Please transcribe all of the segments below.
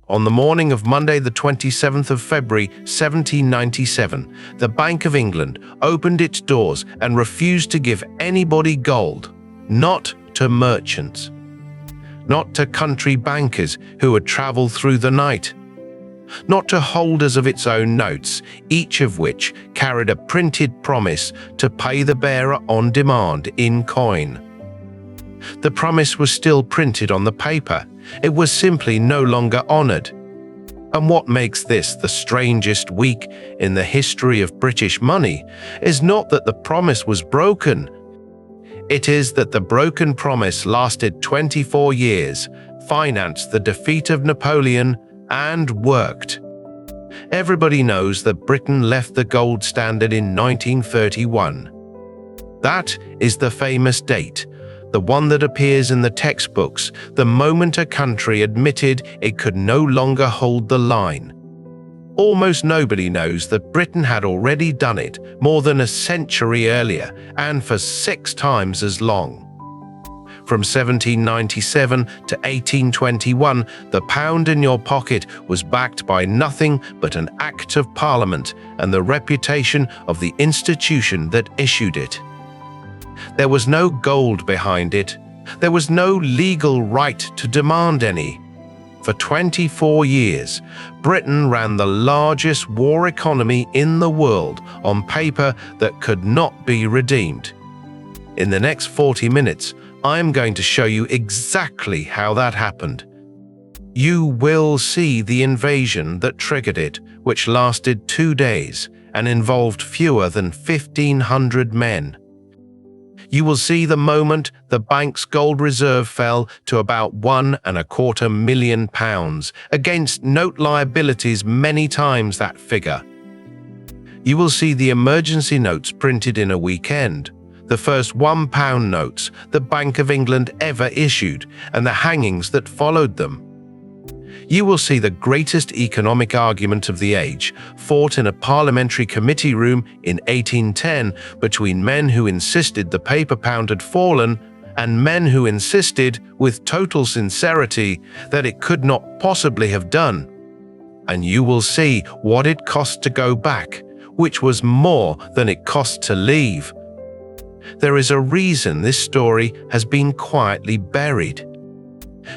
On the morning of Monday, the 27th of February, 1797, the Bank of England opened its doors and refused to give anybody gold, not to merchants, not to country bankers who had traveled through the night, not to holders of its own notes, each of which carried a printed promise to pay the bearer on demand in coin. The promise was still printed on the paper. It was simply no longer honored. And what makes this the strangest week in the history of British money is not that the promise was broken. It is that the broken promise lasted 24 years, financed the defeat of Napoleon, and worked. Everybody knows that Britain left the gold standard in 1931. That is the famous date, the one that appears in the textbooks, the moment a country admitted it could no longer hold the line. Almost nobody knows that Britain had already done it more than a century earlier and for 6 times as long. From 1797 to 1821, the pound in your pocket was backed by nothing but an Act of Parliament and the reputation of the institution that issued it. There was no gold behind it. There was no legal right to demand any. For 24 years, Britain ran the largest war economy in the world on paper that could not be redeemed. In the next 40 minutes, I'm going to show you exactly how that happened. You will see the invasion that triggered it, which lasted 2 days and involved fewer than 1,500 men. You will see the moment the bank's gold reserve fell to about £1.25 million against note liabilities many times that figure. You will see the emergency notes printed in a weekend, the first £1 notes the Bank of England ever issued, and the hangings that followed them. You will see the greatest economic argument of the age, fought in a parliamentary committee room in 1810 between men who insisted the paper pound had fallen and men who insisted, with total sincerity, that it could not possibly have done. And you will see what it cost to go back, which was more than it cost to leave. There is a reason this story has been quietly buried.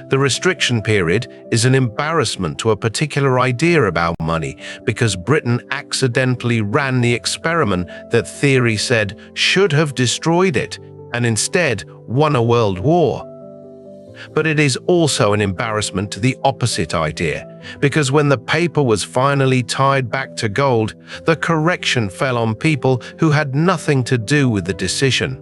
The restriction period is an embarrassment to a particular idea about money because Britain accidentally ran the experiment that theory said should have destroyed it and instead won a world war. But it is also an embarrassment to the opposite idea, because when the paper was finally tied back to gold, the correction fell on people who had nothing to do with the decision.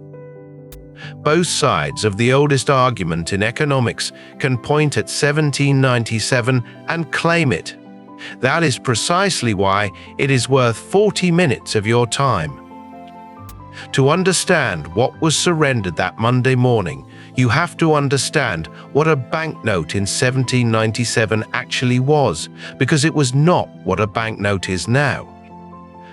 Both sides of the oldest argument in economics can point at 1797 and claim it. That is precisely why it is worth 40 minutes of your time. To understand what was surrendered that Monday morning, you have to understand what a banknote in 1797 actually was, because it was not what a banknote is now.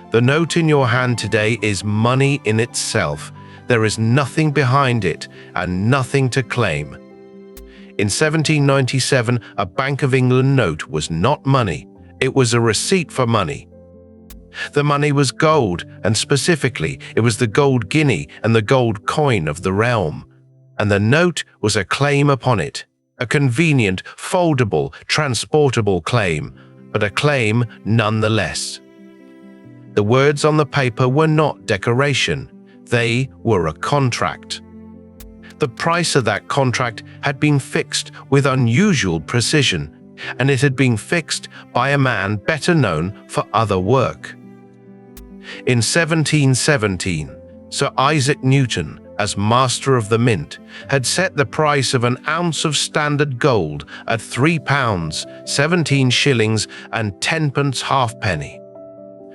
The note in your hand today is money in itself. There is nothing behind it and nothing to claim. In 1797, a Bank of England note was not money. It was a receipt for money. The money was gold, and specifically, it was the gold guinea and the gold coin of the realm. And the note was a claim upon it, a convenient, foldable, transportable claim, but a claim nonetheless. The words on the paper were not decoration. They were a contract. The price of that contract had been fixed with unusual precision, and it had been fixed by a man better known for other work. In 1717, Sir Isaac Newton, as Master of the Mint, had set the price of an ounce of standard gold at £3, 17 shillings and 10 pence halfpenny.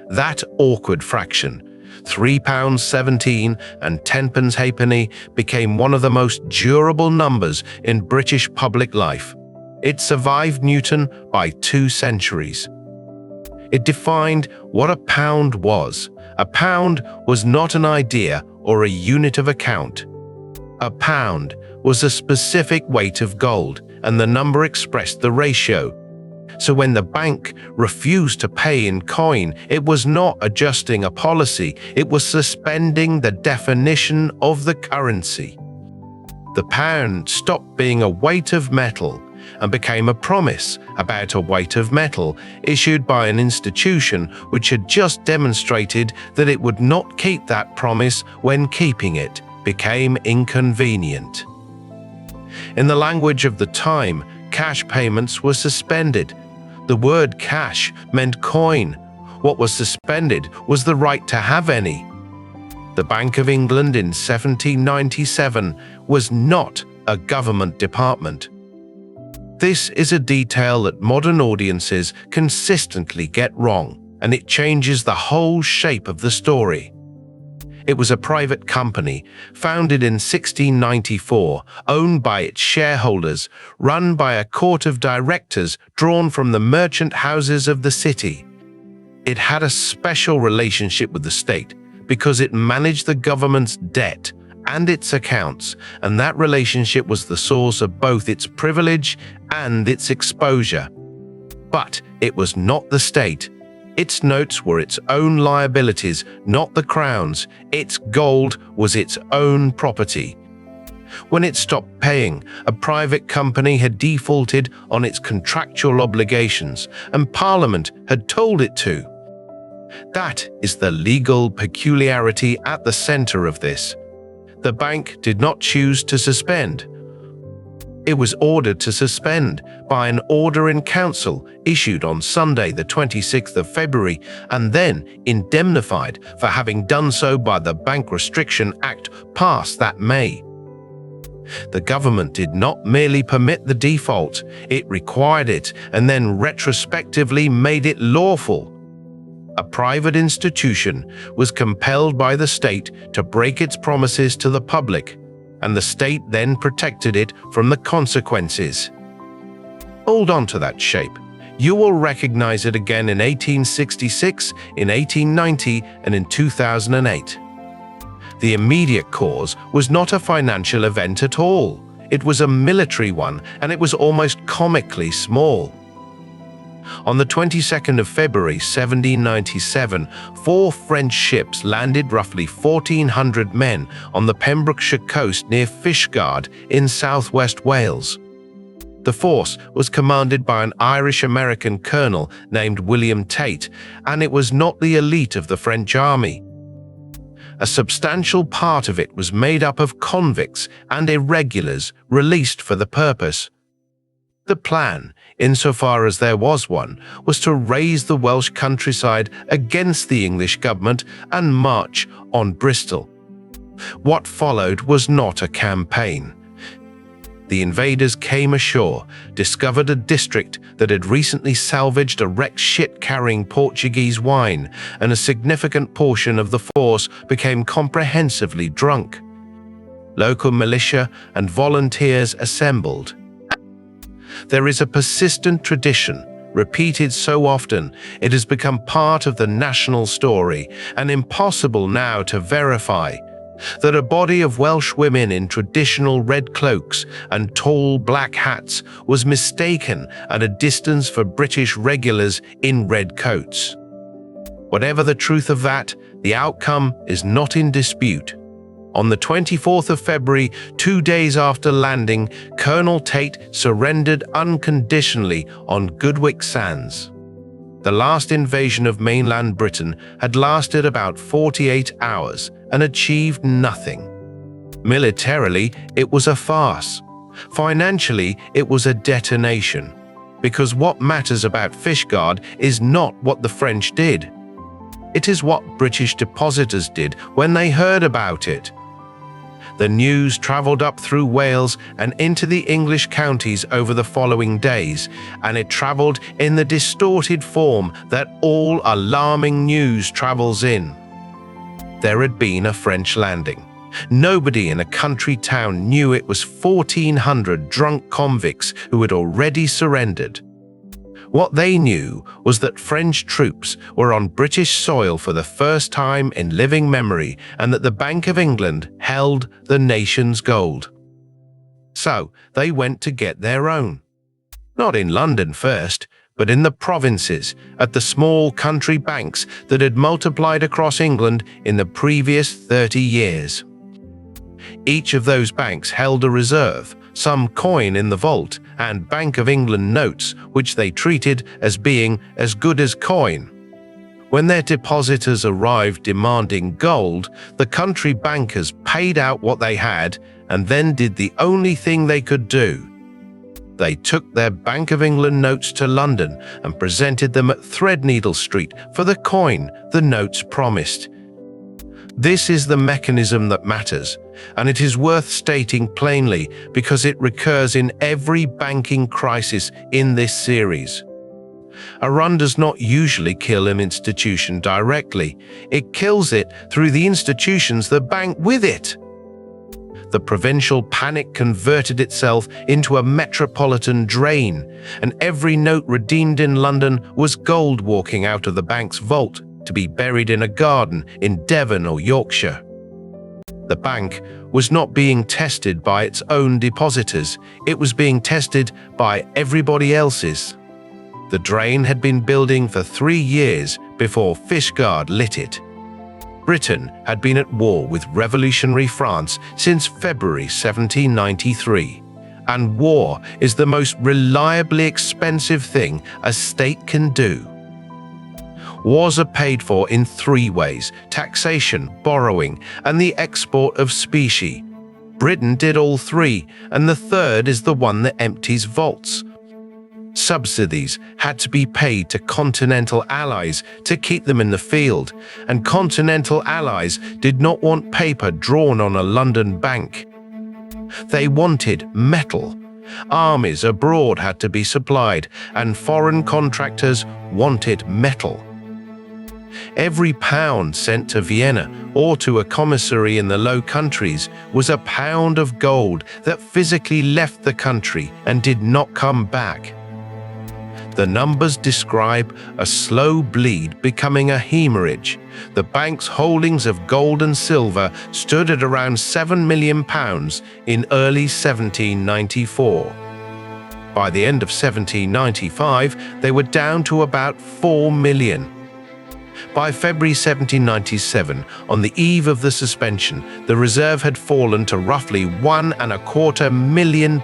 That awkward fraction, £3 17 and 10 pence halfpenny, became one of the most durable numbers in British public life. It survived Newton by 2 centuries. It defined what a pound was. A pound was not an idea or a unit of account. A pound was a specific weight of gold, and the number expressed the ratio. So when the bank refused to pay in coin, it was not adjusting a policy, it was suspending the definition of the currency. The pound stopped being a weight of metal and became a promise about a weight of metal issued by an institution which had just demonstrated that it would not keep that promise when keeping it became inconvenient. In the language of the time, cash payments were suspended. The word cash meant coin. What was suspended was the right to have any. The Bank of England in 1797 was not a government department. This is a detail that modern audiences consistently get wrong, and it changes the whole shape of the story. It was a private company, founded in 1694, owned by its shareholders, run by a court of directors drawn from the merchant houses of the city. It had a special relationship with the state because it managed the government's debt and its accounts, and that relationship was the source of both its privilege and its exposure. But it was not the state. Its notes were its own liabilities, not the crown's. Its gold was its own property. When it stopped paying, a private company had defaulted on its contractual obligations, and Parliament had told it to. That is the legal peculiarity at the center of this. The bank did not choose to suspend. It was ordered to suspend by an order in council issued on Sunday the 26th of February and then indemnified for having done so by the Bank Restriction Act passed that May. The government did not merely permit the default, it required it and then retrospectively made it lawful. A private institution was compelled by the state to break its promises to the public, and the state then protected it from the consequences. Hold on to that shape. You will recognize it again in 1866, in 1890, and in 2008. The immediate cause was not a financial event at all. It was a military one, and it was almost comically small. On the 22nd of February 1797, 4 French ships landed roughly 1,400 men on the Pembrokeshire coast near Fishguard in southwest Wales. The force was commanded by an Irish-American colonel named William Tate, and it was not the elite of the French army. A substantial part of it was made up of convicts and irregulars released for the purpose. The plan, insofar as there was one, was to raise the Welsh countryside against the English government and march on Bristol. What followed was not a campaign. The invaders came ashore, discovered a district that had recently salvaged a wrecked ship carrying Portuguese wine, and a significant portion of the force became comprehensively drunk. Local militia and volunteers assembled. There is a persistent tradition, repeated so often it has become part of the national story and impossible now to verify, that a body of Welsh women in traditional red cloaks and tall black hats was mistaken at a distance for British regulars in red coats. Whatever the truth of that, the outcome is not in dispute. On the 24th of February, 2 days after landing, Colonel Tate surrendered unconditionally on Goodwick Sands. The last invasion of mainland Britain had lasted about 48 hours and achieved nothing. Militarily, it was a farce. Financially, it was a detonation. Because what matters about Fishguard is not what the French did. It is what British depositors did when they heard about it. The news travelled up through Wales and into the English counties over the following days, and it travelled in the distorted form that all alarming news travels in. There had been a French landing. Nobody in a country town knew it was 1,400 drunk convicts who had already surrendered. What they knew was that French troops were on British soil for the first time in living memory, and that the Bank of England held the nation's gold. So they went to get their own. Not in London first, but in the provinces, at the small country banks that had multiplied across England in the previous 30 years. Each of those banks held a reserve, some coin in the vault, and Bank of England notes, which they treated as being as good as coin. When their depositors arrived demanding gold, the country bankers paid out what they had and then did the only thing they could do. They took their Bank of England notes to London and presented them at Threadneedle Street for the coin the notes promised. This is the mechanism that matters, and it is worth stating plainly because it recurs in every banking crisis in this series. A run does not usually kill an institution directly. It kills it through the institutions that bank with it. The provincial panic converted itself into a metropolitan drain, and every note redeemed in London was gold walking out of the bank's vault to be buried in a garden in Devon or Yorkshire. The bank was not being tested by its own depositors, it was being tested by everybody else's. The drain had been building for 3 years before Fishguard lit it. Britain had been at war with revolutionary France since February 1793, and war is the most reliably expensive thing a state can do. Wars are paid for in 3 ways: taxation, borrowing, and the export of specie. Britain did all 3, and the third is the one that empties vaults. Subsidies had to be paid to continental allies to keep them in the field, and continental allies did not want paper drawn on a London bank. They wanted metal. Armies abroad had to be supplied, and foreign contractors wanted metal. Every pound sent to Vienna or to a commissary in the Low Countries was a pound of gold that physically left the country and did not come back. The numbers describe a slow bleed becoming a hemorrhage. The bank's holdings of gold and silver stood at around £7 million in early 1794. By the end of 1795, they were down to about 4 million. By February 1797, on the eve of the suspension, the reserve had fallen to roughly £1.25 million.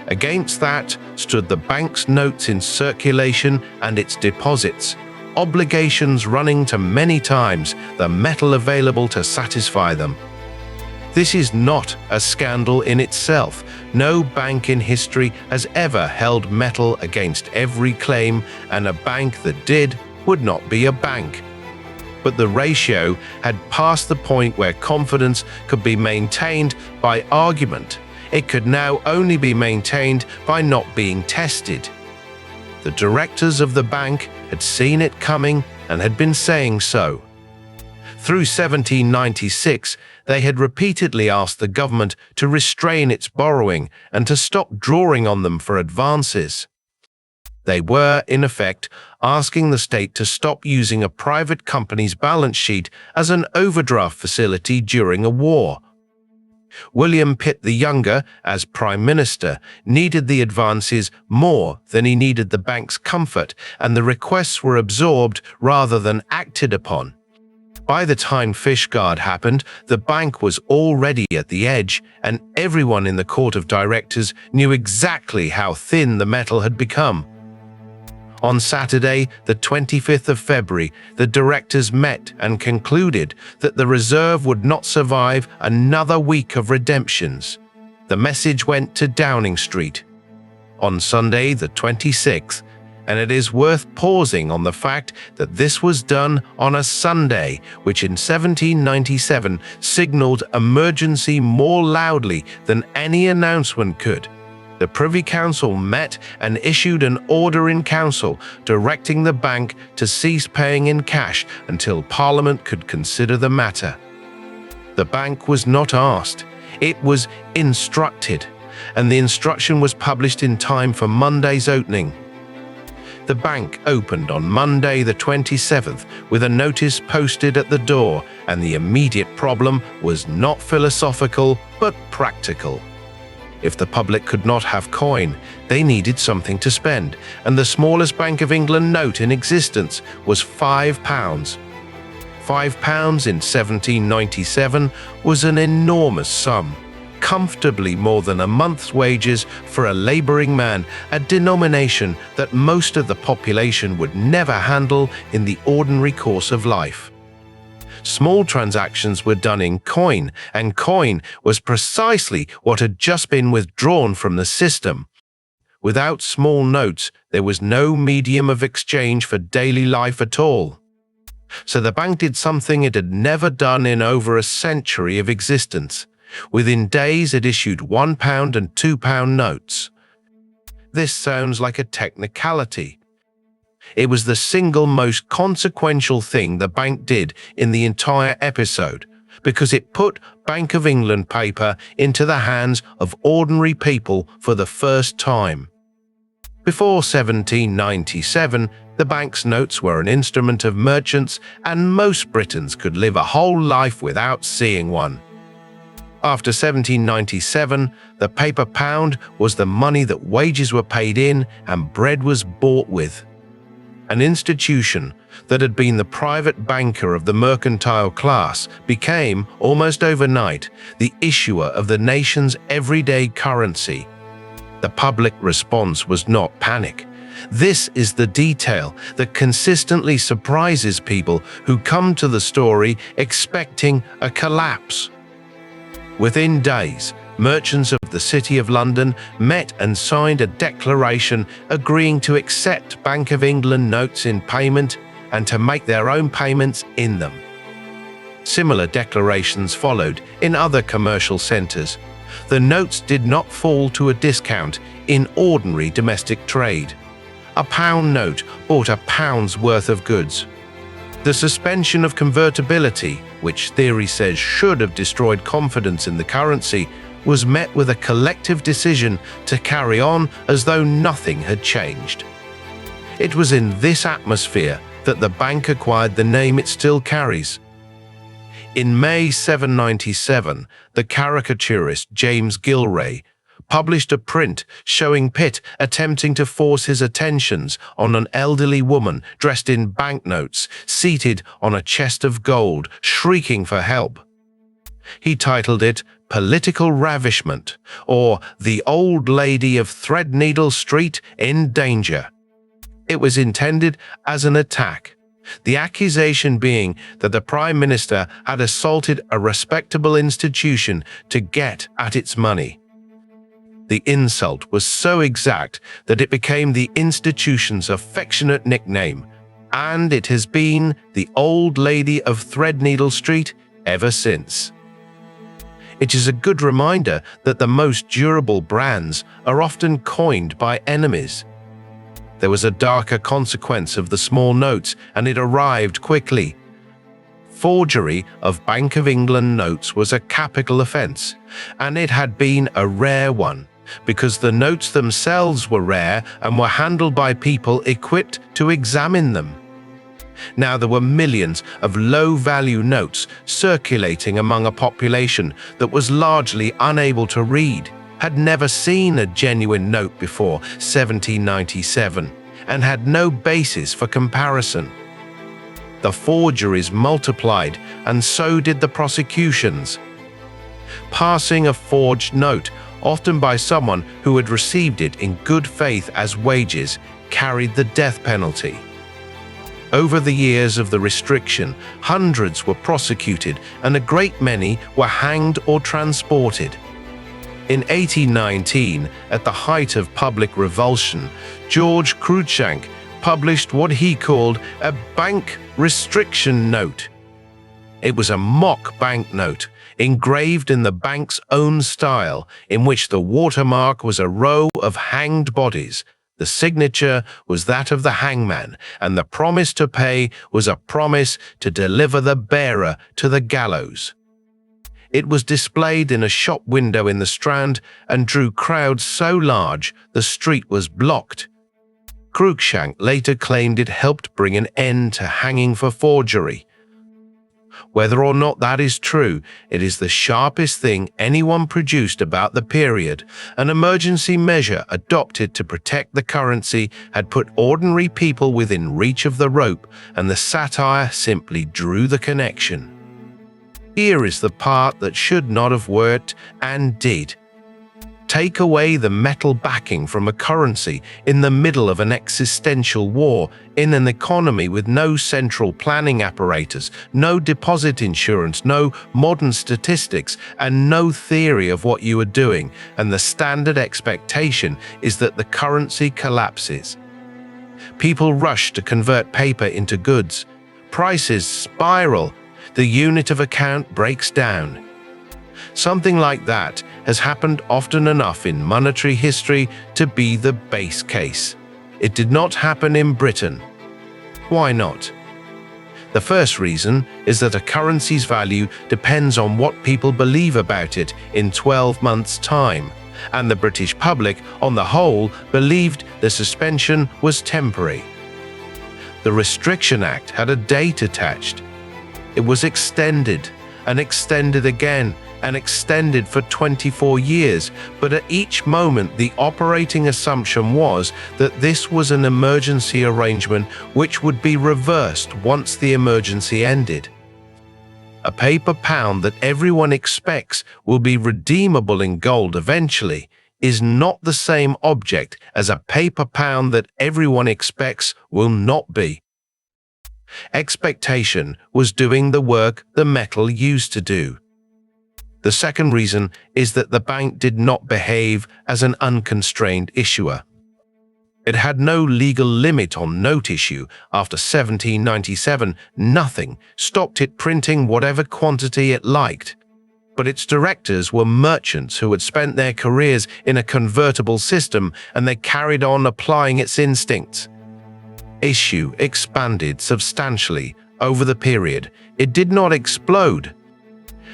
Against that stood the bank's notes in circulation and its deposits, obligations running to many times the metal available to satisfy them. This is not a scandal in itself. No bank in history has ever held metal against every claim, and a bank that did would not be a bank. But the ratio had passed the point where confidence could be maintained by argument. It could now only be maintained by not being tested. The directors of the bank had seen it coming and had been saying so. Through 1796, they had repeatedly asked the government to restrain its borrowing and to stop drawing on them for advances. They were, in effect, asking the state to stop using a private company's balance sheet as an overdraft facility during a war. William Pitt the Younger, as Prime Minister, needed the advances more than he needed the bank's comfort, and the requests were absorbed rather than acted upon. By the time Fishguard happened, the bank was already at the edge, and everyone in the court of directors knew exactly how thin the metal had become. On Saturday, the 25th of February, the directors met and concluded that the reserve would not survive another week of redemptions. The message went to Downing Street. On Sunday, the 26th, and it is worth pausing on the fact that this was done on a Sunday, which in 1797 signaled emergency more loudly than any announcement could. The Privy Council met and issued an order in council directing the bank to cease paying in cash until Parliament could consider the matter. The bank was not asked, it was instructed, and the instruction was published in time for Monday's opening. The bank opened on Monday the 27th with a notice posted at the door, and the immediate problem was not philosophical but practical. If the public could not have coin, they needed something to spend, and the smallest Bank of England note in existence was £5. £5 in 1797 was an enormous sum, comfortably more than a month's wages for a labouring man, a denomination that most of the population would never handle in the ordinary course of life. Small transactions were done in coin, and coin was precisely what had just been withdrawn from the system. Without small notes, there was no medium of exchange for daily life at all. So the bank did something it had never done in over a century of existence. Within days, it issued £1 and £2 notes. This sounds like a technicality. It was the single most consequential thing the bank did in the entire episode, because it put Bank of England paper into the hands of ordinary people for the first time. Before 1797, the bank's notes were an instrument of merchants, and most Britons could live a whole life without seeing one. After 1797, the paper pound was the money that wages were paid in and bread was bought with. An institution that had been the private banker of the mercantile class became, almost overnight, the issuer of the nation's everyday currency. The public response was not panic. This is the detail that consistently surprises people who come to the story expecting a collapse. Within days, merchants of the City of London met and signed a declaration agreeing to accept Bank of England notes in payment and to make their own payments in them. Similar declarations followed in other commercial centres. The notes did not fall to a discount in ordinary domestic trade. A pound note bought a pound's worth of goods. The suspension of convertibility, which theory says should have destroyed confidence in the currency, was met with a collective decision to carry on as though nothing had changed. It was in this atmosphere that the bank acquired the name it still carries. In May 797, the caricaturist James Gilray published a print showing Pitt attempting to force his attentions on an elderly woman dressed in banknotes, seated on a chest of gold, shrieking for help. He titled it Political Ravishment, or The Old Lady of Threadneedle Street in Danger. It was intended as an attack, the accusation being that the Prime Minister had assaulted a respectable institution to get at its money. The insult was so exact that it became the institution's affectionate nickname, and it has been the Old Lady of Threadneedle Street ever since. It is a good reminder that the most durable brands are often coined by enemies. There was a darker consequence of the small notes, and it arrived quickly. Forgery of Bank of England notes was a capital offence, and it had been a rare one, because the notes themselves were rare and were handled by people equipped to examine them. Now there were millions of low-value notes circulating among a population that was largely unable to read, had never seen a genuine note before 1797, and had no basis for comparison. The forgeries multiplied, and so did the prosecutions. Passing a forged note, often by someone who had received it in good faith as wages, carried the death penalty. Over the years of the restriction, hundreds were prosecuted and a great many were hanged or transported. In 1819, at the height of public revulsion, George Cruikshank published what he called a bank restriction note. It was a mock banknote, engraved in the bank's own style, in which the watermark was a row of hanged bodies. The signature was that of the hangman, and the promise to pay was a promise to deliver the bearer to the gallows. It was displayed in a shop window in the Strand and drew crowds so large the street was blocked. Cruikshank later claimed it helped bring an end to hanging for forgery. Whether or not that is true, it is the sharpest thing anyone produced about the period. An emergency measure adopted to protect the currency had put ordinary people within reach of the rope, and the satire simply drew the connection. Here is the part that should not have worked and did. Take away the metal backing from a currency in the middle of an existential war, in an economy with no central planning apparatus, no deposit insurance, no modern statistics, and no theory of what you are doing, and the standard expectation is that the currency collapses. People rush to convert paper into goods. Prices spiral. The unit of account breaks down. Something like that has happened often enough in monetary history to be the base case. It did not happen in Britain. Why not? The first reason is that a currency's value depends on what people believe about it in 12 months' time, and the British public, on the whole, believed the suspension was temporary. The Restriction Act had a date attached. It was extended, and extended again, and extended for 24 years, but at each moment the operating assumption was that this was an emergency arrangement which would be reversed once the emergency ended. A paper pound that everyone expects will be redeemable in gold eventually is not the same object as a paper pound that everyone expects will not be. Expectation was doing the work the metal used to do. The second reason is that the bank did not behave as an unconstrained issuer. It had no legal limit on note issue. After 1797, nothing stopped it printing whatever quantity it liked. But its directors were merchants who had spent their careers in a convertible system, and they carried on applying its instincts. Issue expanded substantially over the period. It did not explode.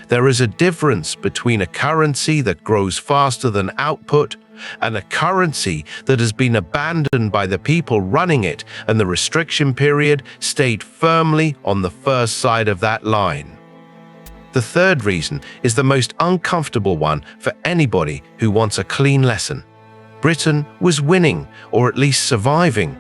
There is a difference between a currency that grows faster than output and a currency that has been abandoned by the people running it, and the restriction period stayed firmly on the first side of that line. The third reason is the most uncomfortable one for anybody who wants a clean lesson. Britain was winning, or at least surviving.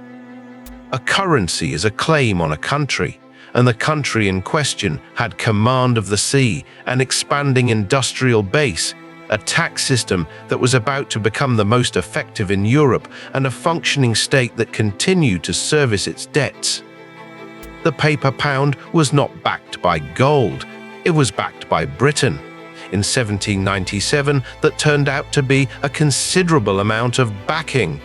A currency is a claim on a country, and the country in question had command of the sea, an expanding industrial base, a tax system that was about to become the most effective in Europe, and a functioning state that continued to service its debts. The paper pound was not backed by gold, it was backed by Britain. In 1797, that turned out to be a considerable amount of backing.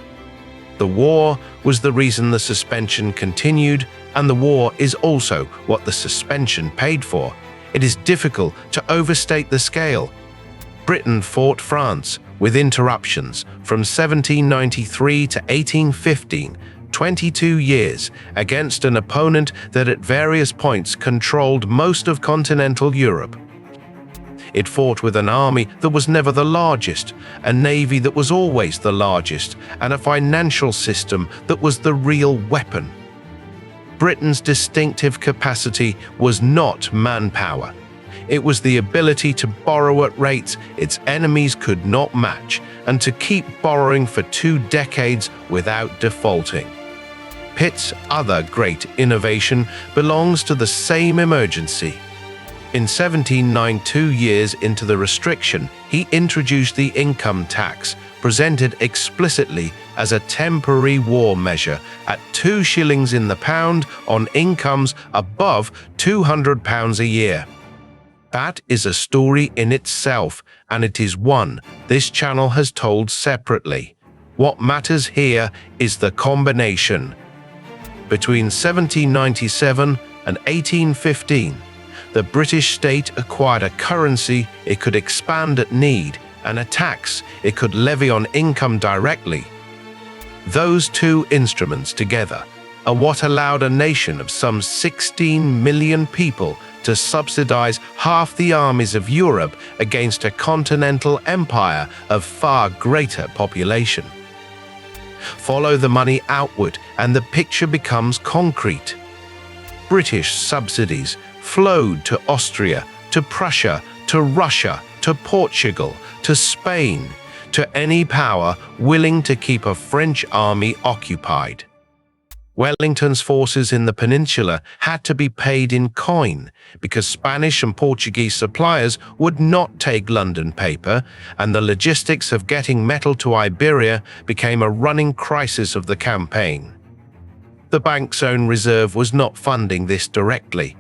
The war was the reason the suspension continued, and the war is also what the suspension paid for. It is difficult to overstate the scale. Britain fought France with interruptions from 1793 to 1815, 22 years, against an opponent that at various points controlled most of continental Europe. It fought with an army that was never the largest, a navy that was always the largest, and a financial system that was the real weapon. Britain's distinctive capacity was not manpower. It was the ability to borrow at rates its enemies could not match, and to keep borrowing for 2 decades without defaulting. Pitt's other great innovation belongs to the same emergency. In 1709, 2 years into the restriction, he introduced the income tax, presented explicitly as a temporary war measure at 2 shillings in the pound on incomes above £200 a year. That is a story in itself, and it is one this channel has told separately. What matters here is the combination. Between 1797 and 1815, the British state acquired a currency it could expand at need, and a tax it could levy on income directly. Those 2 instruments together are what allowed a nation of some 16 million people to subsidize half the armies of Europe against a continental empire of far greater population. Follow the money outward and the picture becomes concrete. British subsidies flowed to Austria, to Prussia, to Russia, to Portugal, to Spain, to any power willing to keep a French army occupied. Wellington's forces in the peninsula had to be paid in coin because Spanish and Portuguese suppliers would not take London paper, and the logistics of getting metal to Iberia became a running crisis of the campaign. The bank's own reserve was not funding this directly.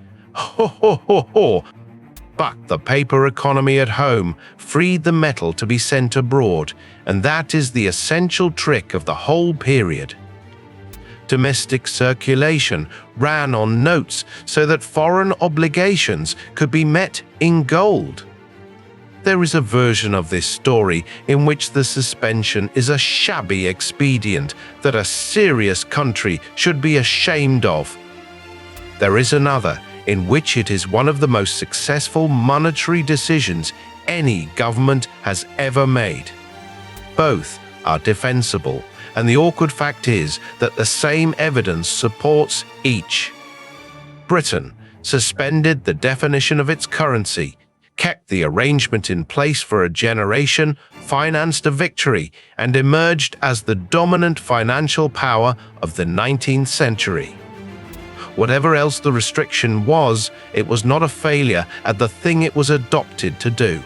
But the paper economy at home freed the metal to be sent abroad, and that is the essential trick of the whole period. Domestic circulation ran on notes so that foreign obligations could be met in gold. There is a version of this story in which the suspension is a shabby expedient that a serious country should be ashamed of. There is another in which it is one of the most successful monetary decisions any government has ever made. Both are defensible, and the awkward fact is that the same evidence supports each. Britain suspended the definition of its currency, kept the arrangement in place for a generation, financed a victory, and emerged as the dominant financial power of the 19th century. Whatever else the restriction was, it was not a failure at the thing it was adopted to do.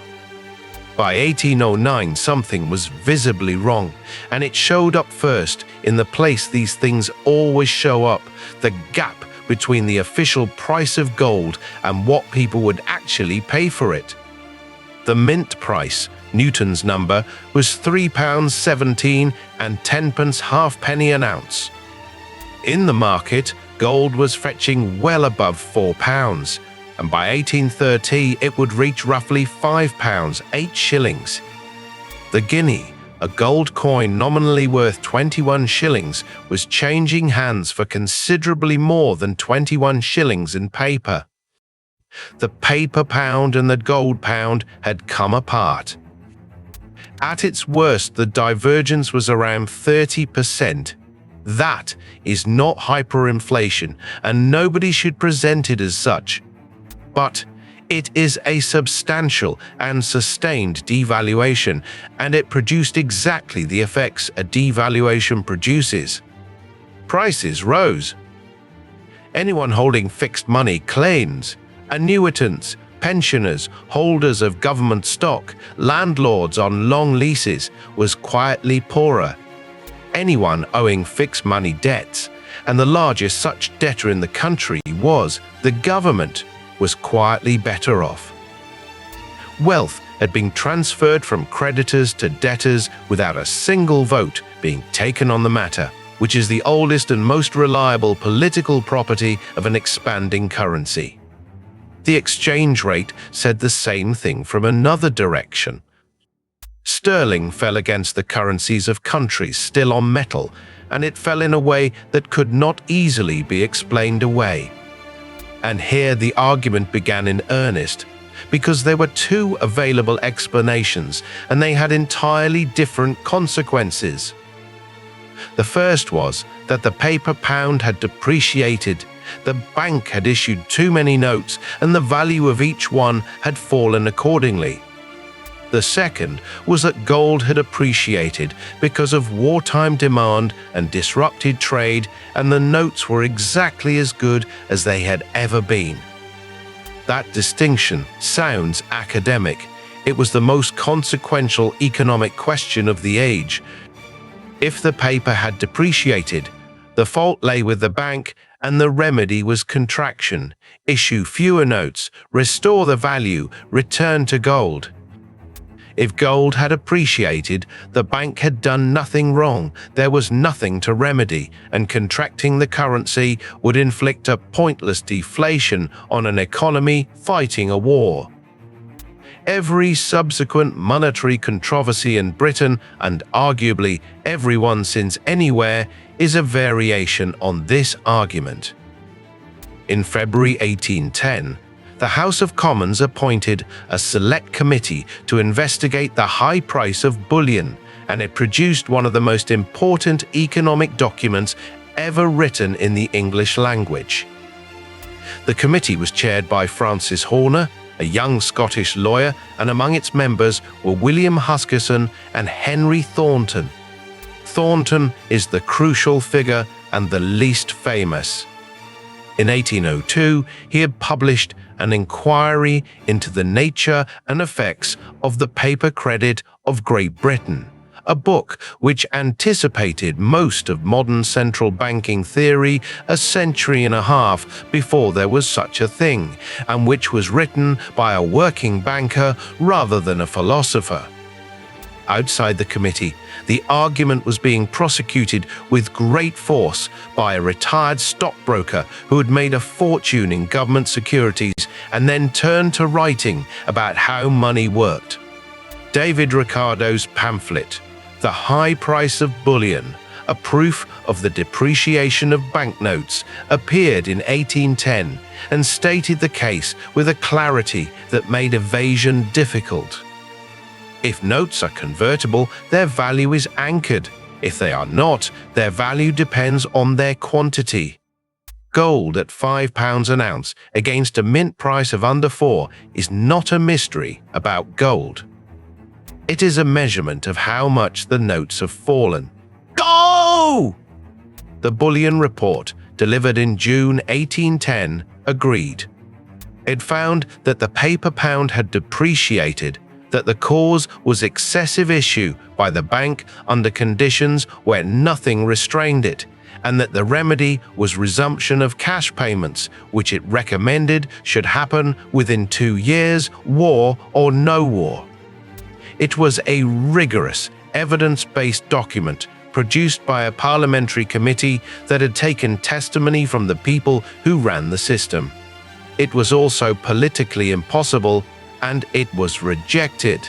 By 1809, something was visibly wrong, and it showed up first in the place these things always show up: the gap between the official price of gold and what people would actually pay for it. The mint price, Newton's number, was £3.17 and 10 halfpenny an ounce. In the market, gold was fetching well above £4, and by 1830 it would reach roughly £5, 8 shillings. The guinea, a gold coin nominally worth 21 shillings, was changing hands for considerably more than 21 shillings in paper. The paper pound and the gold pound had come apart. At its worst, the divergence was around 30%. That is not hyperinflation, and nobody should present it as such. But it is a substantial and sustained devaluation, and it produced exactly the effects a devaluation produces. Prices rose. Anyone holding fixed money claims, annuitants, pensioners, holders of government stock, landlords on long leases, was quietly poorer. Anyone owing fixed money debts, and the largest such debtor in the country was the government, was quietly better off. Wealth had been transferred from creditors to debtors without a single vote being taken on the matter, which is the oldest and most reliable political property of an expanding currency. The exchange rate said the same thing from another direction. Sterling fell against the currencies of countries still on metal, and it fell in a way that could not easily be explained away. And here the argument began in earnest, because there were two available explanations, and they had entirely different consequences. The first was that the paper pound had depreciated, the bank had issued too many notes, and the value of each one had fallen accordingly. The second was that gold had appreciated because of wartime demand and disrupted trade, and the notes were exactly as good as they had ever been. That distinction sounds academic. It was the most consequential economic question of the age. If the paper had depreciated, the fault lay with the bank, and the remedy was contraction: issue fewer notes, restore the value, return to gold. If gold had appreciated, the bank had done nothing wrong, there was nothing to remedy, and contracting the currency would inflict a pointless deflation on an economy fighting a war. Every subsequent monetary controversy in Britain, and arguably every one since anywhere, is a variation on this argument. In February 1810, the House of Commons appointed a select committee to investigate the high price of bullion, and it produced one of the most important economic documents ever written in the English language. The committee was chaired by Francis Horner, a young Scottish lawyer, and among its members were William Huskisson and Henry Thornton. Thornton is the crucial figure and the least famous. In 1802, he had published an inquiry into the nature and effects of the paper credit of Great Britain, a book which anticipated most of modern central banking theory a century and a half before there was such a thing, and which was written by a working banker rather than a philosopher. Outside the committee, the argument was being prosecuted with great force by a retired stockbroker who had made a fortune in government securities and then turned to writing about how money worked. David Ricardo's pamphlet, The High Price of Bullion, a proof of the depreciation of banknotes, appeared in 1810 and stated the case with a clarity that made evasion difficult. If notes are convertible, their value is anchored. If they are not, their value depends on their quantity. Gold at £5 an ounce against a mint price of under 4 is not a mystery about gold. It is a measurement of how much the notes have fallen. Go! The Bullion Report, delivered in June 1810, agreed. It found that the paper pound had depreciated, that the cause was excessive issue by the bank under conditions where nothing restrained it, and that the remedy was resumption of cash payments, which it recommended should happen within 2 years, war or no war. It was a rigorous, evidence-based document produced by a parliamentary committee that had taken testimony from the people who ran the system. It was also politically impossible, and it was rejected.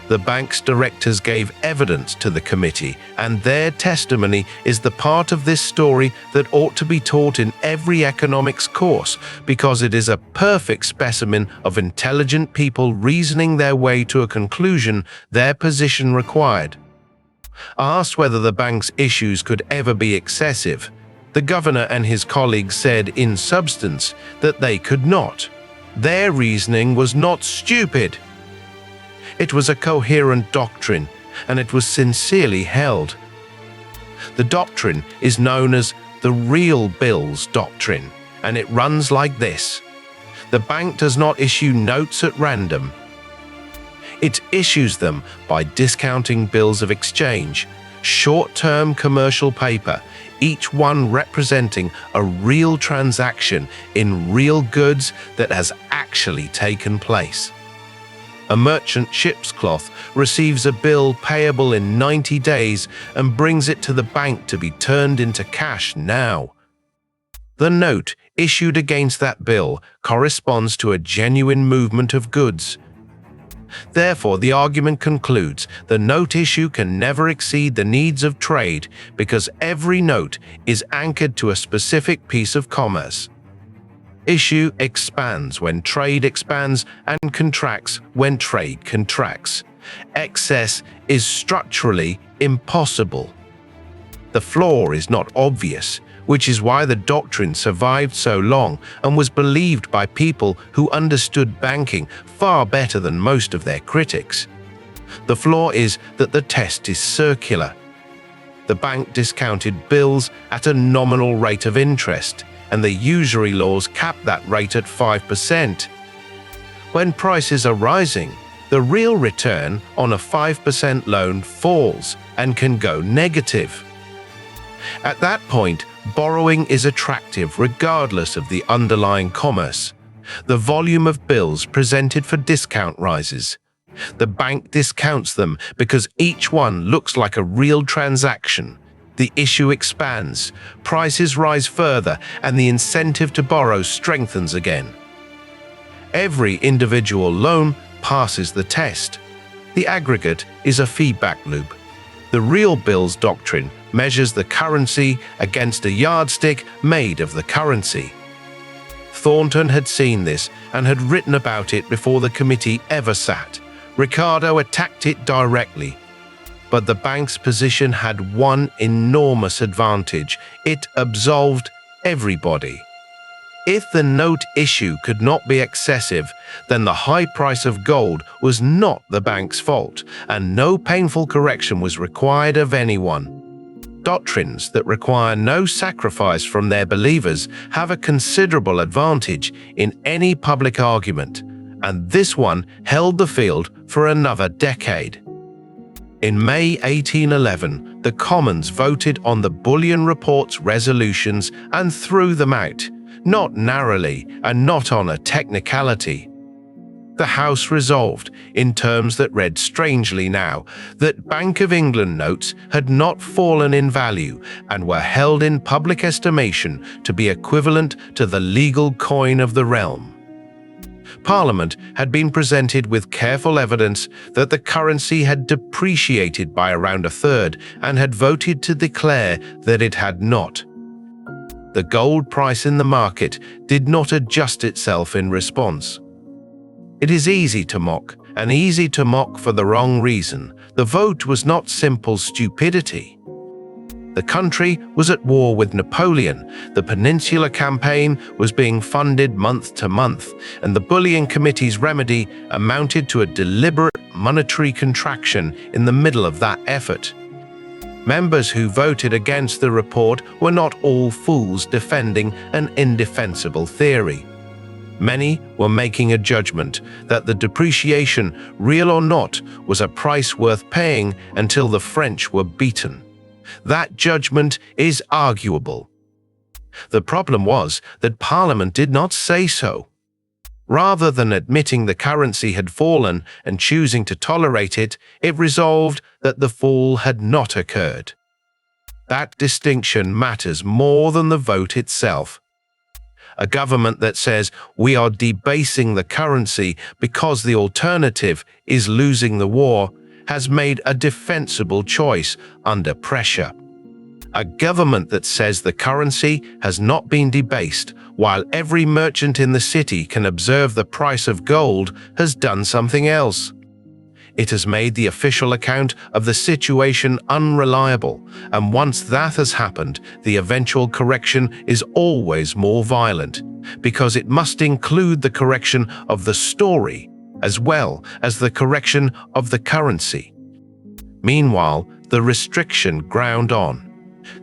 The bank's directors gave evidence to the committee, and their testimony is the part of this story that ought to be taught in every economics course, because it is a perfect specimen of intelligent people reasoning their way to a conclusion their position required. Asked whether the bank's issues could ever be excessive, the governor and his colleagues said in substance that they could not. Their reasoning was not stupid. It was a coherent doctrine, and it was sincerely held. The doctrine is known as the real bills doctrine, and it runs like this. The bank does not issue notes at random. It issues them by discounting bills of exchange, short-term commercial paper, each one representing a real transaction in real goods that has actually taken place. A merchant ship's cloth receives a bill payable in 90 days and brings it to the bank to be turned into cash now. The note issued against that bill corresponds to a genuine movement of goods. Therefore, the argument concludes the note issue can never exceed the needs of trade because every note is anchored to a specific piece of commerce. Issue expands when trade expands and contracts when trade contracts. Excess is structurally impossible. The flaw is not obvious, which is why the doctrine survived so long and was believed by people who understood banking far better than most of their critics. The flaw is that the test is circular. The bank discounted bills at a nominal rate of interest, and the usury laws cap that rate at 5%. When prices are rising, the real return on a 5% loan falls and can go negative. At that point, borrowing is attractive regardless of the underlying commerce. The volume of bills presented for discount rises. The bank discounts them because each one looks like a real transaction. The issue expands, prices rise further, and the incentive to borrow strengthens again. Every individual loan passes the test. The aggregate is a feedback loop. The real bills doctrine measures the currency against a yardstick made of the currency. Thornton had seen this and had written about it before the committee ever sat. Ricardo attacked it directly. But the bank's position had one enormous advantage. It absolved everybody. If the note issue could not be excessive, then the high price of gold was not the bank's fault, and no painful correction was required of anyone. Doctrines that require no sacrifice from their believers have a considerable advantage in any public argument, and this one held the field for another decade. In May 1811, the Commons voted on the Bullion Report's resolutions and threw them out, not narrowly and not on a technicality. The House resolved, in terms that read strangely now, that Bank of England notes had not fallen in value and were held in public estimation to be equivalent to the legal coin of the realm. Parliament had been presented with careful evidence that the currency had depreciated by around a third and had voted to declare that it had not. The gold price in the market did not adjust itself in response. It is easy to mock, and easy to mock for the wrong reason. The vote was not simple stupidity. The country was at war with Napoleon, the Peninsular Campaign was being funded month to month, and the Bullion Committee's remedy amounted to a deliberate monetary contraction in the middle of that effort. Members who voted against the report were not all fools defending an indefensible theory. Many were making a judgment that the depreciation, real or not, was a price worth paying until the French were beaten. That judgment is arguable. The problem was that Parliament did not say so. Rather than admitting the currency had fallen and choosing to tolerate it, it resolved that the fall had not occurred. That distinction matters more than the vote itself. A government that says we are debasing the currency because the alternative is losing the war has made a defensible choice under pressure. A government that says the currency has not been debased while every merchant in the city can observe the price of gold has done something else. It has made the official account of the situation unreliable, and once that has happened, the eventual correction is always more violent, because it must include the correction of the story as well as the correction of the currency. Meanwhile, the restriction ground on.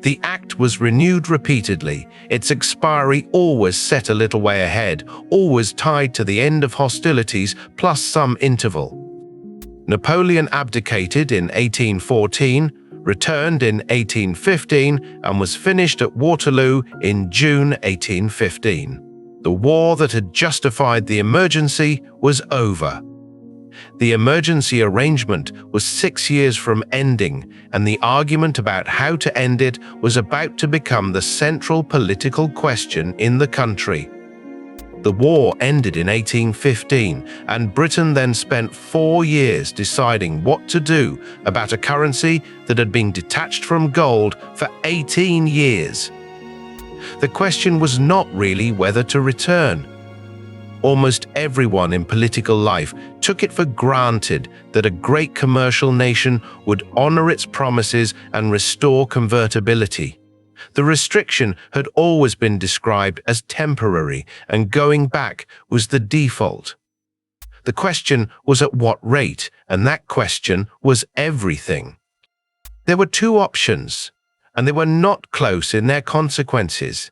The act was renewed repeatedly, its expiry always set a little way ahead, always tied to the end of hostilities plus some interval. Napoleon abdicated in 1814, returned in 1815, and was finished at Waterloo in June 1815. The war that had justified the emergency was over. The emergency arrangement was 6 years from ending, and the argument about how to end it was about to become the central political question in the country. The war ended in 1815, and Britain then spent 4 years deciding what to do about a currency that had been detached from gold for 18 years. The question was not really whether to return. Almost everyone in political life took it for granted that a great commercial nation would honor its promises and restore convertibility. The restriction had always been described as temporary, and going back was the default. The question was at what rate, and that question was everything. There were two options, and they were not close in their consequences.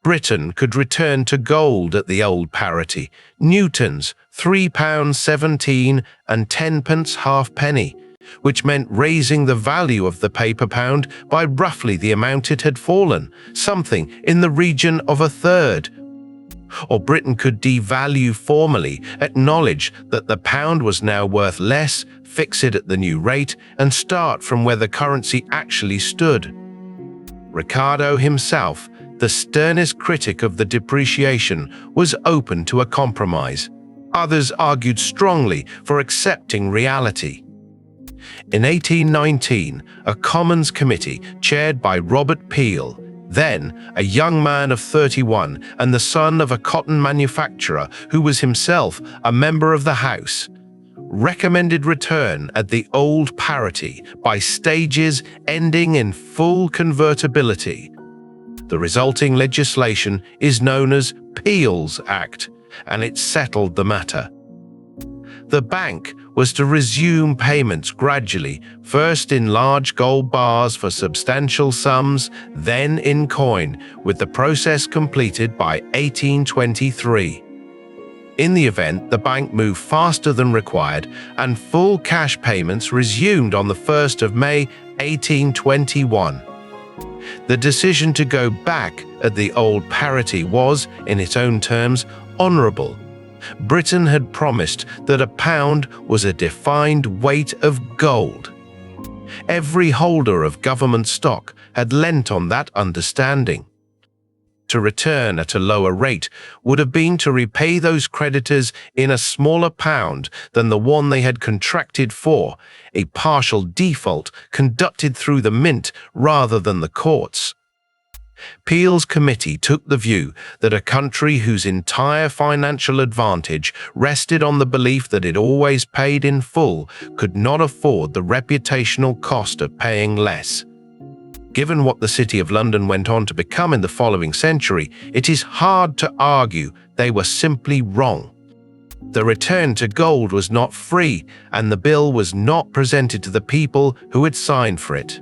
Britain could return to gold at the old parity, Newton's £3.17 and 10p halfpenny, which meant raising the value of the paper pound by roughly the amount it had fallen, something in the region of a third. Or Britain could devalue formally, acknowledge that the pound was now worth less, fix it at the new rate, and start from where the currency actually stood. Ricardo himself, the sternest critic of the depreciation, was open to a compromise. Others argued strongly for accepting reality. In 1819, a Commons committee chaired by Robert Peel, then a young man of 31 and the son of a cotton manufacturer who was himself a member of the House, recommended return at the old parity by stages ending in full convertibility. The resulting legislation is known as Peel's Act, and it settled the matter. The bank was to resume payments gradually, first in large gold bars for substantial sums, then in coin, with the process completed by 1823. In the event, the bank moved faster than required, and full cash payments resumed on the 1st of May 1821. The decision to go back at the old parity was, in its own terms, honourable. Britain had promised that a pound was a defined weight of gold. Every holder of government stock had lent on that understanding. To return at a lower rate would have been to repay those creditors in a smaller pound than the one they had contracted for, a partial default conducted through the mint rather than the courts. Peel's committee took the view that a country whose entire financial advantage rested on the belief that it always paid in full could not afford the reputational cost of paying less. Given what the City of London went on to become in the following century, it is hard to argue they were simply wrong. The return to gold was not free, and the bill was not presented to the people who had signed for it.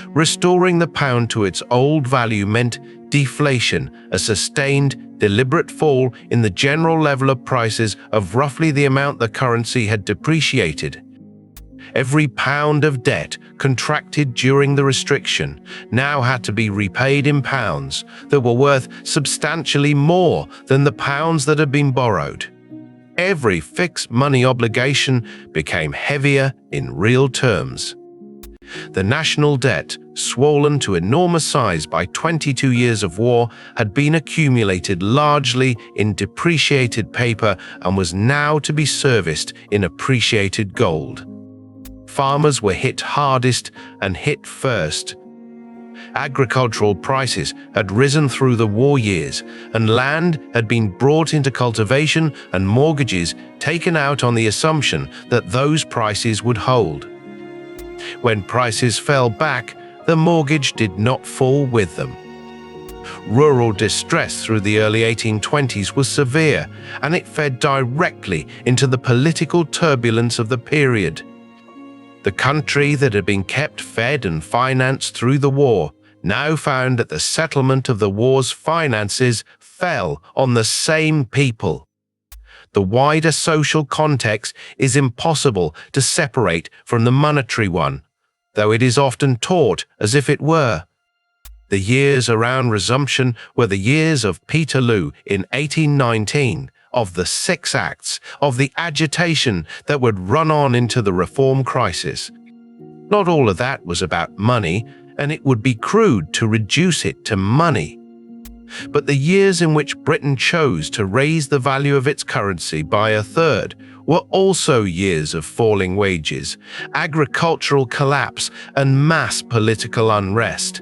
Restoring the pound to its old value meant deflation, a sustained, deliberate fall in the general level of prices of roughly the amount the currency had depreciated. Every pound of debt contracted during the restriction now had to be repaid in pounds that were worth substantially more than the pounds that had been borrowed. Every fixed money obligation became heavier in real terms. The national debt, swollen to enormous size by 22 years of war, had been accumulated largely in depreciated paper and was now to be serviced in appreciated gold. Farmers were hit hardest and hit first. Agricultural prices had risen through the war years, and land had been brought into cultivation and mortgages taken out on the assumption that those prices would hold. When prices fell back, the mortgage did not fall with them. Rural distress through the early 1820s was severe, and it fed directly into the political turbulence of the period. The country that had been kept fed and financed through the war now found that the settlement of the war's finances fell on the same people. The wider social context is impossible to separate from the monetary one, though it is often taught as if it were. The years around resumption were the years of Peterloo in 1819, of the Six Acts, of the agitation that would run on into the reform crisis. Not all of that was about money, and it would be crude to reduce it to money. But the years in which Britain chose to raise the value of its currency by a third were also years of falling wages, agricultural collapse, and mass political unrest.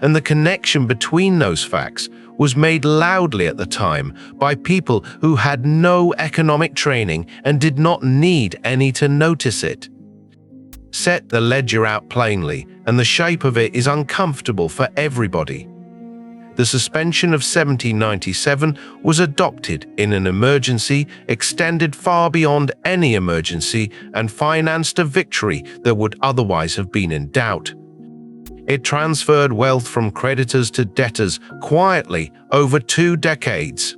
And the connection between those facts was made loudly at the time by people who had no economic training and did not need any to notice it. Set the ledger out plainly, and the shape of it is uncomfortable for everybody. The suspension of 1797 was adopted in an emergency, extended far beyond any emergency, and financed a victory that would otherwise have been in doubt. It transferred wealth from creditors to debtors quietly over 2 decades.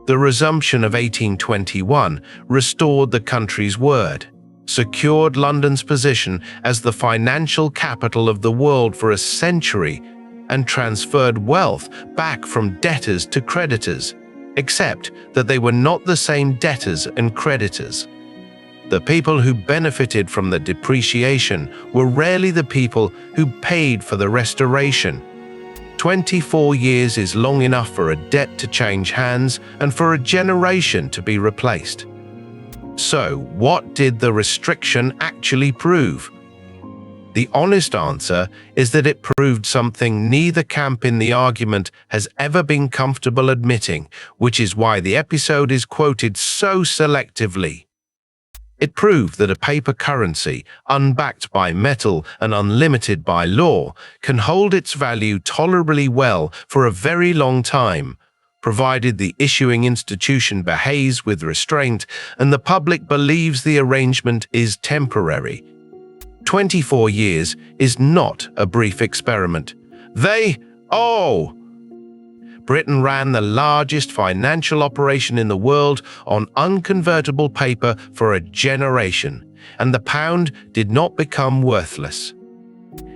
The resumption of 1821 restored the country's word, secured London's position as the financial capital of the world for a century, and transferred wealth back from debtors to creditors, except that they were not the same debtors and creditors. The people who benefited from the depreciation were rarely the people who paid for the restoration. 24 years is long enough for a debt to change hands and for a generation to be replaced. So, what did the restriction actually prove? The honest answer is that it proved something neither camp in the argument has ever been comfortable admitting, which is why the episode is quoted so selectively. It proved that a paper currency, unbacked by metal and unlimited by law, can hold its value tolerably well for a very long time, provided the issuing institution behaves with restraint and the public believes the arrangement is temporary. 24 years is not a brief experiment. Britain ran the largest financial operation in the world on unconvertible paper for a generation, and the pound did not become worthless.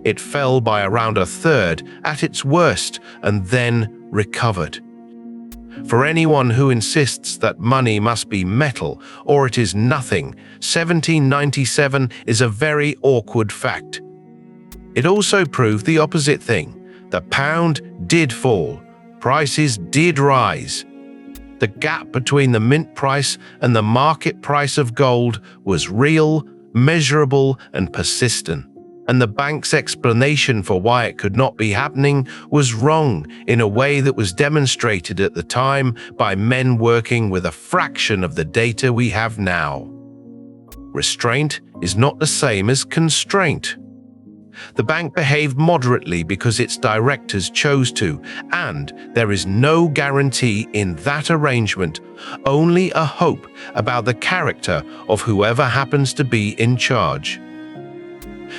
It fell by around a third at its worst and then recovered. For anyone who insists that money must be metal or it is nothing, 1797 is a very awkward fact. It also proved the opposite thing. The pound did fall. Prices did rise. The gap between the mint price and the market price of gold was real, measurable, and persistent. And the bank's explanation for why it could not be happening was wrong in a way that was demonstrated at the time by men working with a fraction of the data we have now. Restraint is not the same as constraint. The bank behaved moderately because its directors chose to, and there is no guarantee in that arrangement, only a hope about the character of whoever happens to be in charge.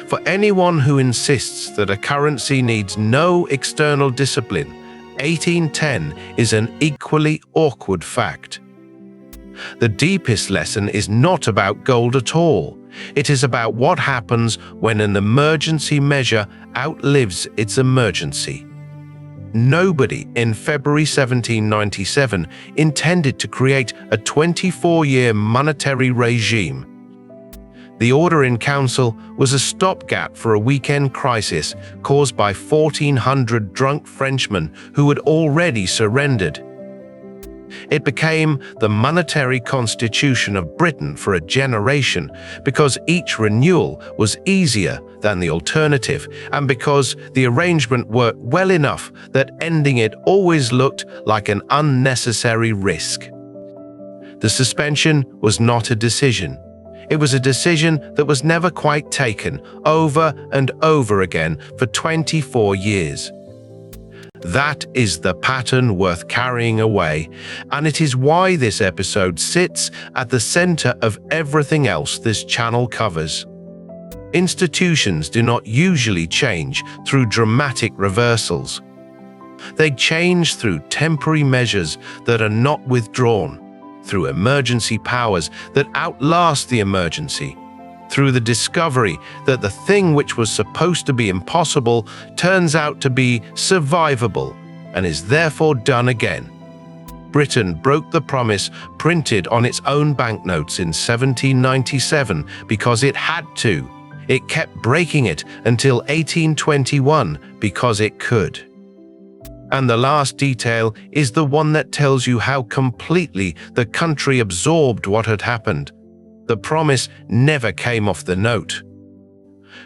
For anyone who insists that a currency needs no external discipline, 1810 is an equally awkward fact. The deepest lesson is not about gold at all. It is about what happens when an emergency measure outlives its emergency. Nobody in February 1797 intended to create a 24-year monetary regime. The order in council was a stopgap for a weekend crisis caused by 1,400 drunk Frenchmen who had already surrendered. It became the monetary constitution of Britain for a generation because each renewal was easier than the alternative and because the arrangement worked well enough that ending it always looked like an unnecessary risk. The suspension was not a decision. It was a decision that was never quite taken, over and over again for 24 years. That is the pattern worth carrying away, and it is why this episode sits at the center of everything else this channel covers. Institutions do not usually change through dramatic reversals. They change through temporary measures that are not withdrawn, through emergency powers that outlast the emergency, through the discovery that the thing which was supposed to be impossible turns out to be survivable and is therefore done again. Britain broke the promise printed on its own banknotes in 1797 because it had to. It kept breaking it until 1821 because it could. And the last detail is the one that tells you how completely the country absorbed what had happened. The promise never came off the note.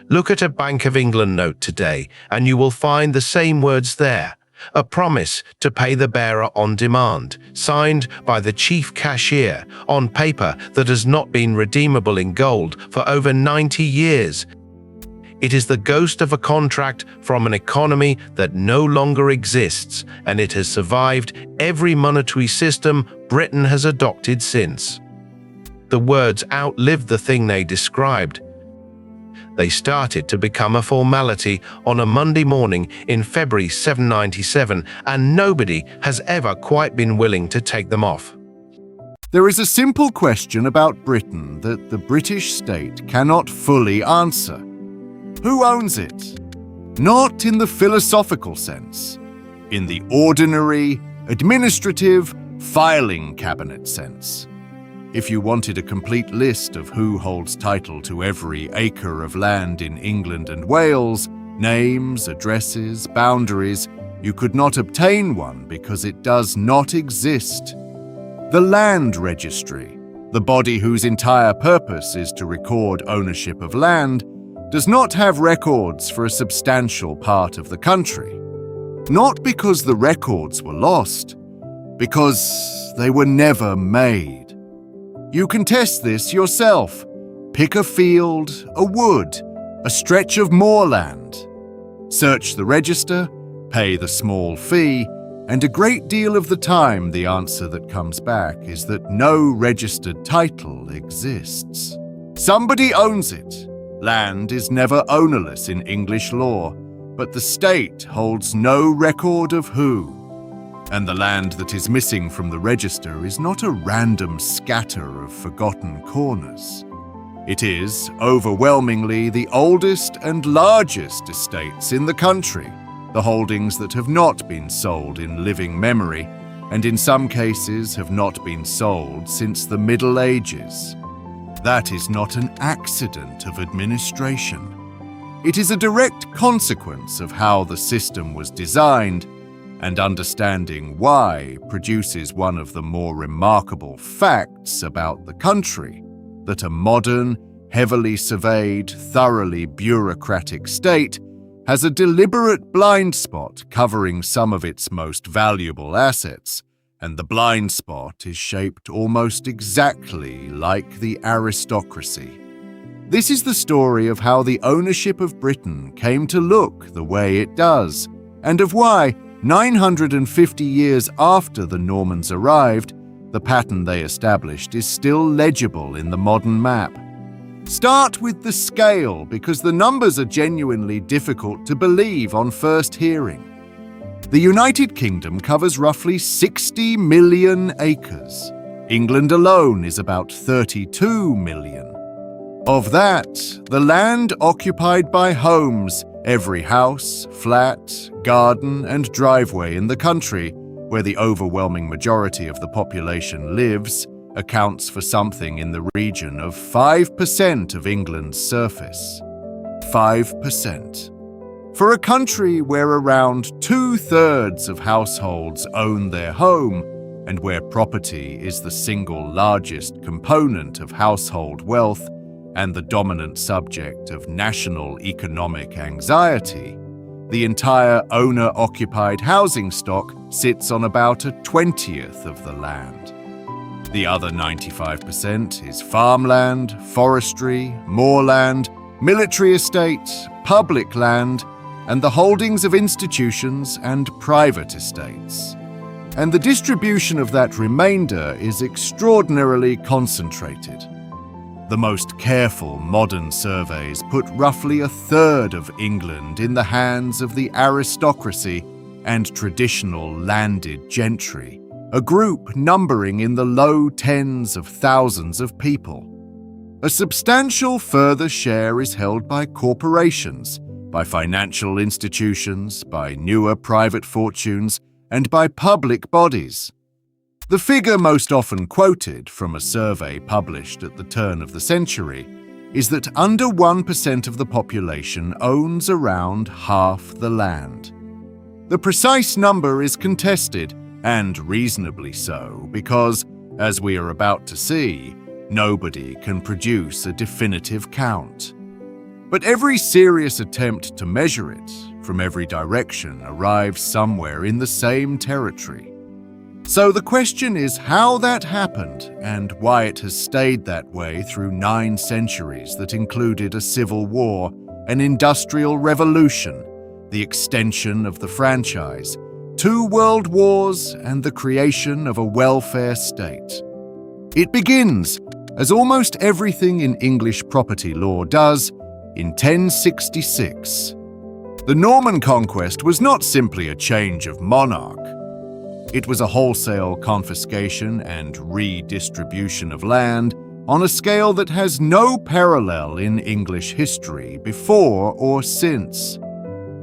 Look at a Bank of England note today, and you will find the same words there. A promise to pay the bearer on demand, signed by the chief cashier, on paper that has not been redeemable in gold for over 90 years. It is the ghost of a contract from an economy that no longer exists, and it has survived every monetary system Britain has adopted since. The words outlived the thing they described. They started to become a formality on a Monday morning in February 1797, and nobody has ever quite been willing to take them off. There is a simple question about Britain that the British state cannot fully answer. Who owns it? Not in the philosophical sense, in the ordinary, administrative, filing cabinet sense. If you wanted a complete list of who holds title to every acre of land in England and Wales, names, addresses, boundaries, you could not obtain one because it does not exist. The Land Registry, the body whose entire purpose is to record ownership of land, does not have records for a substantial part of the country. Not because the records were lost, because they were never made. You can test this yourself. pick a field, a wood, a stretch of moorland. Search the register, pay the small fee, and a great deal of the time the answer that comes back is that no registered title exists. Somebody owns it. Land is never ownerless in English law, but the state holds no record of who. And the land that is missing from the register is not a random scatter of forgotten corners. It is, overwhelmingly, the oldest and largest estates in the country, the holdings that have not been sold in living memory, and in some cases have not been sold since the Middle Ages. That is not an accident of administration. It is a direct consequence of how the system was designed, and understanding why produces one of the more remarkable facts about the country, that a modern, heavily surveyed, thoroughly bureaucratic state has a deliberate blind spot covering some of its most valuable assets, and the blind spot is shaped almost exactly like the aristocracy. This is the story of how the ownership of Britain came to look the way it does, and of why, 950 years after the Normans arrived, the pattern they established is still legible in the modern map. Start with the scale, because the numbers are genuinely difficult to believe on first hearing. The United Kingdom covers roughly 60 million acres. England alone is about 32 million. Of that, the land occupied by homes, every house, flat, garden, and driveway in the country, where the overwhelming majority of the population lives, accounts for something in the region of 5% of England's surface. 5%. For a country where around 2/3 of households own their home, and where property is the single largest component of household wealth and the dominant subject of national economic anxiety, the entire owner-occupied housing stock sits on about a 20th of the land. The other 95% is farmland, forestry, moorland, military estate, public land, and the holdings of institutions and private estates. And the distribution of that remainder is extraordinarily concentrated. The most careful modern surveys put roughly 1/3 of England in the hands of the aristocracy and traditional landed gentry, a group numbering in the low tens of thousands of people. A substantial further share is held by corporations, by financial institutions, by newer private fortunes, and by public bodies. The figure most often quoted from a survey published at the turn of the century is that under 1% of the population owns around half the land. The precise number is contested, and reasonably so, because, as we are about to see, nobody can produce a definitive count. But every serious attempt to measure it from every direction arrives somewhere in the same territory. So the question is how that happened and why it has stayed that way through 9 centuries that included a civil war, an industrial revolution, the extension of the franchise, 2 world wars, and the creation of a welfare state. It begins, as almost everything in English property law does, in 1066. The Norman conquest was not simply a change of monarch. It was a wholesale confiscation and redistribution of land on a scale that has no parallel in English history before or since.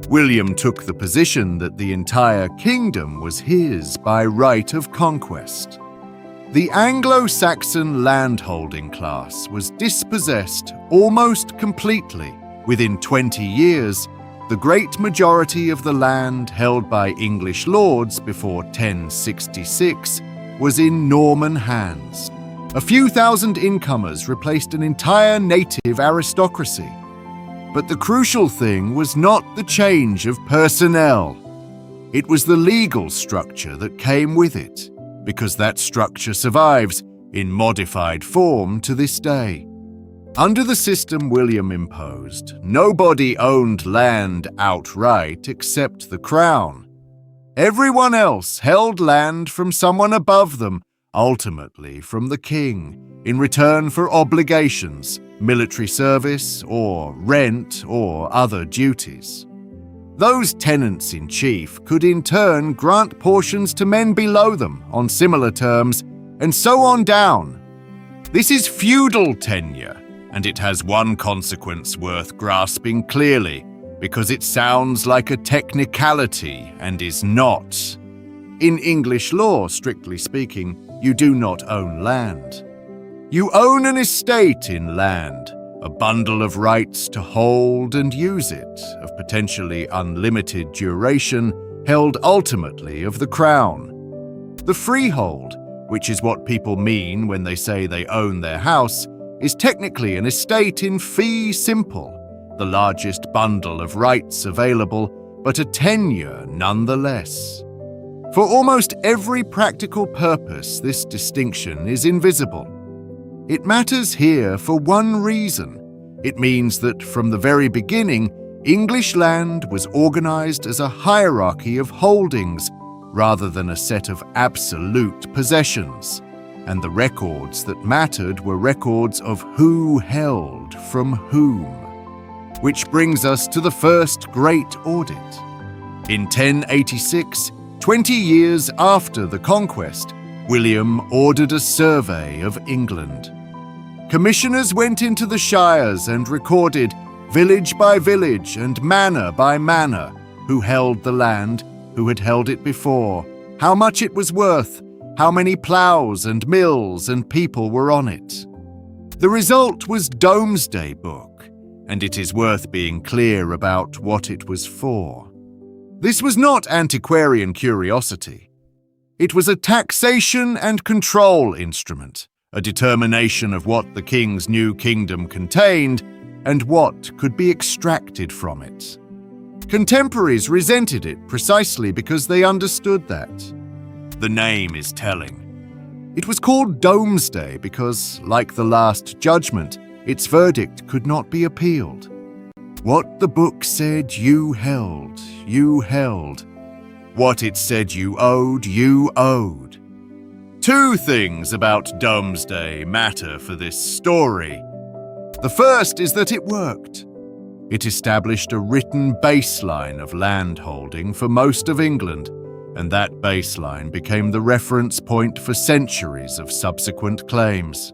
William took the position that the entire kingdom was his by right of conquest. The Anglo-Saxon landholding class was dispossessed almost completely. Within 20 years, the great majority of the land held by English lords before 1066 was in Norman hands. A few thousand incomers replaced an entire native aristocracy. But the crucial thing was not the change of personnel. It was the legal structure that came with it, because that structure survives in modified form to this day. Under the system William imposed, nobody owned land outright except the crown. Everyone else held land from someone above them, ultimately from the king, in return for obligations, military service, or rent, or other duties. Those tenants-in-chief could in turn grant portions to men below them on similar terms, and so on down. This is feudal tenure, and it has one consequence worth grasping clearly, because it sounds like a technicality and is not. In English law, strictly speaking, you do not own land. You own an estate in land, a bundle of rights to hold and use it, of potentially unlimited duration, held ultimately of the crown. The freehold, which is what people mean when they say they own their house, is technically an estate in fee simple, the largest bundle of rights available, but a tenure nonetheless. For almost every practical purpose, this distinction is invisible. It matters here for one reason. It means that from the very beginning, English land was organized as a hierarchy of holdings rather than a set of absolute possessions, and the records that mattered were records of who held from whom. Which brings us to the first great audit. In 1086, 20 years after the conquest, William ordered a survey of England. Commissioners went into the shires and recorded, village by village and manor by manor, who held the land, who had held it before, how much it was worth, how many ploughs and mills and people were on it. The result was Domesday Book, and it is worth being clear about what it was for. This was not antiquarian curiosity. It was a taxation and control instrument, a determination of what the king's new kingdom contained and what could be extracted from it. Contemporaries resented it precisely because they understood that. The name is telling. It was called Domesday because, like the Last Judgment, its verdict could not be appealed. What the book said you held, you held. What it said you owed, you owed. Two things about Domesday matter for this story. The first is that it worked. It established a written baseline of landholding for most of England, and that baseline became the reference point for centuries of subsequent claims.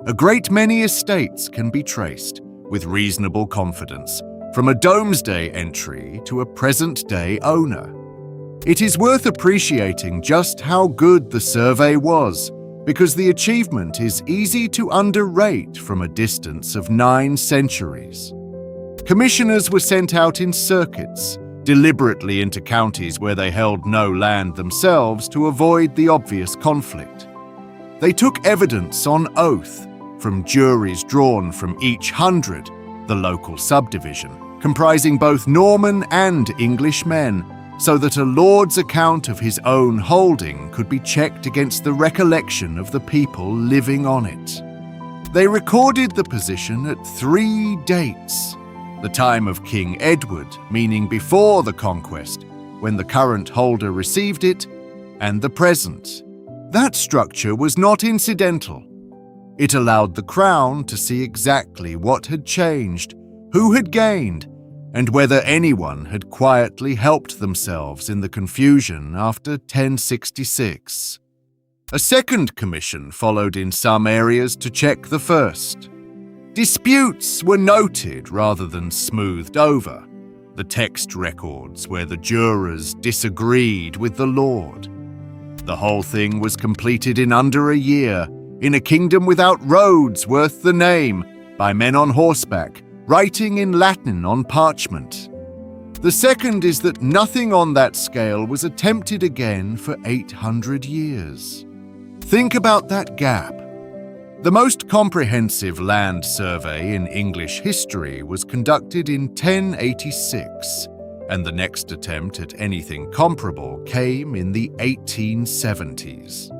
A great many estates can be traced, with reasonable confidence, from a Domesday entry to a present-day owner. It is worth appreciating just how good the survey was, because the achievement is easy to underrate from a distance of 9 centuries. Commissioners were sent out in circuits, deliberately into counties where they held no land themselves to avoid the obvious conflict. They took evidence on oath from juries drawn from each hundred, the local subdivision, comprising both Norman and English men, so that a lord's account of his own holding could be checked against the recollection of the people living on it. They recorded the position at 3 dates: the time of King Edward, meaning before the conquest, when the current holder received it, and the present. That structure was not incidental. It allowed the Crown to see exactly what had changed, who had gained, and whether anyone had quietly helped themselves in the confusion after 1066. A second commission followed in some areas to check the first. Disputes were noted rather than smoothed over, the text records where the jurors disagreed with the Lord. The whole thing was completed in under a year, in a kingdom without roads worth the name, by men on horseback, writing in Latin on parchment. The second is that nothing on that scale was attempted again for 800 years. Think about that gap. The most comprehensive land survey in English history was conducted in 1086, and the next attempt at anything comparable came in the 1870s.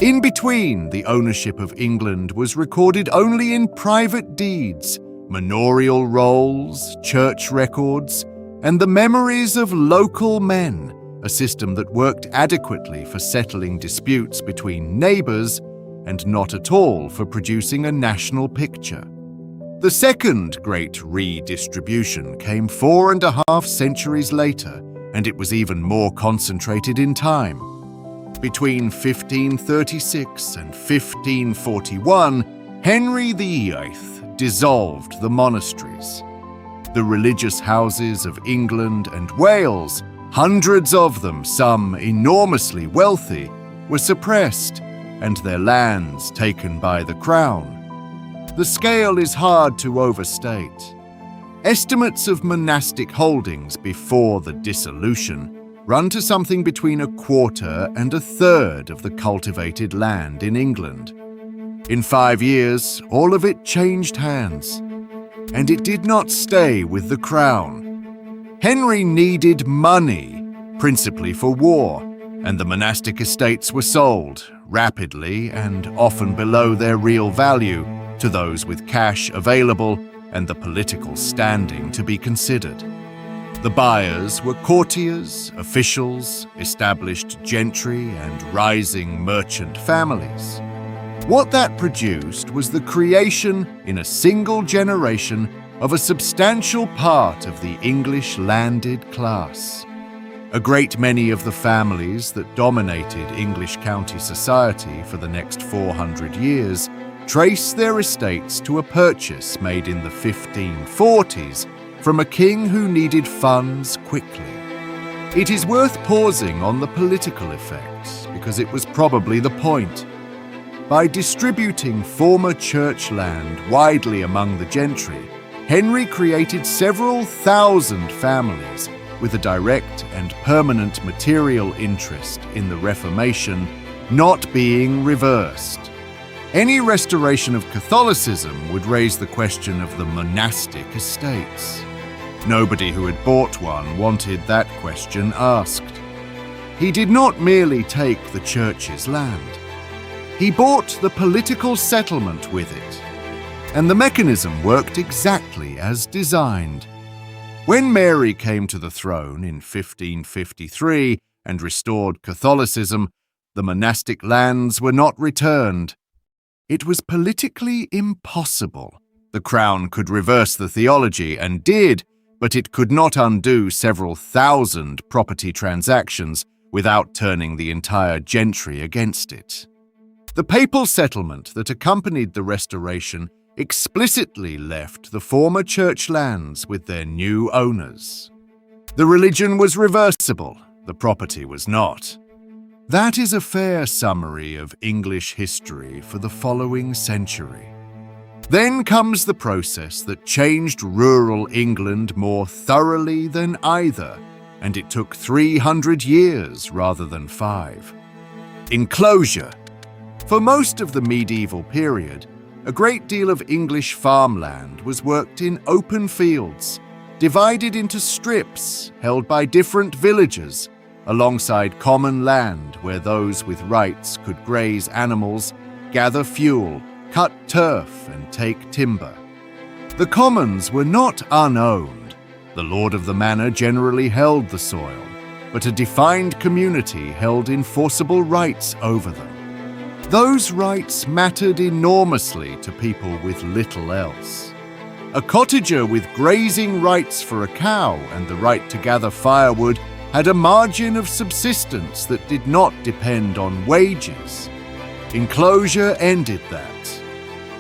In between, the ownership of England was recorded only in private deeds, manorial rolls, church records, and the memories of local men, a system that worked adequately for settling disputes between neighbours and not at all for producing a national picture. The second great redistribution came 4.5 centuries later, and it was even more concentrated in time. Between 1536 and 1541, Henry VIII dissolved the monasteries. The religious houses of England and Wales, hundreds of them, some enormously wealthy, were suppressed and their lands taken by the crown. The scale is hard to overstate. Estimates of monastic holdings before the dissolution run to something between 1/4 and 1/3 of the cultivated land in England. In 5 years, all of it changed hands, and it did not stay with the crown. Henry needed money, principally for war, and the monastic estates were sold, rapidly and often below their real value, to those with cash available and the political standing to be considered. The buyers were courtiers, officials, established gentry, and rising merchant families. What that produced was the creation, in a single generation, of a substantial part of the English landed class. A great many of the families that dominated English county society for the next 400 years trace their estates to a purchase made in the 1540s from a king who needed funds quickly. It is worth pausing on the political effect, because it was probably the point. By distributing former church land widely among the gentry, Henry created several thousand families with a direct and permanent material interest in the Reformation not being reversed. Any restoration of Catholicism would raise the question of the monastic estates. Nobody who had bought one wanted that question asked. He did not merely take the church's land. He bought the political settlement with it, and the mechanism worked exactly as designed. When Mary came to the throne in 1553 and restored Catholicism, the monastic lands were not returned. It was politically impossible. The crown could reverse the theology, and did, but it could not undo several thousand property transactions without turning the entire gentry against it. The papal settlement that accompanied the Restoration explicitly left the former church lands with their new owners. The religion was reversible, the property was not. That is a fair summary of English history for the following century. Then comes the process that changed rural England more thoroughly than either, and it took 300 years rather than 5. Enclosure. For most of the medieval period, a great deal of English farmland was worked in open fields, divided into strips held by different villagers, alongside common land where those with rights could graze animals, gather fuel, cut turf, and take timber. The commons were not unowned. The lord of the manor generally held the soil, but a defined community held enforceable rights over them. Those rights mattered enormously to people with little else. A cottager with grazing rights for a cow and the right to gather firewood had a margin of subsistence that did not depend on wages. Enclosure ended that.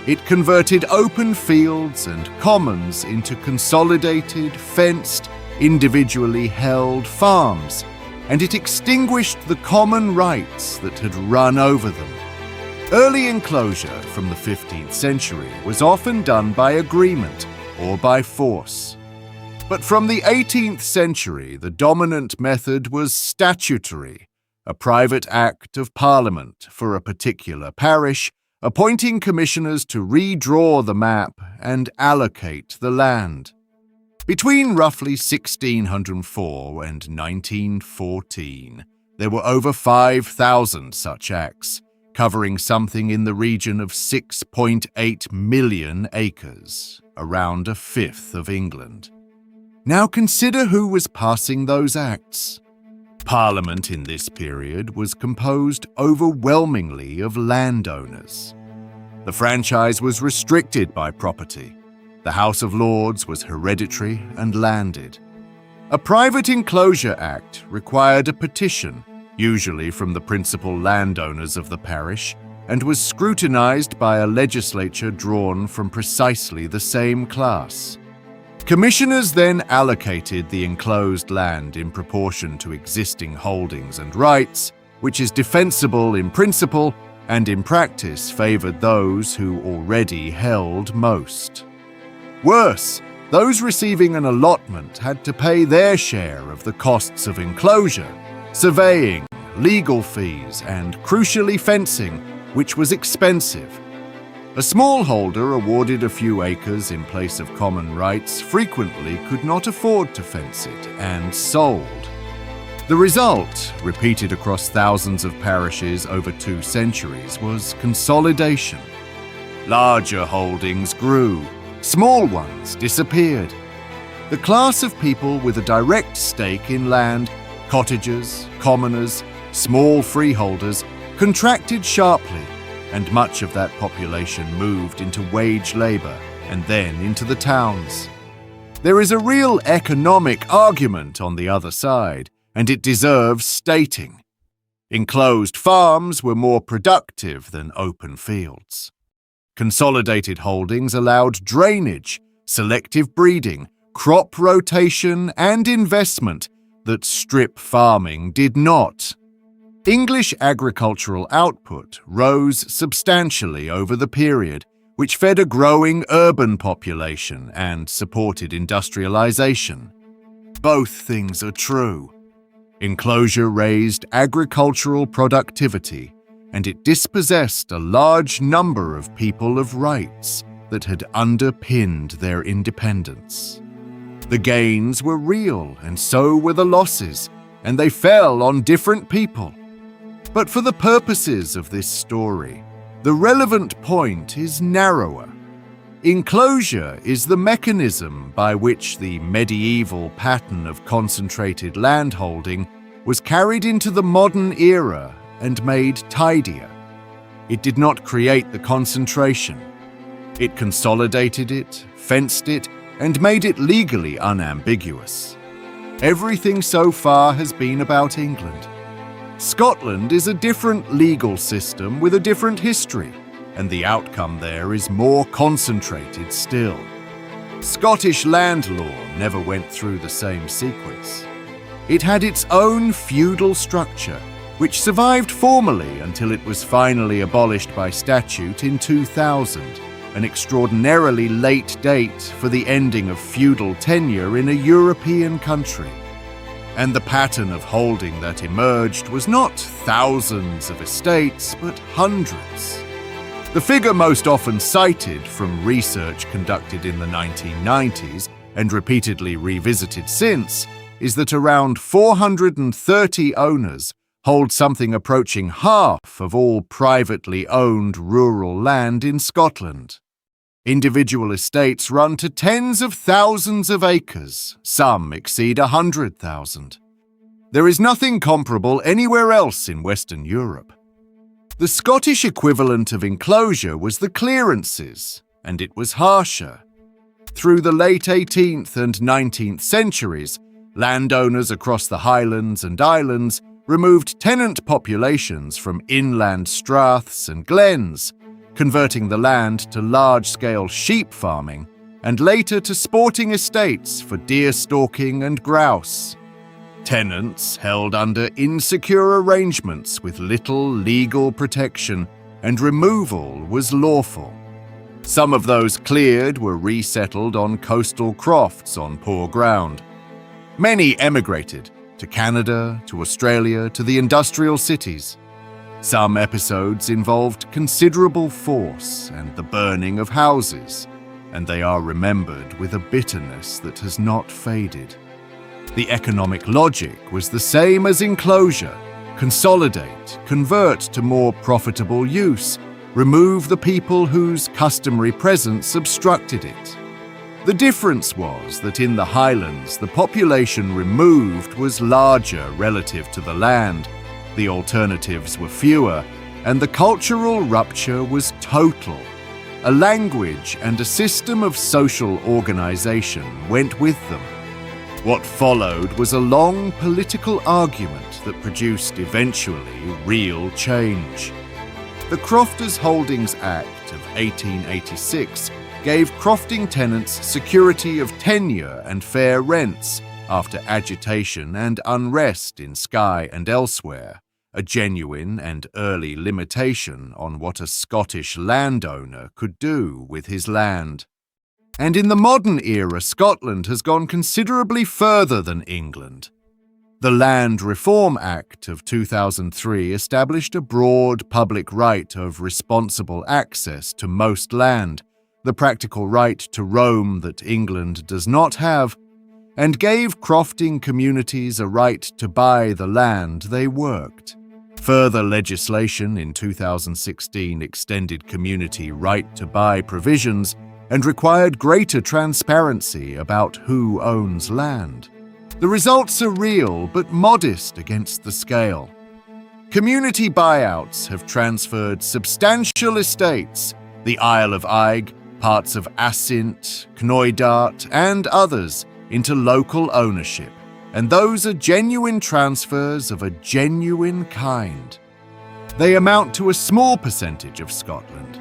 It converted open fields and commons into consolidated, fenced, individually held farms, and it extinguished the common rights that had run over them. Early enclosure from the 15th century was often done by agreement or by force. But from the 18th century, the dominant method was statutory, a private act of Parliament for a particular parish, appointing commissioners to redraw the map and allocate the land. Between roughly 1604 and 1914, there were over 5,000 such acts, covering something in the region of 6.8 million acres, around a fifth of England. Now consider who was passing those acts. Parliament in this period was composed overwhelmingly of landowners. The franchise was restricted by property. The House of Lords was hereditary and landed. A private enclosure act required a petition, usually from the principal landowners of the parish, and was scrutinized by a legislature drawn from precisely the same class. Commissioners then allocated the enclosed land in proportion to existing holdings and rights, which is defensible in principle and in practice favored those who already held most. Worse, those receiving an allotment had to pay their share of the costs of enclosure, surveying, legal fees, and crucially fencing, which was expensive. A smallholder awarded a few acres in place of common rights frequently could not afford to fence it and sold. The result, repeated across thousands of parishes over 2 centuries, was consolidation. Larger holdings grew, small ones disappeared. The class of people with a direct stake in land, cottagers, commoners, small freeholders, contracted sharply, and much of that population moved into wage labor and then into the towns. There is a real economic argument on the other side, and it deserves stating. Enclosed farms were more productive than open fields. Consolidated holdings allowed drainage, selective breeding, crop rotation, and investment that strip farming did not. English agricultural output rose substantially over the period, which fed a growing urban population and supported industrialization. Both things are true. Enclosure raised agricultural productivity, and it dispossessed a large number of people of rights that had underpinned their independence. The gains were real, and so were the losses, and they fell on different people. But for the purposes of this story, the relevant point is narrower. Enclosure is the mechanism by which the medieval pattern of concentrated landholding was carried into the modern era and made tidier. It did not create the concentration. It consolidated it, fenced it, and made it legally unambiguous. Everything so far has been about England. Scotland is a different legal system with a different history, and the outcome there is more concentrated still. Scottish land law never went through the same sequence. It had its own feudal structure, which survived formally until it was finally abolished by statute in 2000, an extraordinarily late date for the ending of feudal tenure in a European country. And the pattern of holding that emerged was not thousands of estates, but hundreds. The figure most often cited from research conducted in the 1990s and repeatedly revisited since is that around 430 owners hold something approaching half of all privately owned rural land in Scotland. Individual estates run to tens of thousands of acres, some exceed 100,000. There is nothing comparable anywhere else in Western Europe. The Scottish equivalent of enclosure was the clearances, and it was harsher. Through the late 18th and 19th centuries, landowners across the Highlands and Islands removed tenant populations from inland straths and glens, converting the land to large-scale sheep farming and later to sporting estates for deer stalking and grouse. Tenants held under insecure arrangements with little legal protection, and removal was lawful. Some of those cleared were resettled on coastal crofts on poor ground. Many emigrated to Canada, to Australia, to the industrial cities. Some episodes involved considerable force and the burning of houses, and they are remembered with a bitterness that has not faded. The economic logic was the same as enclosure, consolidate, convert to more profitable use, remove the people whose customary presence obstructed it. The difference was that in the highlands, the population removed was larger relative to the land, the alternatives were fewer, and the cultural rupture was total. A language and a system of social organization went with them. What followed was a long political argument that produced eventually real change. The Crofters Holdings Act of 1886 gave crofting tenants security of tenure and fair rents after agitation and unrest in Skye and elsewhere, a genuine and early limitation on what a Scottish landowner could do with his land. And in the modern era, Scotland has gone considerably further than England. The Land Reform Act of 2003 established a broad public right of responsible access to most land, the practical right to roam that England does not have, and gave crofting communities a right to buy the land they worked. Further legislation in 2016 extended community right-to-buy provisions and required greater transparency about who owns land. The results are real but modest against the scale. Community buyouts have transferred substantial estates, the Isle of Eigg, parts of Assynt, Knoydart, and others, into local ownership, and those are genuine transfers of a genuine kind. They amount to a small percentage of Scotland.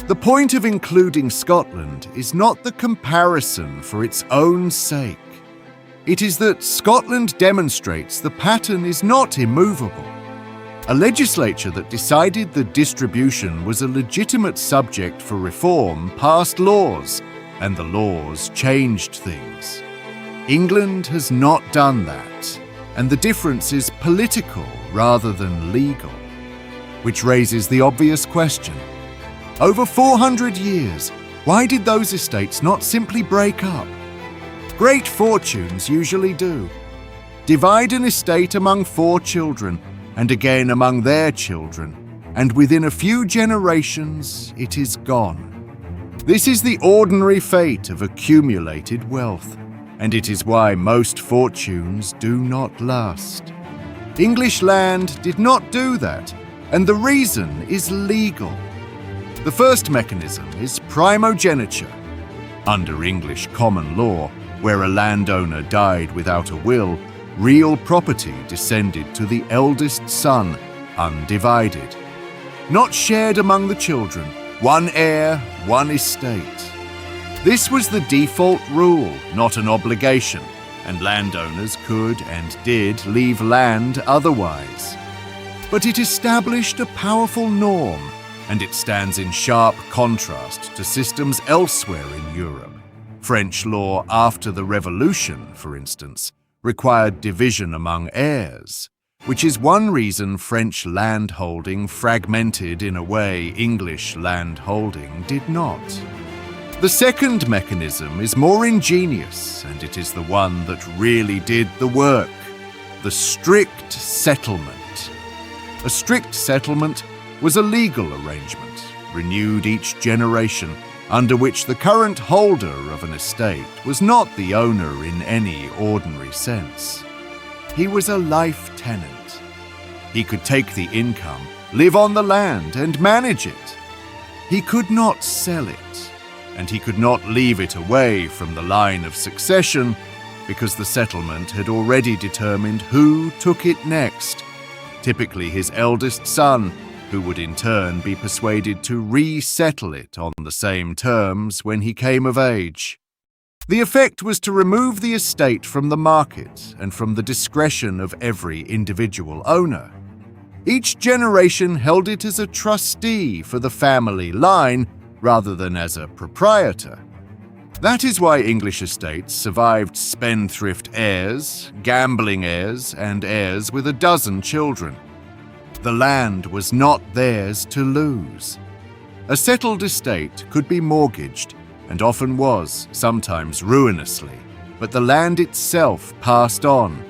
The point of including Scotland is not the comparison for its own sake. It is that Scotland demonstrates the pattern is not immovable. A legislature that decided the distribution was a legitimate subject for reform passed laws, and the laws changed things. England has not done that, and the difference is political rather than legal. Which raises the obvious question. Over 400 years, why did those estates not simply break up? Great fortunes usually do. Divide an estate among 4 children, and again among their children, and within a few generations it is gone. This is the ordinary fate of accumulated wealth, and it is why most fortunes do not last. English land did not do that, and the reason is legal. The first mechanism is primogeniture. Under English common law, where a landowner died without a will, real property descended to the eldest son, undivided. Not shared among the children, one heir, one estate. This was the default rule, not an obligation, and landowners could and did leave land otherwise. But it established a powerful norm, and it stands in sharp contrast to systems elsewhere in Europe. French law after the Revolution, for instance, required division among heirs, which is one reason French landholding fragmented in a way English landholding did not. The second mechanism is more ingenious, and it is the one that really did the work: the strict settlement. A strict settlement was a legal arrangement, renewed each generation, under which the current holder of an estate was not the owner in any ordinary sense. He was a life tenant. He could take the income, live on the land, and manage it. He could not sell it, and he could not leave it away from the line of succession because the settlement had already determined who took it next, typically his eldest son, who would in turn be persuaded to resettle it on the same terms when he came of age. The effect was to remove the estate from the market and from the discretion of every individual owner. Each generation held it as a trustee for the family line rather than as a proprietor. That is why English estates survived spendthrift heirs, gambling heirs, and heirs with a dozen children. The land was not theirs to lose. A settled estate could be mortgaged, and often was, sometimes ruinously, but the land itself passed on.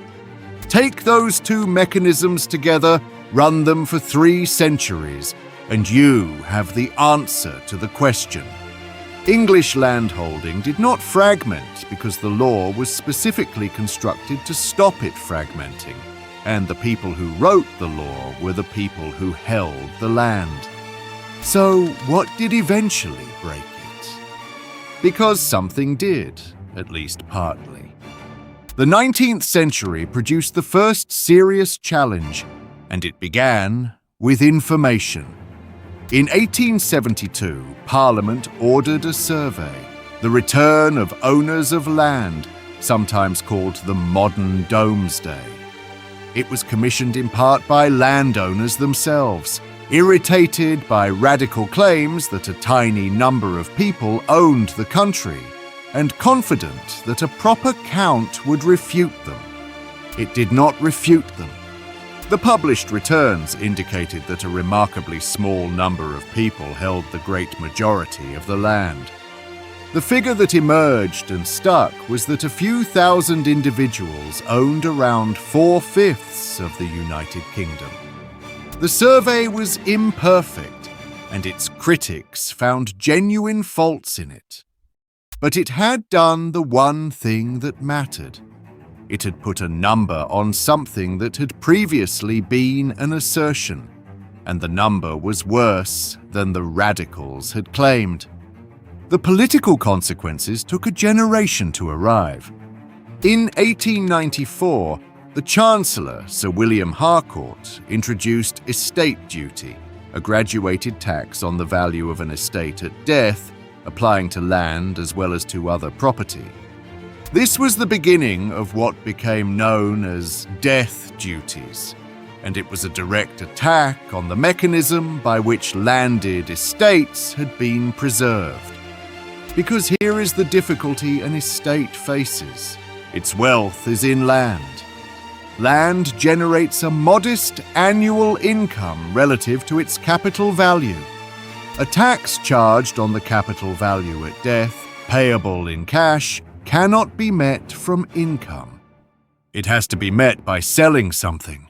Take those two mechanisms together, run them for 3 centuries, and you have the answer to the question. English landholding did not fragment because the law was specifically constructed to stop it fragmenting, and the people who wrote the law were the people who held the land. So what did eventually break it? Because something did, at least partly. The 19th century produced the first serious challenge, and it began with information. In 1872, Parliament ordered a survey, the return of owners of land, sometimes called the Modern Domesday. It was commissioned in part by landowners themselves, irritated by radical claims that a tiny number of people owned the country, and confident that a proper count would refute them. It did not refute them. The published returns indicated that a remarkably small number of people held the great majority of the land. The figure that emerged and stuck was that a few thousand individuals owned around 4/5 of the United Kingdom. The survey was imperfect, and its critics found genuine faults in it. But it had done the one thing that mattered. It had put a number on something that had previously been an assertion, and the number was worse than the radicals had claimed. The political consequences took a generation to arrive. In 1894, the Chancellor, Sir William Harcourt, introduced estate duty, a graduated tax on the value of an estate at death, applying to land as well as to other property. This was the beginning of what became known as death duties, and it was a direct attack on the mechanism by which landed estates had been preserved. Because here is the difficulty an estate faces. Its wealth is in land. Land generates a modest annual income relative to its capital value. A tax charged on the capital value at death, payable in cash, cannot be met from income. It has to be met by selling something.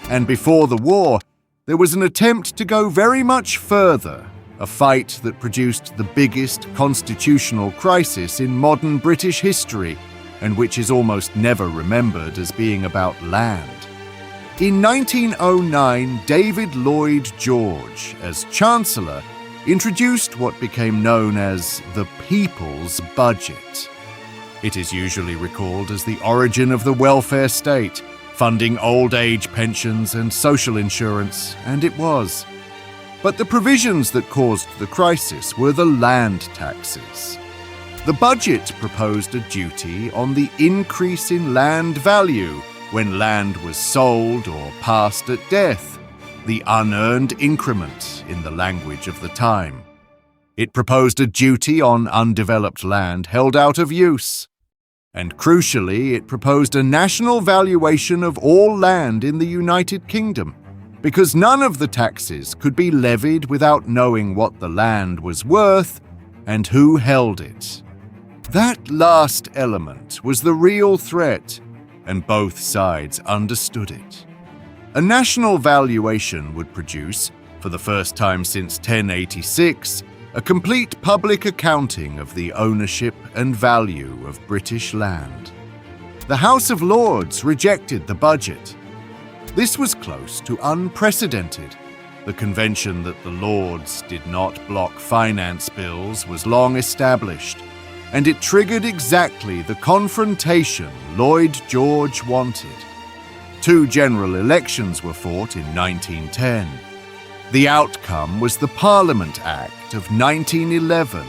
And before the war, there was an attempt to go very much further, a fight that produced the biggest constitutional crisis in modern British history, and which is almost never remembered as being about land. In 1909, David Lloyd George, as Chancellor, introduced what became known as the People's Budget. It is usually recalled as the origin of the welfare state, funding old age pensions and social insurance, and it was. But the provisions that caused the crisis were the land taxes. The budget proposed a duty on the increase in land value when land was sold or passed at death, the unearned increment in the language of the time. It proposed a duty on undeveloped land held out of use. And crucially, it proposed a national valuation of all land in the United Kingdom, because none of the taxes could be levied without knowing what the land was worth and who held it. That last element was the real threat, and both sides understood it. A national valuation would produce, for the first time since 1086, a complete public accounting of the ownership and value of British land. The House of Lords rejected the budget. This was close to unprecedented. The convention that the Lords did not block finance bills was long established, and it triggered exactly the confrontation Lloyd George wanted. 2 general elections were fought in 1910. The outcome was the Parliament Act of 1911,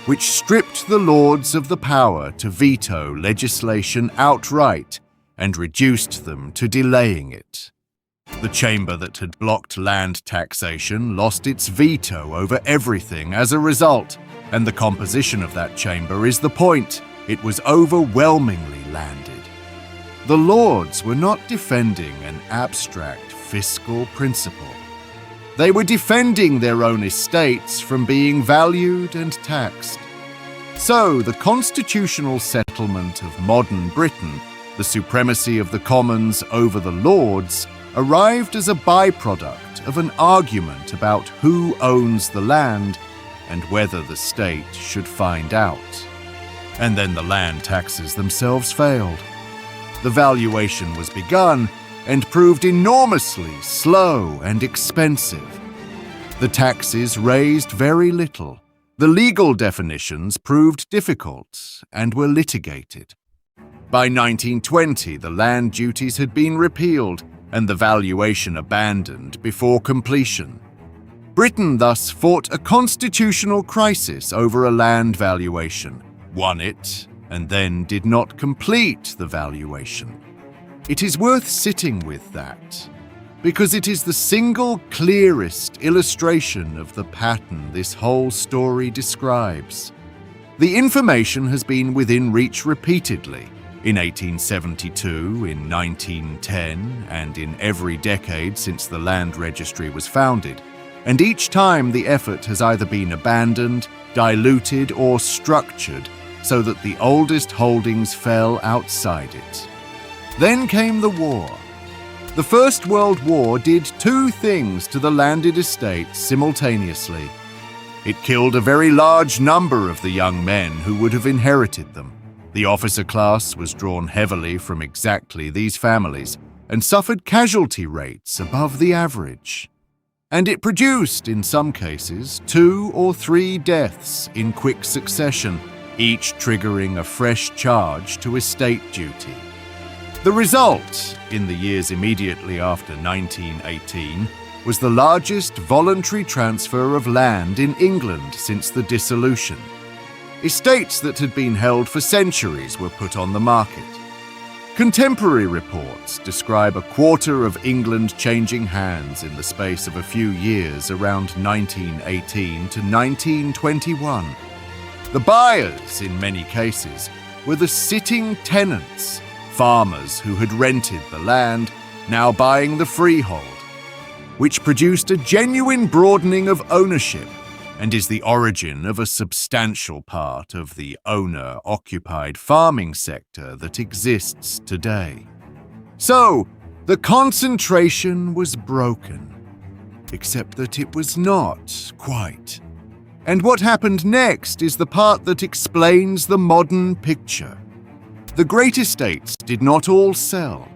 which stripped the Lords of the power to veto legislation outright and reduced them to delaying it. The chamber that had blocked land taxation lost its veto over everything as a result, and the composition of that chamber is the point. It was overwhelmingly landed. The Lords were not defending an abstract fiscal principle. They were defending their own estates from being valued and taxed. So the constitutional settlement of modern Britain The supremacy of the commons over the lords arrived as a byproduct of an argument about who owns the land and whether the state should find out. And then the land taxes themselves failed. The valuation was begun and proved enormously slow and expensive. The taxes raised very little. The legal definitions proved difficult and were litigated. By 1920, the land duties had been repealed and the valuation abandoned before completion. Britain thus fought a constitutional crisis over a land valuation, won it, and then did not complete the valuation. It is worth sitting with that, because it is the single clearest illustration of the pattern this whole story describes. The information has been within reach repeatedly, in 1872, in 1910, and in every decade since the Land Registry was founded, and each time the effort has either been abandoned, diluted, or structured so that the oldest holdings fell outside it. Then came the war. The First World War did two things to the landed estates simultaneously. It killed a very large number of the young men who would have inherited them. The officer class was drawn heavily from exactly these families and suffered casualty rates above the average. And it produced, in some cases, 2 or 3 deaths in quick succession, each triggering a fresh charge to estate duty. The result, in the years immediately after 1918, was the largest voluntary transfer of land in England since the dissolution. Estates that had been held for centuries were put on the market. Contemporary reports describe a quarter of England changing hands in the space of a few years around 1918 to 1921. The buyers, in many cases, were the sitting tenants, farmers who had rented the land, now buying the freehold, which produced a genuine broadening of ownership and is the origin of a substantial part of the owner-occupied farming sector that exists today. So, the concentration was broken, except that it was not quite. And what happened next is the part that explains the modern picture. The great estates did not all sell.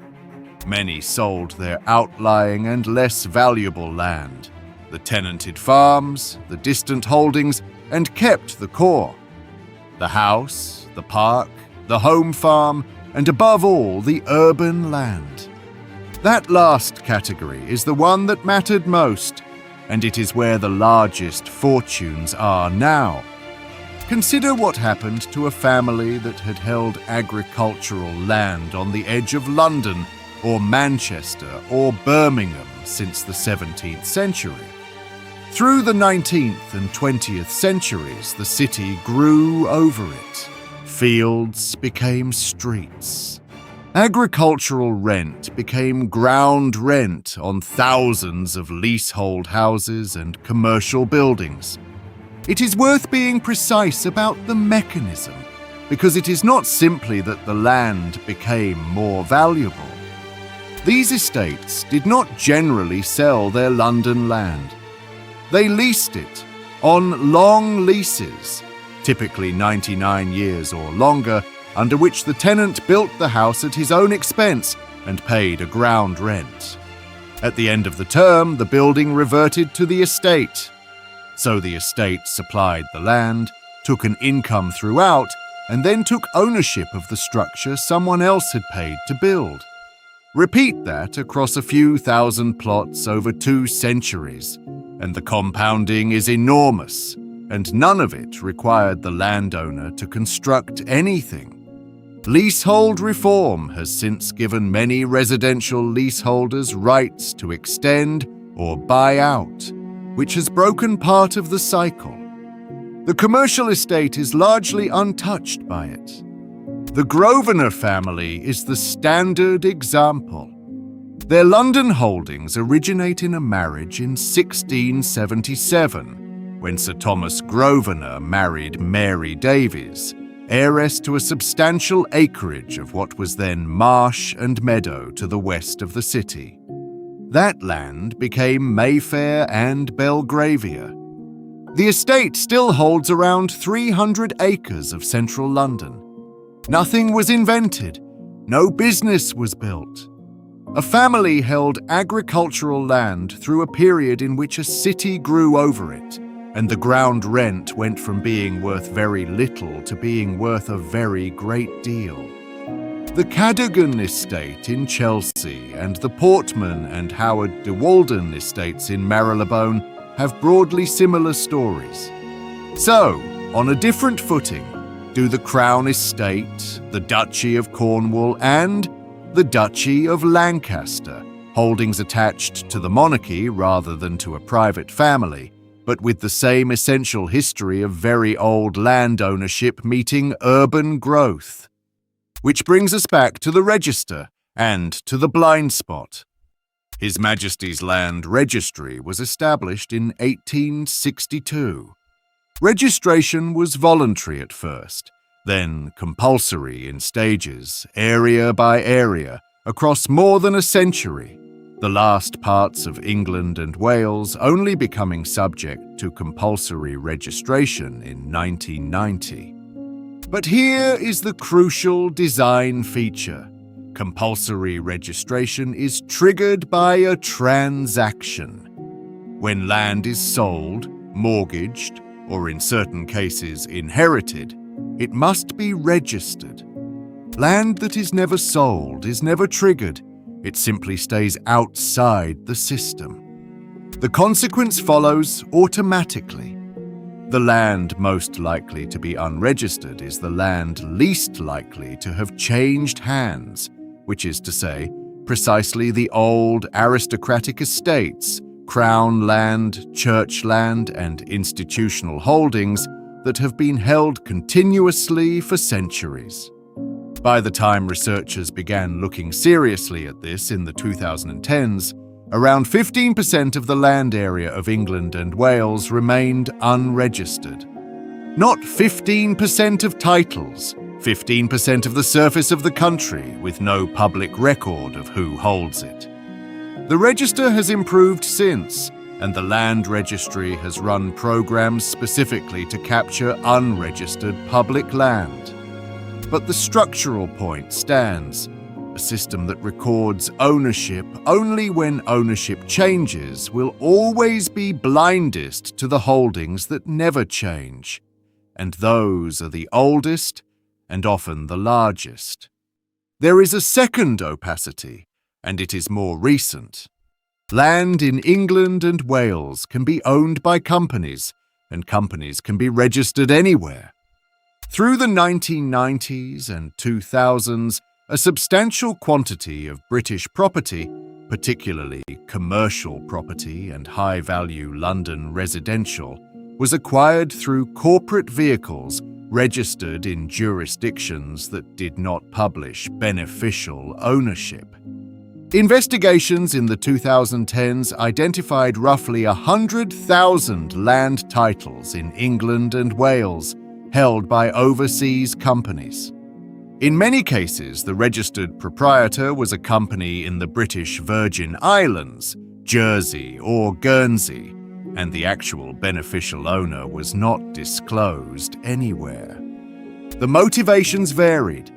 Many sold their outlying and less valuable land, the tenanted farms, the distant holdings, and kept the core. The house, the park, the home farm, and above all, the urban land. That last category is the one that mattered most, and it is where the largest fortunes are now. Consider what happened to a family that had held agricultural land on the edge of London or Manchester or Birmingham since the 17th century. Through the 19th and 20th centuries, the city grew over it. Fields became streets. Agricultural rent became ground rent on thousands of leasehold houses and commercial buildings. It is worth being precise about the mechanism, because it is not simply that the land became more valuable. These estates did not generally sell their London land. They leased it on long leases, typically 99 years or longer, under which the tenant built the house at his own expense and paid a ground rent. At the end of the term, the building reverted to the estate. So the estate supplied the land, took an income throughout, and then took ownership of the structure someone else had paid to build. Repeat that across a few thousand plots over 2 centuries, and the compounding is enormous, and none of it required the landowner to construct anything. Leasehold reform has since given many residential leaseholders rights to extend or buy out, which has broken part of the cycle. The commercial estate is largely untouched by it. The Grosvenor family is the standard example. Their London holdings originate in a marriage in 1677, when Sir Thomas Grosvenor married Mary Davies, heiress to a substantial acreage of what was then marsh and meadow to the west of the city. That land became Mayfair and Belgravia. The estate still holds around 300 acres of central London. Nothing was invented. No business was built. A family held agricultural land through a period in which a city grew over it, and the ground rent went from being worth very little to being worth a very great deal. The Cadogan estate in Chelsea and the Portman and Howard de Walden estates in Marylebone have broadly similar stories. So, on a different footing, do the Crown Estate, the Duchy of Cornwall, and the Duchy of Lancaster, holdings attached to the monarchy rather than to a private family, but with the same essential history of very old land ownership meeting urban growth. Which brings us back to the Register and to the blind spot. His Majesty's Land Registry was established in 1862. Registration was voluntary at first, then compulsory in stages, area by area, across more than a century, the last parts of England and Wales only becoming subject to compulsory registration in 1990. But here is the crucial design feature. Compulsory registration is triggered by a transaction. When land is sold, mortgaged, or in certain cases inherited, it must be registered. Land that is never sold is never triggered. It simply stays outside the system. The consequence follows automatically. The land most likely to be unregistered is the land least likely to have changed hands, which is to say, precisely the old aristocratic estates, crown land, church land, and institutional holdings that have been held continuously for centuries. By the time researchers began looking seriously at this in the 2010s, around 15% of the land area of England and Wales remained unregistered. Not 15% of titles, 15% of the surface of the country with no public record of who holds it. The register has improved since, and the Land Registry has run programs specifically to capture unregistered public land. But the structural point stands. A system that records ownership only when ownership changes will always be blindest to the holdings that never change, and those are the oldest and often the largest. There is a second opacity, and it is more recent. Land in England and Wales can be owned by companies, and companies can be registered anywhere. Through the 1990s and 2000s, a substantial quantity of British property, particularly commercial property and high-value London residential, was acquired through corporate vehicles registered in jurisdictions that did not publish beneficial ownership. Investigations in the 2010s identified roughly 100,000 land titles in England and Wales held by overseas companies. In many cases, the registered proprietor was a company in the British Virgin Islands, Jersey, or Guernsey, and the actual beneficial owner was not disclosed anywhere. The motivations varied.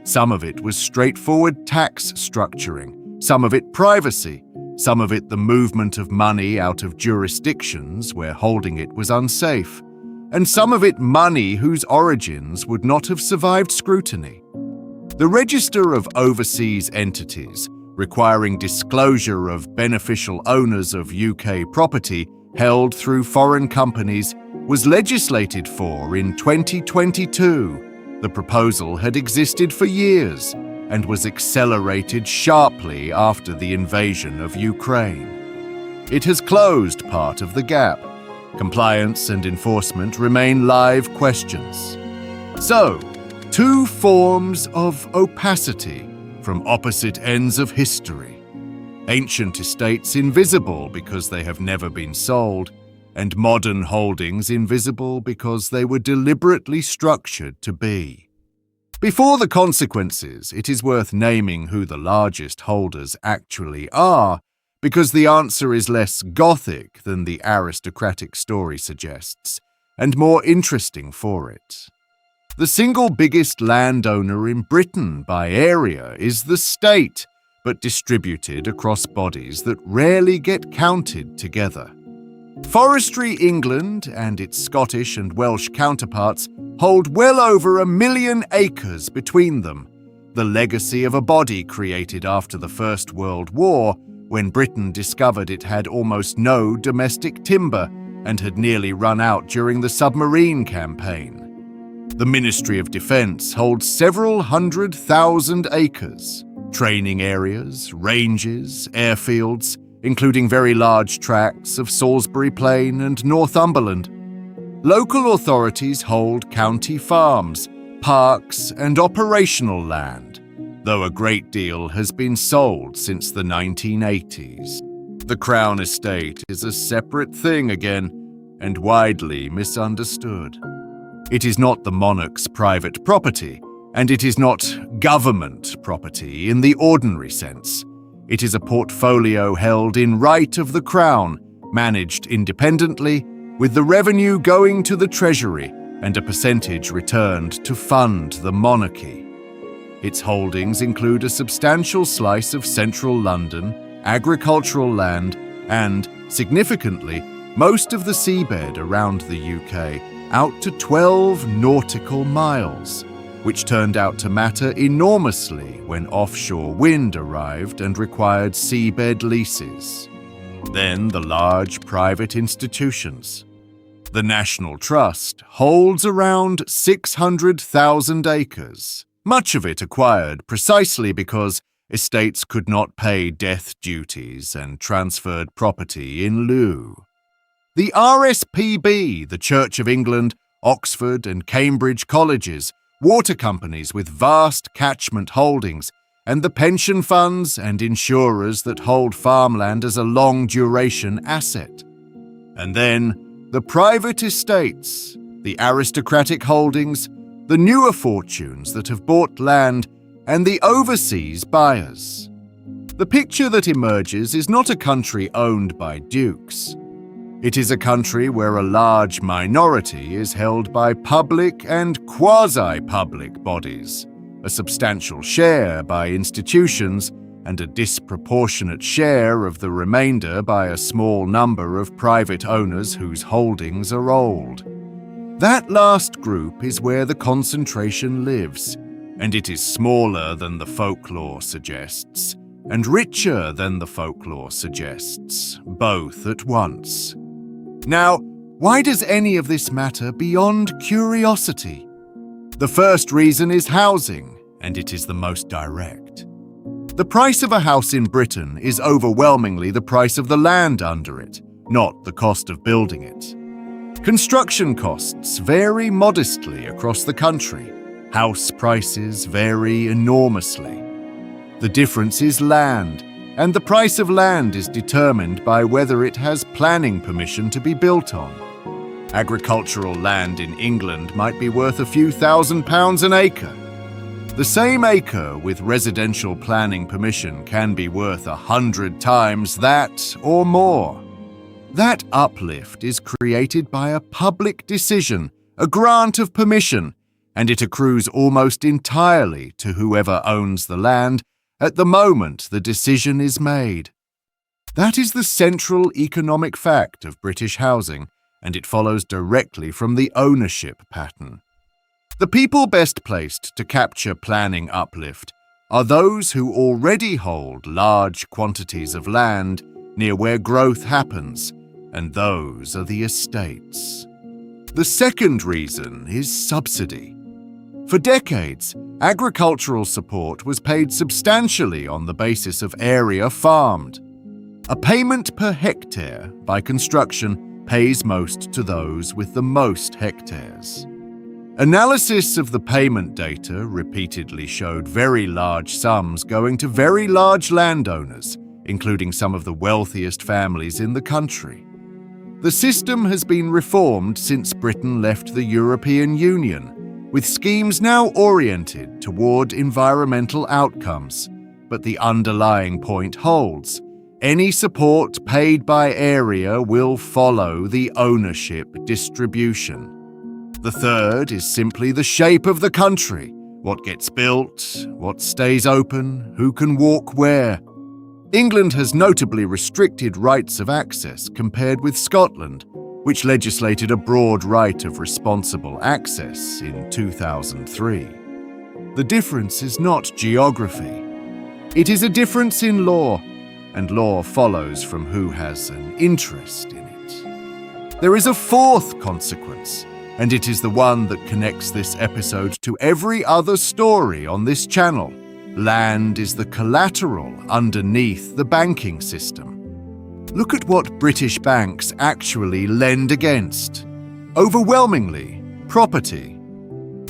Some of it was straightforward tax structuring, some of it privacy, some of it the movement of money out of jurisdictions where holding it was unsafe, and some of it money whose origins would not have survived scrutiny. The Register of Overseas Entities, requiring disclosure of beneficial owners of UK property held through foreign companies, was legislated for in 2022. The proposal had existed for years and was accelerated sharply after the invasion of Ukraine. It has closed part of the gap. Compliance and enforcement remain live questions. So, two forms of opacity from opposite ends of history. Ancient estates invisible because they have never been sold, and modern holdings invisible because they were deliberately structured to be. Before the consequences, it is worth naming who the largest holders actually are, because the answer is less Gothic than the aristocratic story suggests, and more interesting for it. The single biggest landowner in Britain by area is the state, but distributed across bodies that rarely get counted together. Forestry England and its Scottish and Welsh counterparts hold well over 1 million acres between them, the legacy of a body created after the First World War, when Britain discovered it had almost no domestic timber and had nearly run out during the submarine campaign. The Ministry of Defence holds several 100,000 acres, training areas, ranges, airfields, including very large tracts of Salisbury Plain and Northumberland. Local authorities hold county farms, parks, and operational land, though a great deal has been sold since the 1980s. The Crown Estate is a separate thing again, and widely misunderstood. It is not the monarch's private property, and it is not government property in the ordinary sense. It is a portfolio held in right of the Crown, managed independently, with the revenue going to the Treasury and a percentage returned to fund the monarchy. Its holdings include a substantial slice of central London, agricultural land, and, significantly, most of the seabed around the UK, out to 12 nautical miles, which turned out to matter enormously when offshore wind arrived and required seabed leases. Then the large private institutions. The National Trust holds around 600,000 acres, much of it acquired precisely because estates could not pay death duties and transferred property in lieu. The RSPB, the Church of England, Oxford and Cambridge colleges, water companies with vast catchment holdings, and the pension funds and insurers that hold farmland as a long-duration asset. And then the private estates, the aristocratic holdings, the newer fortunes that have bought land, and the overseas buyers. The picture that emerges is not a country owned by dukes. It is a country where a large minority is held by public and quasi-public bodies, a substantial share by institutions, and a disproportionate share of the remainder by a small number of private owners whose holdings are old. That last group is where the concentration lives, and it is smaller than the folklore suggests, and richer than the folklore suggests, both at once. Now, why does any of this matter beyond curiosity? The first reason is housing, and it is the most direct. The price of a house in Britain is overwhelmingly the price of the land under it, not the cost of building it. Construction costs vary modestly across the country. House prices vary enormously. The difference is land, and the price of land is determined by whether it has planning permission to be built on. Agricultural land in England might be worth a few £1,000s an acre. The same acre with residential planning permission can be worth 100 times that or more. That uplift is created by a public decision, a grant of permission, and it accrues almost entirely to whoever owns the land at the moment the decision is made. That is the central economic fact of British housing, and it follows directly from the ownership pattern. The people best placed to capture planning uplift are those who already hold large quantities of land near where growth happens, and those are the estates. The second reason is subsidy. For decades, agricultural support was paid substantially on the basis of area farmed. A payment per hectare by construction pays most to those with the most hectares. Analysis of the payment data repeatedly showed very large sums going to very large landowners, including some of the wealthiest families in the country. The system has been reformed since Britain left the European Union, with schemes now oriented toward environmental outcomes. But the underlying point holds. Any support paid by area will follow the ownership distribution. The third is simply the shape of the country. What gets built, what stays open, who can walk where. England has notably restricted rights of access compared with Scotland, which legislated a broad right of responsible access in 2003. The difference is not geography. It is a difference in law, and law follows from who has an interest in it. There is a fourth consequence, and it is the one that connects this episode to every other story on this channel. Land is the collateral underneath the banking system. Look at what British banks actually lend against. Overwhelmingly, property.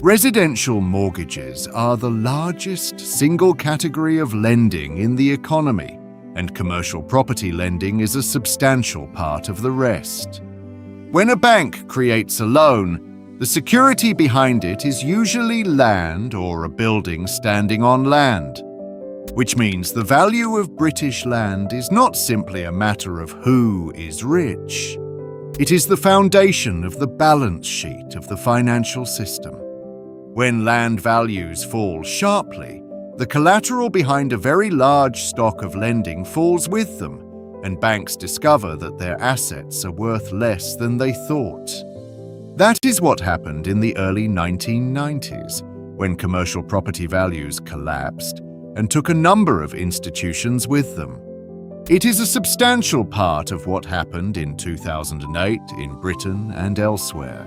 Residential mortgages are the largest single category of lending in the economy, and commercial property lending is a substantial part of the rest. When a bank creates a loan, the security behind it is usually land or a building standing on land, which means the value of British land is not simply a matter of who is rich. It is the foundation of the balance sheet of the financial system. When land values fall sharply, the collateral behind a very large stock of lending falls with them, and banks discover that their assets are worth less than they thought. That is what happened in the early 1990s, when commercial property values collapsed and took a number of institutions with them. It is a substantial part of what happened in 2008 in Britain and elsewhere.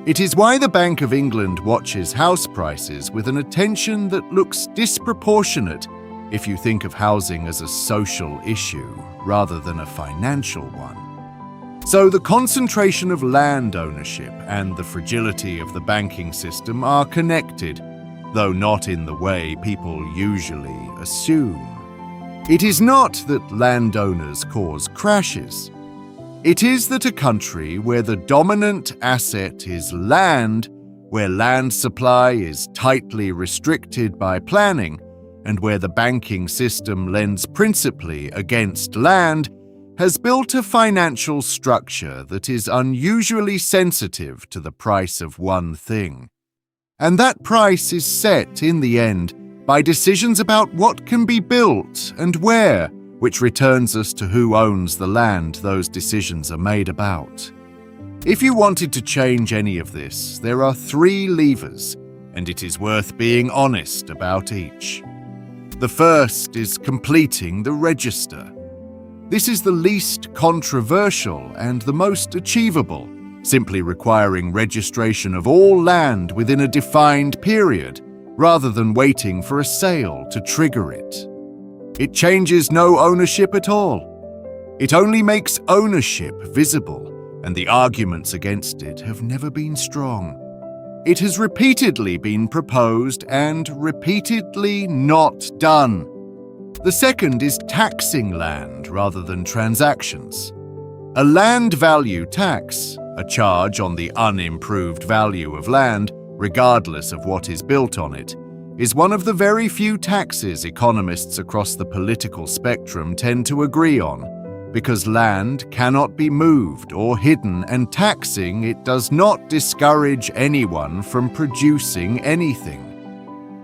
It is why the Bank of England watches house prices with an attention that looks disproportionate if you think of housing as a social issue rather than a financial one. So the concentration of land ownership and the fragility of the banking system are connected, though not in the way people usually assume. It is not that landowners cause crashes. It is that a country where the dominant asset is land, where land supply is tightly restricted by planning, and where the banking system lends principally against land, has built a financial structure that is unusually sensitive to the price of one thing. And that price is set, in the end, by decisions about what can be built and where, which returns us to who owns the land those decisions are made about. If you wanted to change any of this, there are 3 levers, and it is worth being honest about each. The first is completing the register. This is the least controversial and the most achievable, simply requiring registration of all land within a defined period, rather than waiting for a sale to trigger it. It changes no ownership at all. It only makes ownership visible, and the arguments against it have never been strong. It has repeatedly been proposed and repeatedly not done. The second is taxing land rather than transactions. A land value tax, a charge on the unimproved value of land, regardless of what is built on it, is one of the very few taxes economists across the political spectrum tend to agree on, because land cannot be moved or hidden, and taxing it does not discourage anyone from producing anything.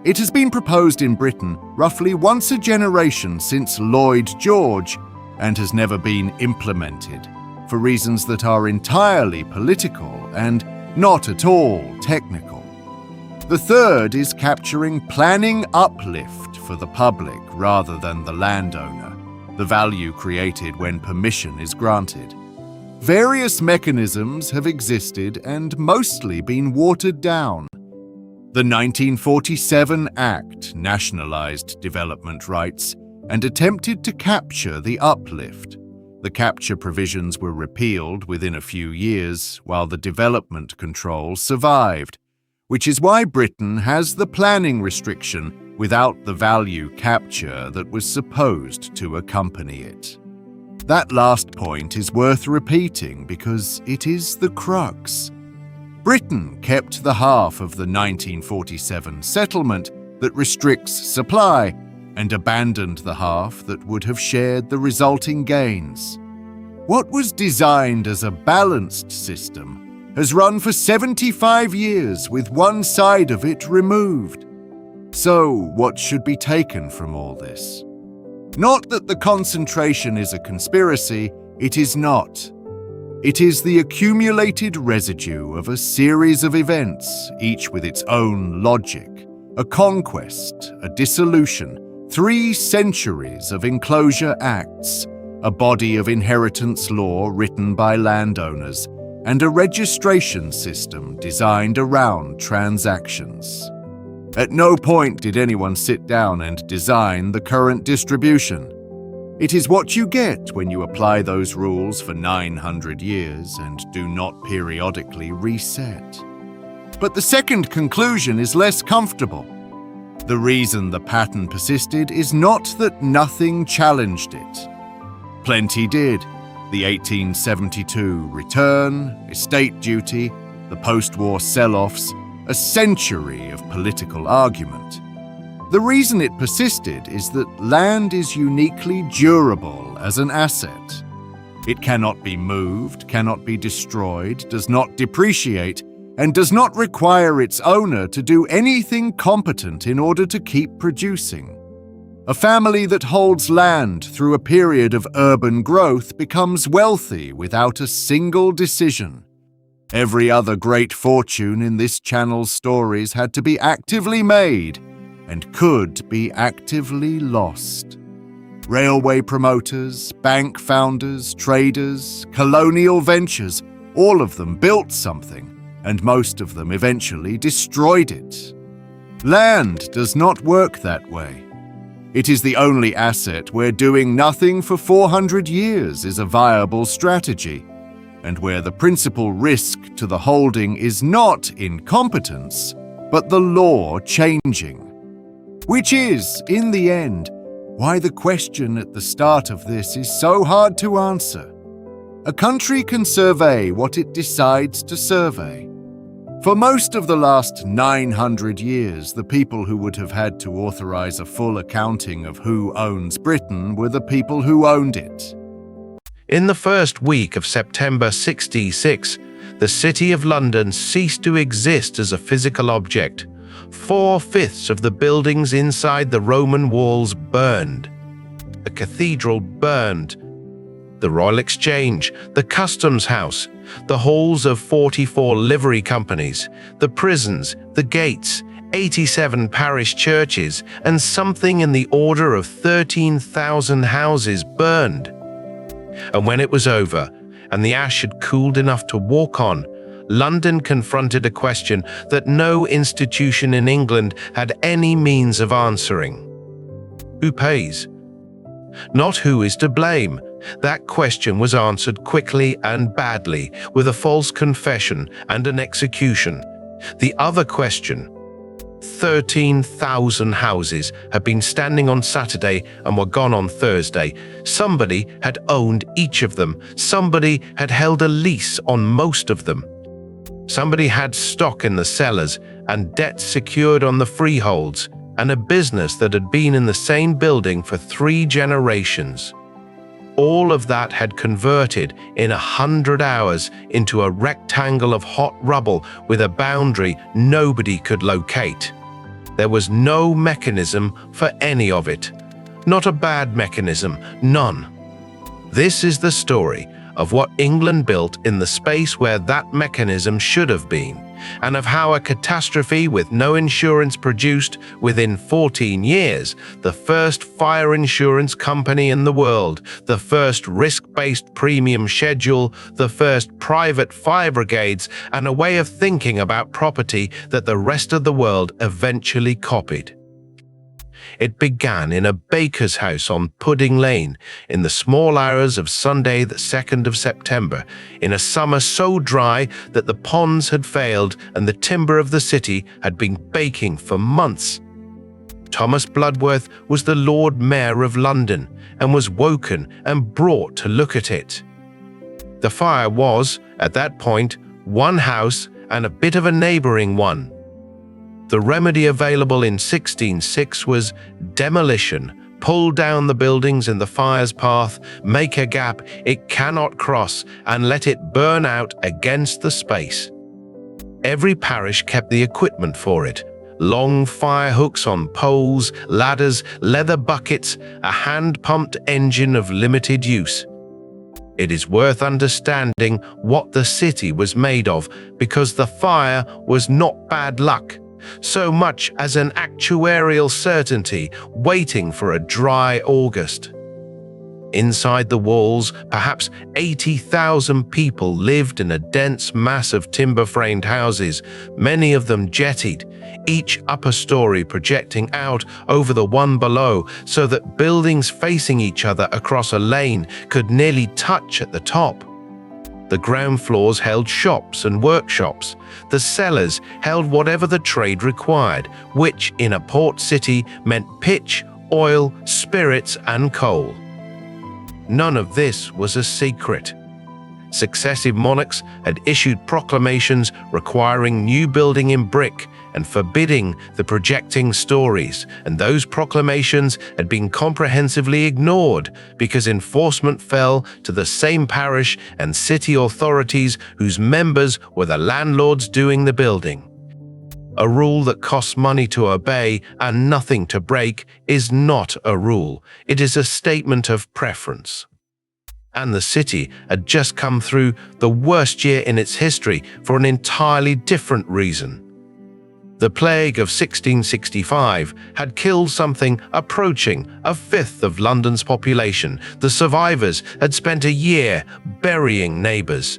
It has been proposed in Britain roughly once a generation since Lloyd George, and has never been implemented, for reasons that are entirely political and not at all technical. The third is capturing planning uplift for the public rather than the landowner, the value created when permission is granted. Various mechanisms have existed and mostly been watered down. The 1947 Act nationalized development rights and attempted to capture the uplift. The capture provisions were repealed within a few years, while the development control survived, which is why Britain has the planning restriction without the value capture that was supposed to accompany it. That last point is worth repeating because it is the crux. Britain kept the half of the 1947 settlement that restricts supply and abandoned the half that would have shared the resulting gains. What was designed as a balanced system has run for 75 years with one side of it removed. So, what should be taken from all this? Not that the concentration is a conspiracy, it is not. It is the accumulated residue of a series of events, each with its own logic, a conquest, a dissolution, 3 centuries of enclosure acts, a body of inheritance law written by landowners, and a registration system designed around transactions. At no point did anyone sit down and design the current distribution. It is what you get when you apply those rules for 900 years and do not periodically reset. But the second conclusion is less comfortable. The reason the pattern persisted is not that nothing challenged it. Plenty did. The 1872 return, estate duty, the post-war sell-offs, a century of political argument. The reason it persisted is that land is uniquely durable as an asset. It cannot be moved, cannot be destroyed, does not depreciate, and does not require its owner to do anything competent in order to keep producing. A family that holds land through a period of urban growth becomes wealthy without a single decision. Every other great fortune in this channel's stories had to be actively made and could be actively lost. Railway promoters, bank founders, traders, colonial ventures, all of them built something, and most of them eventually destroyed it. Land does not work that way. It is the only asset where doing nothing for 400 years is a viable strategy, and where the principal risk to the holding is not incompetence, but the law changing. Which is, in the end, why the question at the start of this is so hard to answer. A country can survey what it decides to survey. For most of the last 900 years, the people who would have had to authorize a full accounting of who owns Britain were the people who owned it. In the first week of September 66, the City of London ceased to exist as a physical object. 4/5 of the buildings inside the Roman walls burned. The cathedral burned. The Royal Exchange, the Customs House, the halls of 44 livery companies, the prisons, the gates, 87 parish churches, and something in the order of 13,000 houses burned. And when it was over, and the ash had cooled enough to walk on, London confronted a question that no institution in England had any means of answering. Who pays? Not who is to blame. That question was answered quickly and badly, with a false confession and an execution. The other question: 13,000 houses had been standing on Saturday and were gone on Thursday. Somebody had owned each of them. Somebody had held a lease on most of them. Somebody had stock in the cellars and debts secured on the freeholds, and a business that had been in the same building for 3 generations. All of that had converted in 100 hours into a rectangle of hot rubble with a boundary nobody could locate. There was no mechanism for any of it. Not a bad mechanism, none. This is the story of what England built in the space where that mechanism should have been, and of how a catastrophe with no insurance produced, within 14 years, the first fire insurance company in the world, the first risk-based premium schedule, the first private fire brigades, and a way of thinking about property that the rest of the world eventually copied. It began in a baker's house on Pudding Lane in the small hours of Sunday the 2nd of September, in a summer so dry that the ponds had failed and the timber of the city had been baking for months. Thomas Bloodworth was the Lord Mayor of London and was woken and brought to look at it. The fire was, at that point, one house and a bit of a neighboring one. The remedy available in 1606 was demolition. Pull down the buildings in the fire's path, make a gap it cannot cross, and let it burn out against the space. Every parish kept the equipment for it: long fire hooks on poles, ladders, leather buckets, a hand-pumped engine of limited use. It is worth understanding what the city was made of, because the fire was not bad luck, so much as an actuarial certainty waiting for a dry August. Inside the walls, perhaps 80,000 people lived in a dense mass of timber-framed houses, many of them jettied, each upper story projecting out over the one below so that buildings facing each other across a lane could nearly touch at the top. The ground floors held shops and workshops. The cellars held whatever the trade required, which in a port city meant pitch, oil, spirits, and coal. None of this was a secret. Successive monarchs had issued proclamations requiring new building in brick and forbidding the projecting stories, and those proclamations had been comprehensively ignored because enforcement fell to the same parish and city authorities whose members were the landlords doing the building. A rule that costs money to obey and nothing to break is not a rule. It is a statement of preference. And the city had just come through the worst year in its history for an entirely different reason. The plague of 1665 had killed something approaching a fifth of London's population. The survivors had spent a year burying neighbors.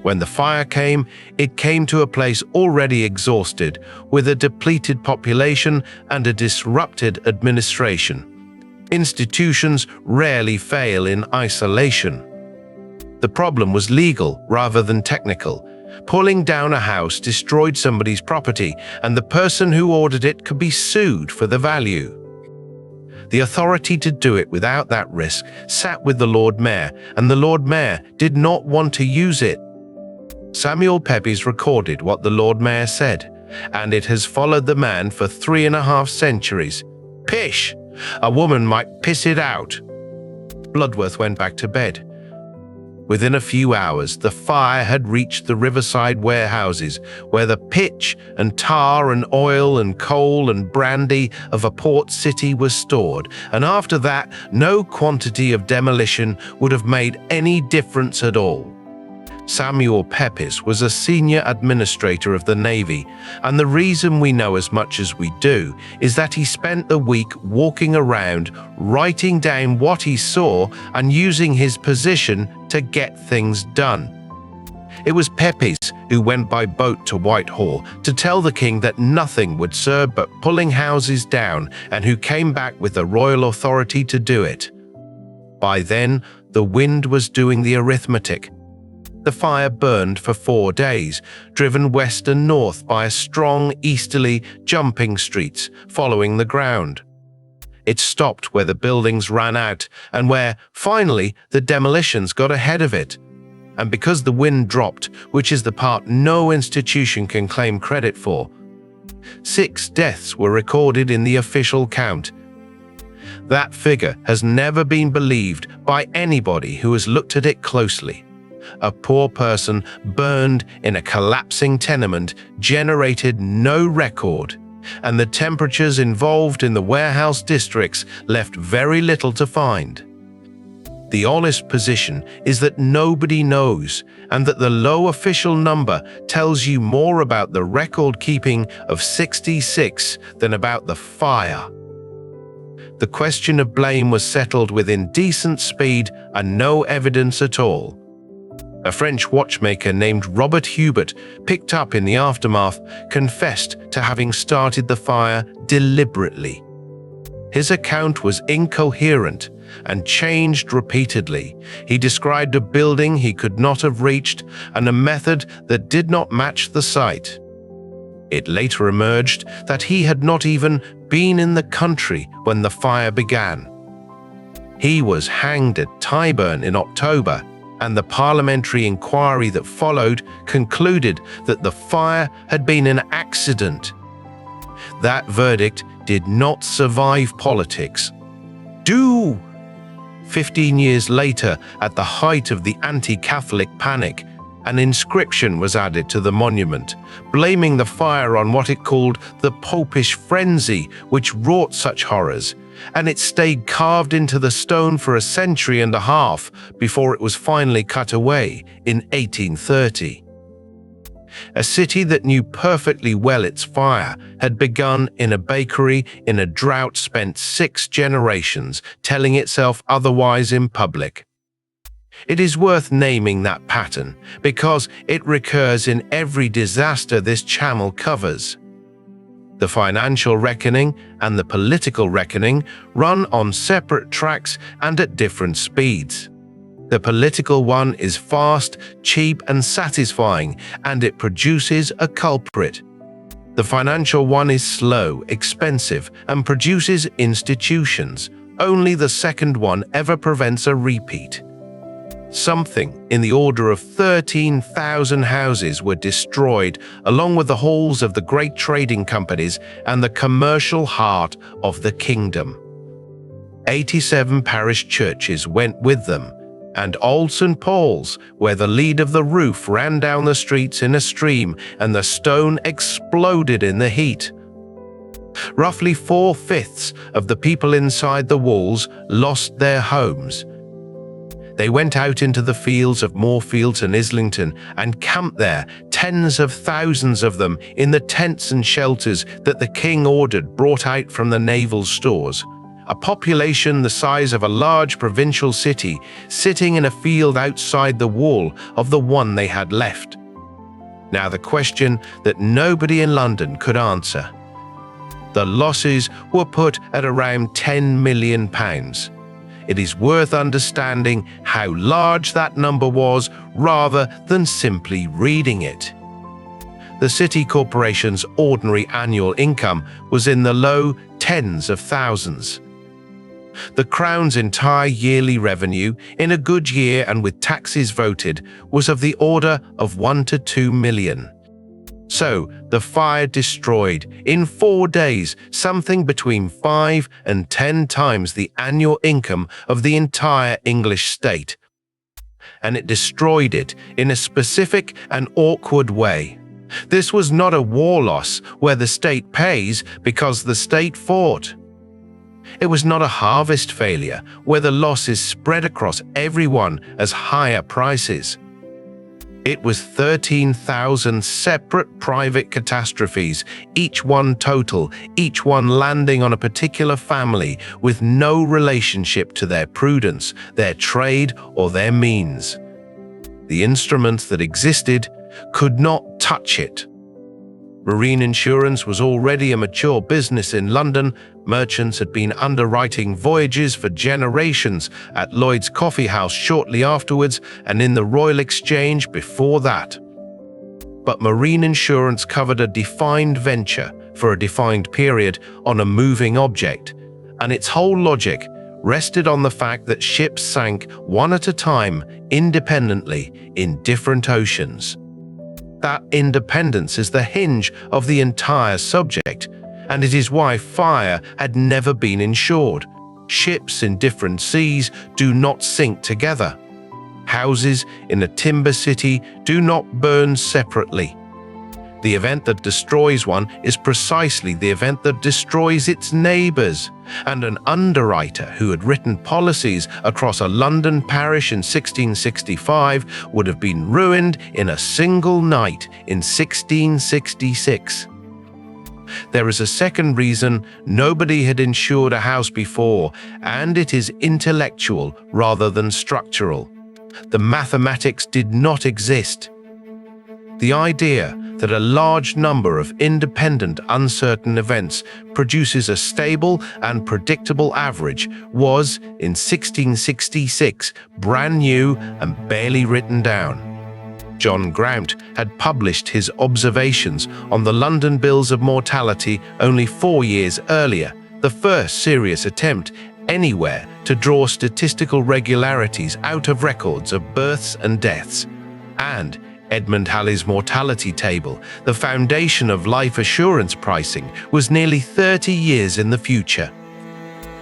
When the fire came, it came to a place already exhausted, with a depleted population and a disrupted administration. Institutions rarely fail in isolation. The problem was legal rather than technical. Pulling down a house destroyed somebody's property, and the person who ordered it could be sued for the value. The authority to do it without that risk sat with the Lord Mayor, and the Lord Mayor did not want to use it. Samuel Pepys recorded what the Lord Mayor said, and it has followed the man for 3.5 centuries. Pish! A woman might piss it out. Bloodworth went back to bed. Within a few hours, the fire had reached the riverside warehouses, where the pitch and tar and oil and coal and brandy of a port city was stored, and after that, no quantity of demolition would have made any difference at all. Samuel Pepys was a senior administrator of the Navy, and the reason we know as much as we do is that he spent the week walking around, writing down what he saw and using his position to get things done. It was Pepys who went by boat to Whitehall to tell the king that nothing would serve but pulling houses down, and who came back with the royal authority to do it. By then, the wind was doing the arithmetic. The fire burned for 4 days, driven west and north by a strong easterly jumping streets following the ground. It stopped where the buildings ran out and where, finally, the demolitions got ahead of it. And because the wind dropped, which is the part no institution can claim credit for, 6 deaths were recorded in the official count. That figure has never been believed by anybody who has looked at it closely. A poor person burned in a collapsing tenement generated no record, and the temperatures involved in the warehouse districts left very little to find. The honest position is that nobody knows, and that the low official number tells you more about the record-keeping of 66 than about the fire. The question of blame was settled with indecent speed and no evidence at all. A French watchmaker named Robert Hubert, picked up in the aftermath, confessed to having started the fire deliberately. His account was incoherent and changed repeatedly. He described a building he could not have reached and a method that did not match the site. It later emerged that he had not even been in the country when the fire began. He was hanged at Tyburn in October, and the parliamentary inquiry that followed concluded that the fire had been an accident. That verdict did not survive politics. 15 years later, at the height of the anti-Catholic panic, an inscription was added to the monument, blaming the fire on what it called the Popish frenzy which wrought such horrors, and it stayed carved into the stone for a century and a half before it was finally cut away in 1830. A city that knew perfectly well its fire had begun in a bakery in a drought spent 6 generations telling itself otherwise in public. It is worth naming that pattern because it recurs in every disaster this channel covers. The financial reckoning and the political reckoning run on separate tracks and at different speeds. The political one is fast, cheap, and satisfying, and it produces a culprit. The financial one is slow, expensive, and produces institutions. Only the second one ever prevents a repeat. Something in the order of 13,000 houses were destroyed, along with the halls of the great trading companies and the commercial heart of the kingdom. 87 parish churches went with them, and Old St. Paul's, where the lead of the roof ran down the streets in a stream and the stone exploded in the heat. Roughly 4/5 of the people inside the walls lost their homes. They went out into the fields of Moorfields and Islington and camped there, tens of thousands of them, in the tents and shelters that the king ordered brought out from the naval stores. A population the size of a large provincial city, sitting in a field outside the wall of the one they had left. Now the question that nobody in London could answer. The losses were put at around £10 million. It is worth understanding how large that number was rather than simply reading it. The city corporation's ordinary annual income was in the low tens of thousands. The Crown's entire yearly revenue, in a good year and with taxes voted, was of the order of 1 to 2 million. So, the fire destroyed, in 4 days, something between 5 and 10 times the annual income of the entire English state. And it destroyed it in a specific and awkward way. This was not a war loss where the state pays because the state fought. It was not a harvest failure where the loss is spread across everyone as higher prices. It was 13,000 separate private catastrophes, each one total, each one landing on a particular family with no relationship to their prudence, their trade, or their means. The instruments that existed could not touch it. Marine insurance was already a mature business in London. Merchants had been underwriting voyages for generations at Lloyd's Coffee House shortly afterwards and in the Royal Exchange before that. But marine insurance covered a defined venture for a defined period on a moving object, and its whole logic rested on the fact that ships sank one at a time, independently, in different oceans. That independence is the hinge of the entire subject, and it is why fire had never been insured. Ships in different seas do not sink together. Houses in a timber city do not burn separately. The event that destroys one is precisely the event that destroys its neighbours, and an underwriter who had written policies across a London parish in 1665 would have been ruined in a single night in 1666. There is a second reason nobody had insured a house before, and it is intellectual rather than structural. The mathematics did not exist. The idea that a large number of independent, uncertain events produces a stable and predictable average was, in 1666, brand new and barely written down. John Grount had published his observations on the London bills of mortality only 4 years earlier, the first serious attempt anywhere to draw statistical regularities out of records of births and deaths. And Edmund Halley's mortality table, the foundation of life assurance pricing, was nearly 30 years in the future.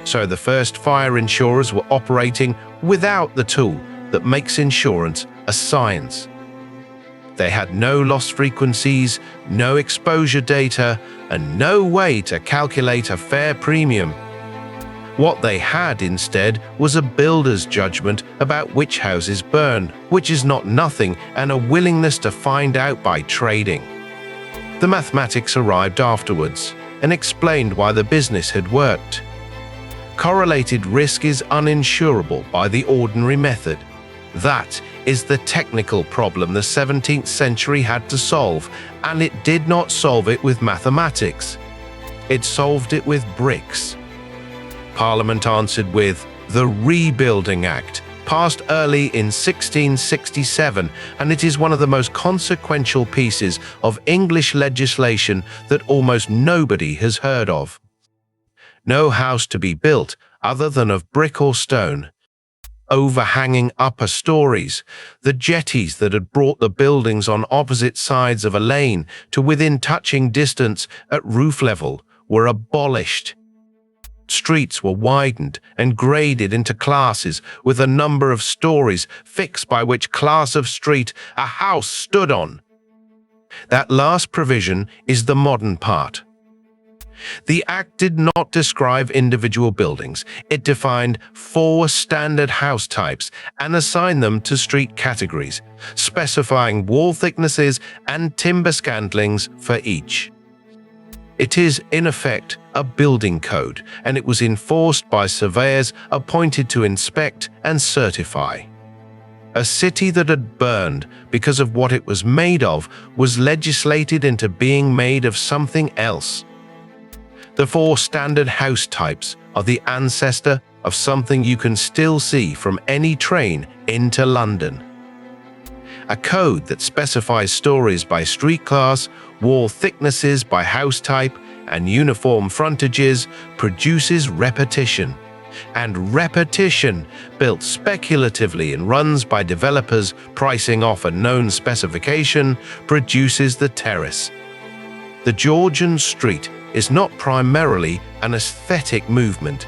So the first fire insurers were operating without the tool that makes insurance a science. They had no loss frequencies, no exposure data, and no way to calculate a fair premium. What they had instead was a builder's judgment about which houses burn, which is not nothing, and a willingness to find out by trading. The mathematics arrived afterwards and explained why the business had worked. Correlated risk is uninsurable by the ordinary method. That is the technical problem the 17th century had to solve, and it did not solve it with mathematics. It solved it with bricks. Parliament answered with the Rebuilding Act, passed early in 1667, and it is one of the most consequential pieces of English legislation that almost nobody has heard of. No house to be built other than of brick or stone. Overhanging upper stories, the jetties that had brought the buildings on opposite sides of a lane to within touching distance at roof level, were abolished. Streets were widened and graded into classes with a number of stories fixed by which class of street a house stood on. That last provision is the modern part. The Act did not describe individual buildings. It defined 4 standard house types and assigned them to street categories, specifying wall thicknesses and timber scantlings for each. It is, in effect, a building code, and it was enforced by surveyors appointed to inspect and certify. A city that had burned because of what it was made of was legislated into being made of something else. The 4 standard house types are the ancestor of something you can still see from any train into London. A code that specifies stories by street class, wall thicknesses by house type, and uniform frontages produces repetition. And repetition, built speculatively and runs by developers pricing off a known specification, produces the terrace. The Georgian street is not primarily an aesthetic movement.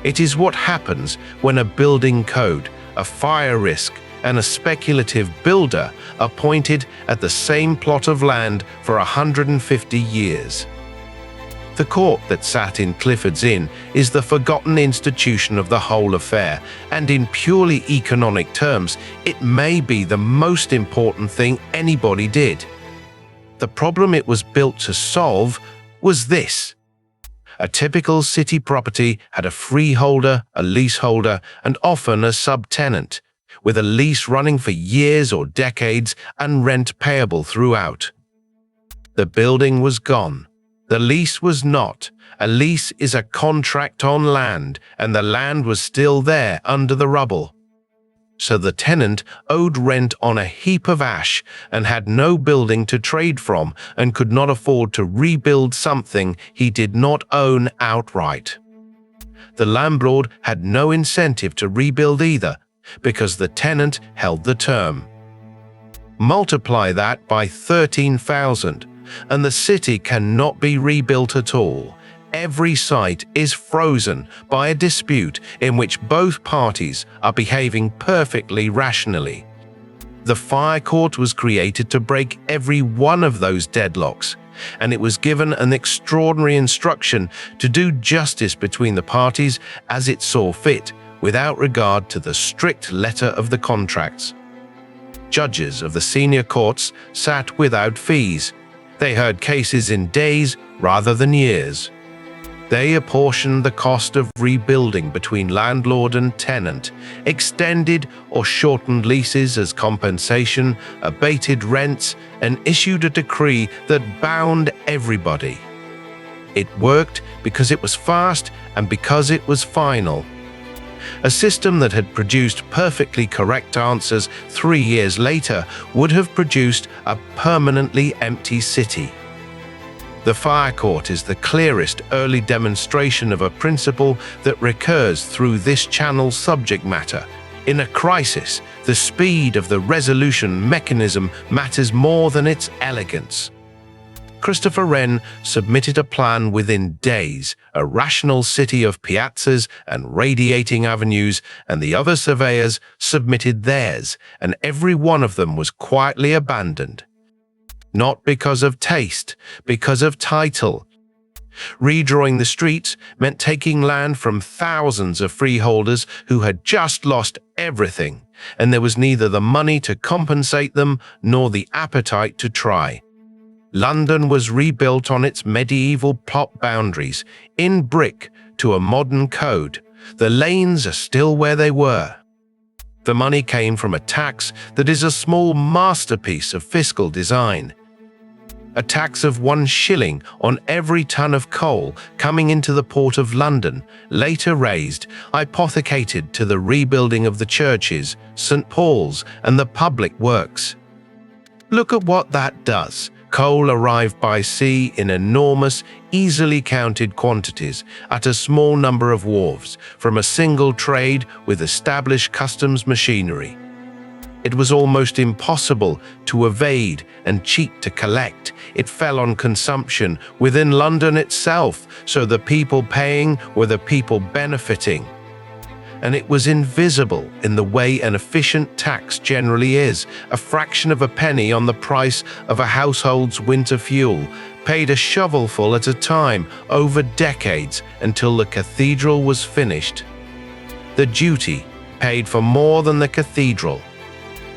It is what happens when a building code, a fire risk, and a speculative builder are pointed at the same plot of land for 150 years. The court that sat in Clifford's Inn is the forgotten institution of the whole affair, and in purely economic terms, it may be the most important thing anybody did. The problem it was built to solve was this. A typical city property had a freeholder, a leaseholder, and often a subtenant, with a lease running for years or decades and rent payable throughout. The building was gone. The lease was not. A lease is a contract on land, and the land was still there under the rubble. So the tenant owed rent on a heap of ash and had no building to trade from and could not afford to rebuild something he did not own outright. The landlord had no incentive to rebuild either, because the tenant held the term. Multiply that by 13,000, and the city cannot be rebuilt at all. Every site is frozen by a dispute in which both parties are behaving perfectly rationally. The fire court was created to break every one of those deadlocks, and it was given an extraordinary instruction to do justice between the parties as it saw fit, without regard to the strict letter of the contracts. Judges of the senior courts sat without fees. They heard cases in days rather than years. They apportioned the cost of rebuilding between landlord and tenant, extended or shortened leases as compensation, abated rents, and issued a decree that bound everybody. It worked because it was fast and because it was final. A system that had produced perfectly correct answers 3 years later would have produced a permanently empty city. The fire court is the clearest early demonstration of a principle that recurs through this channel's subject matter. In a crisis, the speed of the resolution mechanism matters more than its elegance. Christopher Wren submitted a plan within days, a rational city of piazzas and radiating avenues, and the other surveyors submitted theirs, and every one of them was quietly abandoned. Not because of taste, because of title. Redrawing the streets meant taking land from thousands of freeholders who had just lost everything, and there was neither the money to compensate them nor the appetite to try. London was rebuilt on its medieval plot boundaries, in brick to a modern code. The lanes are still where they were. The money came from a tax that is a small masterpiece of fiscal design. A tax of 1 shilling on every ton of coal coming into the port of London, later raised, hypothecated to the rebuilding of the churches, St. Paul's, and the public works. Look at what that does. Coal arrived by sea in enormous, easily counted quantities at a small number of wharves from a single trade with established customs machinery. It was almost impossible to evade and cheat to collect. It fell on consumption within London itself, so the people paying were the people benefiting. And it was invisible in the way an efficient tax generally is, a fraction of a penny on the price of a household's winter fuel, paid a shovelful at a time over decades until the cathedral was finished. The duty paid for more than the cathedral.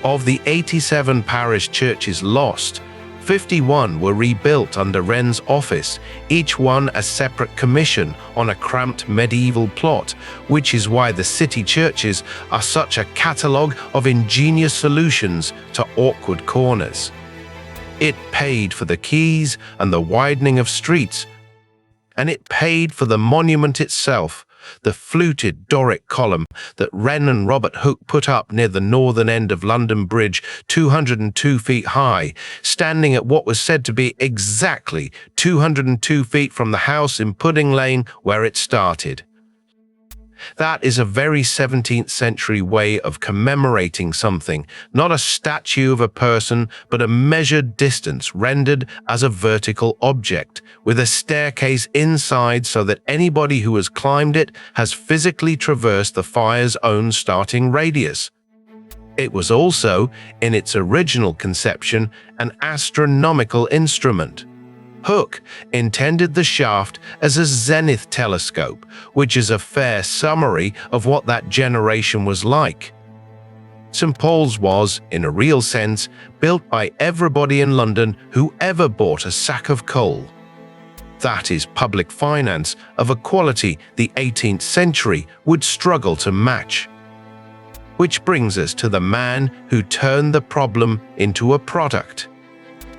Of the 87 parish churches lost, 51 were rebuilt under Wren's office, each one a separate commission on a cramped medieval plot, which is why the city churches are such a catalogue of ingenious solutions to awkward corners. It paid for the quays and the widening of streets, and it paid for the monument itself, the fluted Doric column that Wren and Robert Hooke put up near the northern end of London Bridge, 202 feet high, standing at what was said to be exactly 202 feet from the house in Pudding Lane where it started. That is a very 17th century way of commemorating something, not a statue of a person, but a measured distance rendered as a vertical object, with a staircase inside so that anybody who has climbed it has physically traversed the fire's own starting radius. It was also, in its original conception, an astronomical instrument. Hooke intended the shaft as a zenith telescope, which is a fair summary of what that generation was like. St. Paul's was, in a real sense, built by everybody in London who ever bought a sack of coal. That is public finance of a quality the 18th century would struggle to match. Which brings us to the man who turned the problem into a product.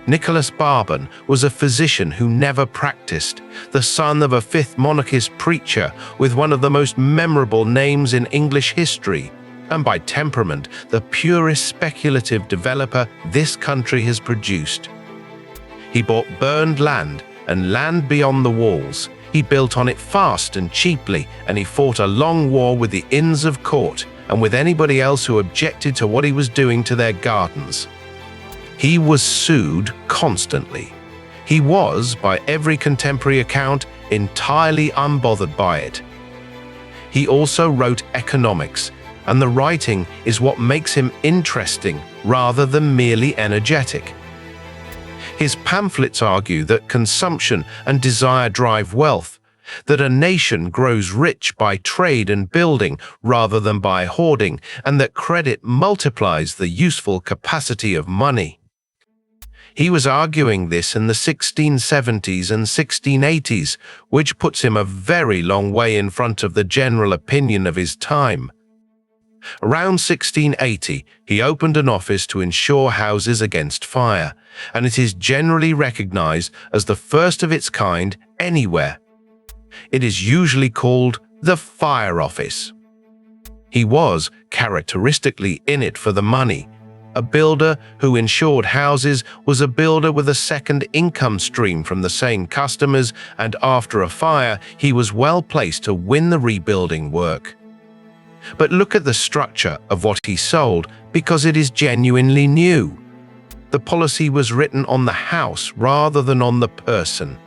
Nicholas Barban was a physician who never practiced, the son of a fifth monarchist preacher with one of the most memorable names in English history, and by temperament the purest speculative developer this country has produced. He bought burned land and land beyond the walls. He built on it fast and cheaply, and he fought a long war with the Inns of Court and with anybody else who objected to what he was doing to their gardens. He was sued constantly. He was, by every contemporary account, entirely unbothered by it. He also wrote economics, and the writing is what makes him interesting rather than merely energetic. His pamphlets argue that consumption and desire drive wealth, that a nation grows rich by trade and building rather than by hoarding, and that credit multiplies the useful capacity of money. He was arguing this in the 1670s and 1680s, which puts him a very long way in front of the general opinion of his time. Around 1680, he opened an office to insure houses against fire, and it is generally recognized as the first of its kind anywhere. It is usually called the Fire Office. He was characteristically in it for the money. A builder who insured houses was a builder with a second income stream from the same customers, and after a fire, he was well placed to win the rebuilding work. But look at the structure of what he sold, because it is genuinely new. The policy was written on the house rather than on the person.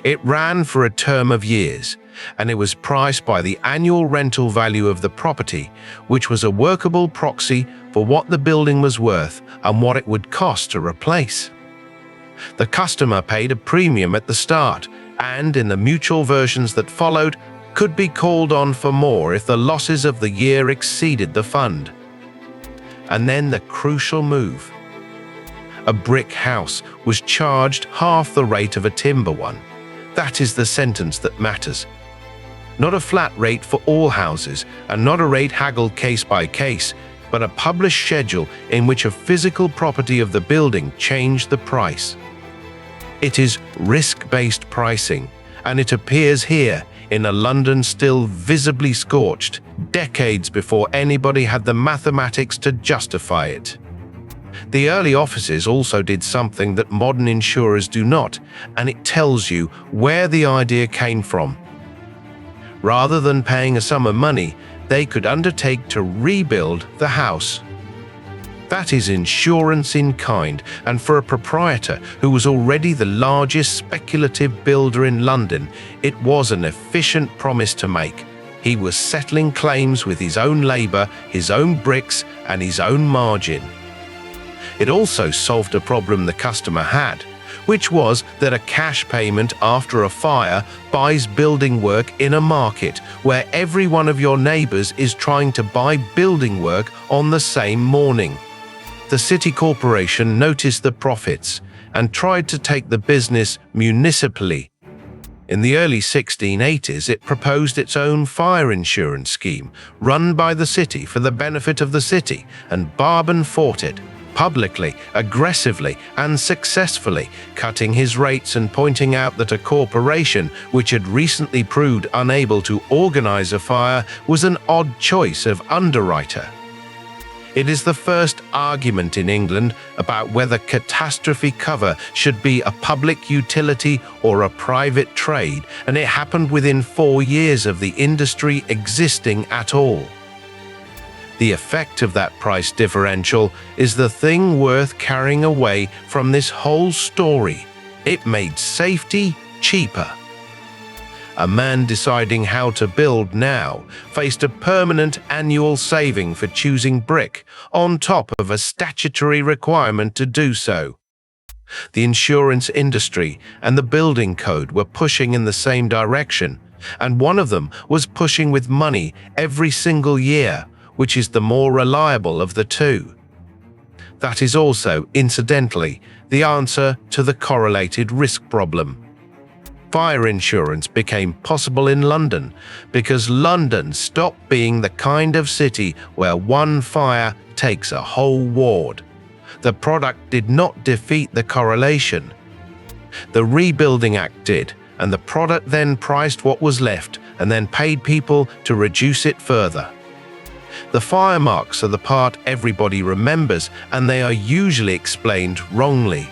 It ran for a term of years, and it was priced by the annual rental value of the property, which was a workable proxy for what the building was worth and what it would cost to replace. The customer paid a premium at the start, and in the mutual versions that followed, could be called on for more if the losses of the year exceeded the fund. And then the crucial move. A brick house was charged half the rate of a timber one. That is the sentence that matters. Not a flat rate for all houses, and not a rate haggled case by case, but a published schedule in which a physical property of the building changed the price. It is risk-based pricing, and it appears here in a London still visibly scorched, decades before anybody had the mathematics to justify it. The early offices also did something that modern insurers do not, and it tells you where the idea came from. Rather than paying a sum of money, they could undertake to rebuild the house. That is insurance in kind, and for a proprietor who was already the largest speculative builder in London, it was an efficient promise to make. He was settling claims with his own labour, his own bricks, and his own margin. It also solved a problem the customer had, which was that a cash payment after a fire buys building work in a market where every one of your neighbours is trying to buy building work on the same morning. The city corporation noticed the profits and tried to take the business municipally. In the early 1680s, it proposed its own fire insurance scheme, run by the city for the benefit of the city, and Barban fought it, publicly, aggressively, and successfully, cutting his rates and pointing out that a corporation which had recently proved unable to organize a fire was an odd choice of underwriter. It is the first argument in England about whether catastrophe cover should be a public utility or a private trade, and it happened within 4 years of the industry existing at all. The effect of that price differential is the thing worth carrying away from this whole story. It made safety cheaper. A man deciding how to build now faced a permanent annual saving for choosing brick, on top of a statutory requirement to do so. The insurance industry and the building code were pushing in the same direction, and one of them was pushing with money every single year, which is the more reliable of the two. That is also, incidentally, the answer to the correlated risk problem. Fire insurance became possible in London because London stopped being the kind of city where one fire takes a whole ward. The product did not defeat the correlation. The Rebuilding Act did, and the product then priced what was left and then paid people to reduce it further. The fire marks are the part everybody remembers, and they are usually explained wrongly.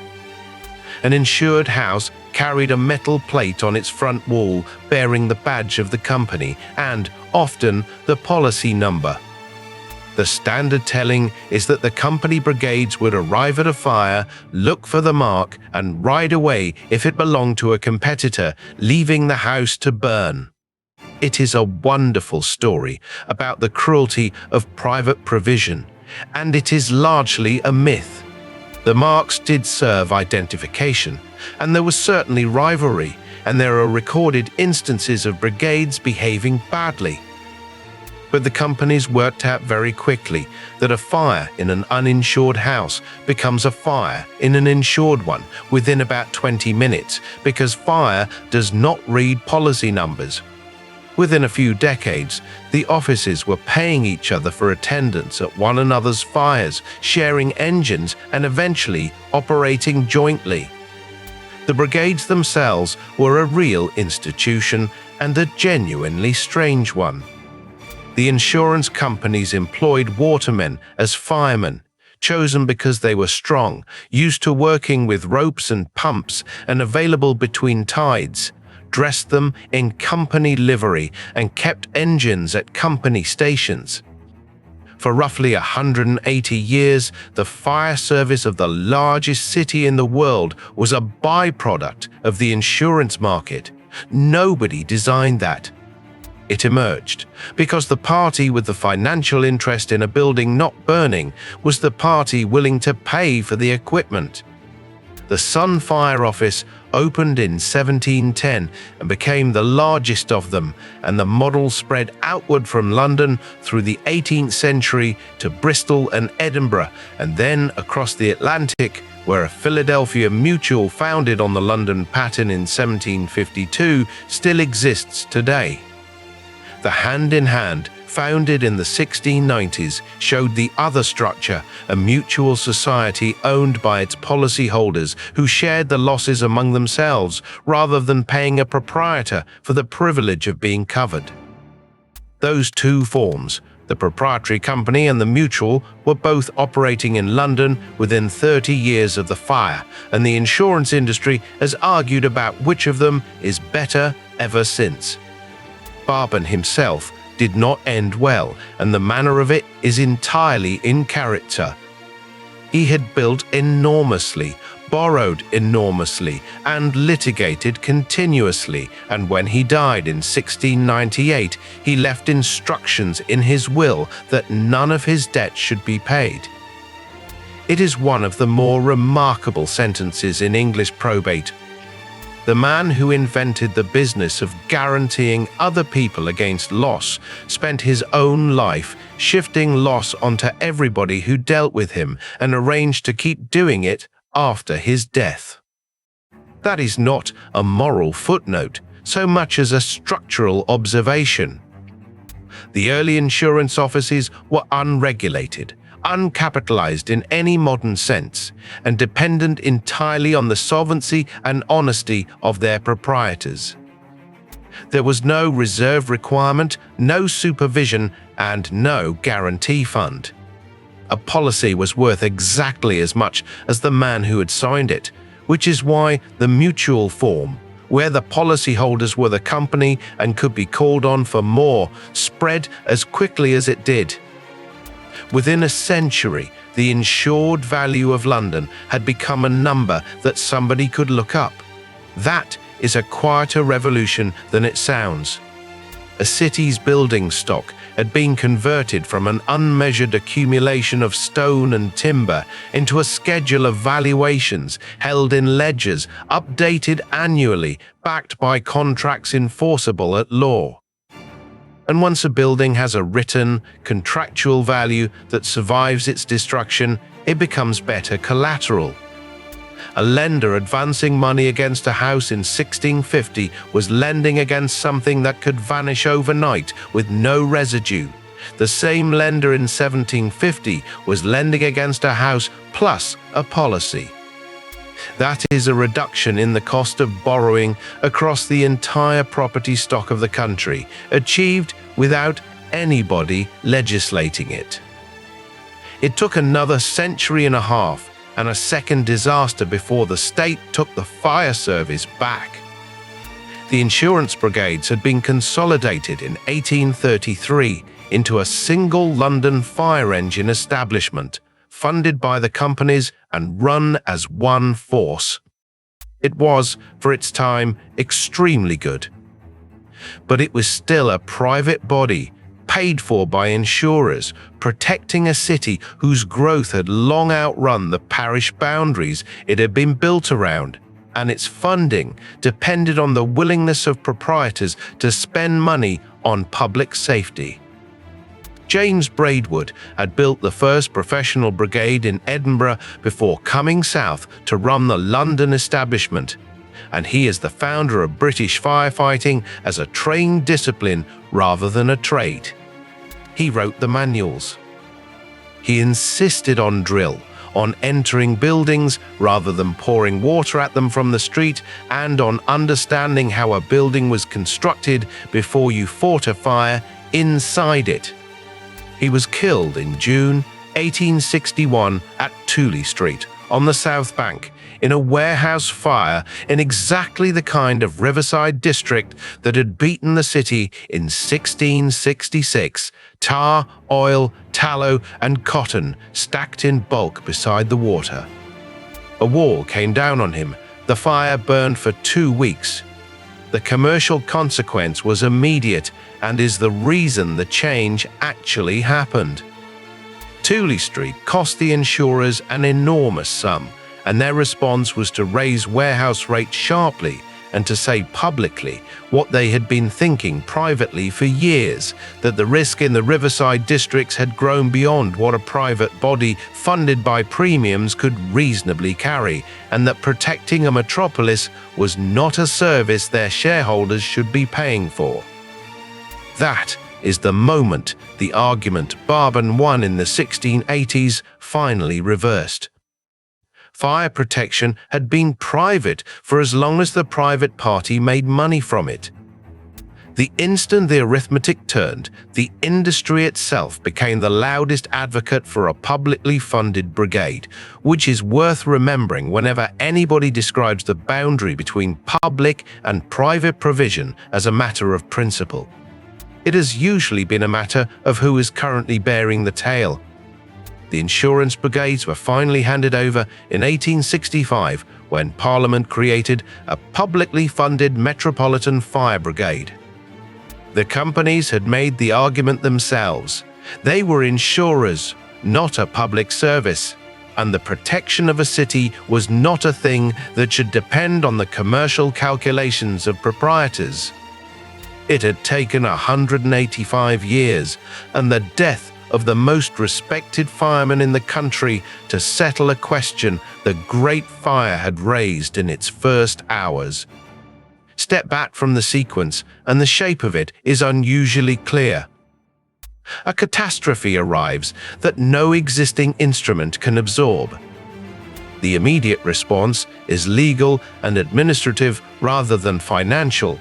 An insured house carried a metal plate on its front wall bearing the badge of the company and, often, the policy number. The standard telling is that the company brigades would arrive at a fire, look for the mark, and ride away if it belonged to a competitor, leaving the house to burn. It is a wonderful story about the cruelty of private provision, and it is largely a myth. The marks did serve identification, and there was certainly rivalry, and there are recorded instances of brigades behaving badly. But the companies worked out very quickly that a fire in an uninsured house becomes a fire in an insured one within about 20 minutes, because fire does not read policy numbers. Within a few decades, the offices were paying each other for attendance at one another's fires, sharing engines, and eventually operating jointly. The brigades themselves were a real institution, and a genuinely strange one. The insurance companies employed watermen as firemen, chosen because they were strong, used to working with ropes and pumps, and available between tides, dressed them in company livery, and kept engines at company stations. For roughly 180 years, the fire service of the largest city in the world was a byproduct of the insurance market. Nobody designed that. It emerged because the party with the financial interest in a building not burning was the party willing to pay for the equipment. The Sun Fire Office opened in 1710 and became the largest of them, and the model spread outward from London through the 18th century to Bristol and Edinburgh, and then across the Atlantic, where a Philadelphia Mutual founded on the London pattern in 1752 still exists today. The hand-in-hand, founded in the 1690s, showed the other structure, a mutual society owned by its policyholders who shared the losses among themselves rather than paying a proprietor for the privilege of being covered. Those two forms, the proprietary company and the mutual, were both operating in London within 30 years of the fire, and the insurance industry has argued about which of them is better ever since. Barban himself did not end well, and the manner of it is entirely in character. He had built enormously, borrowed enormously, and litigated continuously, and when he died in 1698, he left instructions in his will that none of his debts should be paid. It is one of the more remarkable sentences in English probate. The man who invented the business of guaranteeing other people against loss spent his own life shifting loss onto everybody who dealt with him and arranged to keep doing it after his death. That is not a moral footnote so much as a structural observation. The early insurance offices were unregulated, uncapitalized in any modern sense, and dependent entirely on the solvency and honesty of their proprietors. There was no reserve requirement, no supervision, and no guarantee fund. A policy was worth exactly as much as the man who had signed it, which is why the mutual form, where the policyholders were the company and could be called on for more, spread as quickly as it did. Within a century, the insured value of London had become a number that somebody could look up. That is a quieter revolution than it sounds. A city's building stock had been converted from an unmeasured accumulation of stone and timber into a schedule of valuations held in ledgers, updated annually, backed by contracts enforceable at law. And once a building has a written, contractual value that survives its destruction, it becomes better collateral. A lender advancing money against a house in 1650 was lending against something that could vanish overnight with no residue. The same lender in 1750 was lending against a house plus a policy. That is a reduction in the cost of borrowing across the entire property stock of the country, achieved without anybody legislating it. It took another century and a half and a second disaster before the state took the fire service back. The insurance brigades had been consolidated in 1833 into a single London fire engine establishment, funded by the companies and run as one force. It was, for its time, extremely good. But it was still a private body, paid for by insurers, protecting a city whose growth had long outrun the parish boundaries it had been built around, and its funding depended on the willingness of proprietors to spend money on public safety. James Braidwood had built the first professional brigade in Edinburgh before coming south to run the London establishment, and he is the founder of British firefighting as a trained discipline rather than a trade. He wrote the manuals. He insisted on drill, on entering buildings rather than pouring water at them from the street, and on understanding how a building was constructed before you fought a fire inside it. He was killed in June 1861 at Tooley Street on the South Bank in a warehouse fire in exactly the kind of riverside district that had beaten the city in 1666, tar, oil, tallow, and cotton stacked in bulk beside the water. A wall came down on him. The fire burned for 2 weeks. The commercial consequence was immediate and is the reason the change actually happened. Tooley Street cost the insurers an enormous sum, and their response was to raise warehouse rates sharply and to say publicly what they had been thinking privately for years, that the risk in the riverside districts had grown beyond what a private body funded by premiums could reasonably carry, and that protecting a metropolis was not a service their shareholders should be paying for. That is the moment the argument Barban won in the 1680s finally reversed. Fire protection had been private for as long as the private party made money from it. The instant the arithmetic turned, the industry itself became the loudest advocate for a publicly funded brigade, which is worth remembering whenever anybody describes the boundary between public and private provision as a matter of principle. It has usually been a matter of who is currently bearing the tale. The insurance brigades were finally handed over in 1865 when Parliament created a publicly funded Metropolitan Fire Brigade. The companies had made the argument themselves. They were insurers, not a public service, and the protection of a city was not a thing that should depend on the commercial calculations of proprietors. It had taken 185 years and the death of the most respected fireman in the country to settle a question the Great Fire had raised in its first hours. Step back from the sequence, and the shape of it is unusually clear. A catastrophe arrives that no existing instrument can absorb. The immediate response is legal and administrative rather than financial.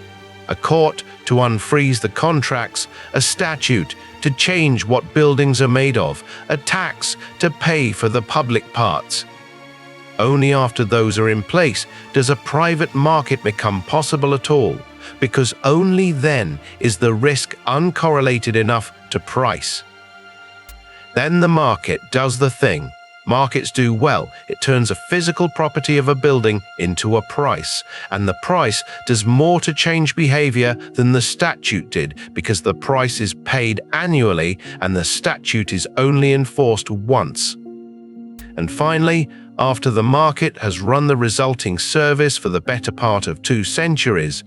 A court to unfreeze the contracts, a statute to change what buildings are made of, a tax to pay for the public parts. Only after those are in place does a private market become possible at all, because only then is the risk uncorrelated enough to price. Then the market does the thing. Markets do well. It turns a physical property of a building into a price, and the price does more to change behavior than the statute did, because the price is paid annually and the statute is only enforced once. And finally, after the market has run the resulting service for the better part of 2 centuries,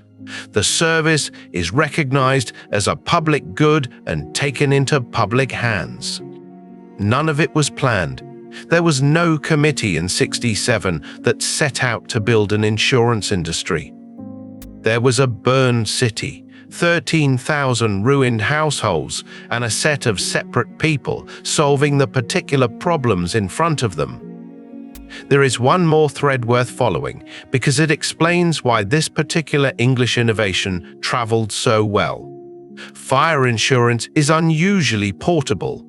the service is recognized as a public good and taken into public hands. None of it was planned. There was no committee in '67 that set out to build an insurance industry. There was a burned city, 13,000 ruined households, and a set of separate people solving the particular problems in front of them. There is one more thread worth following, because it explains why this particular English innovation traveled so well. Fire insurance is unusually portable.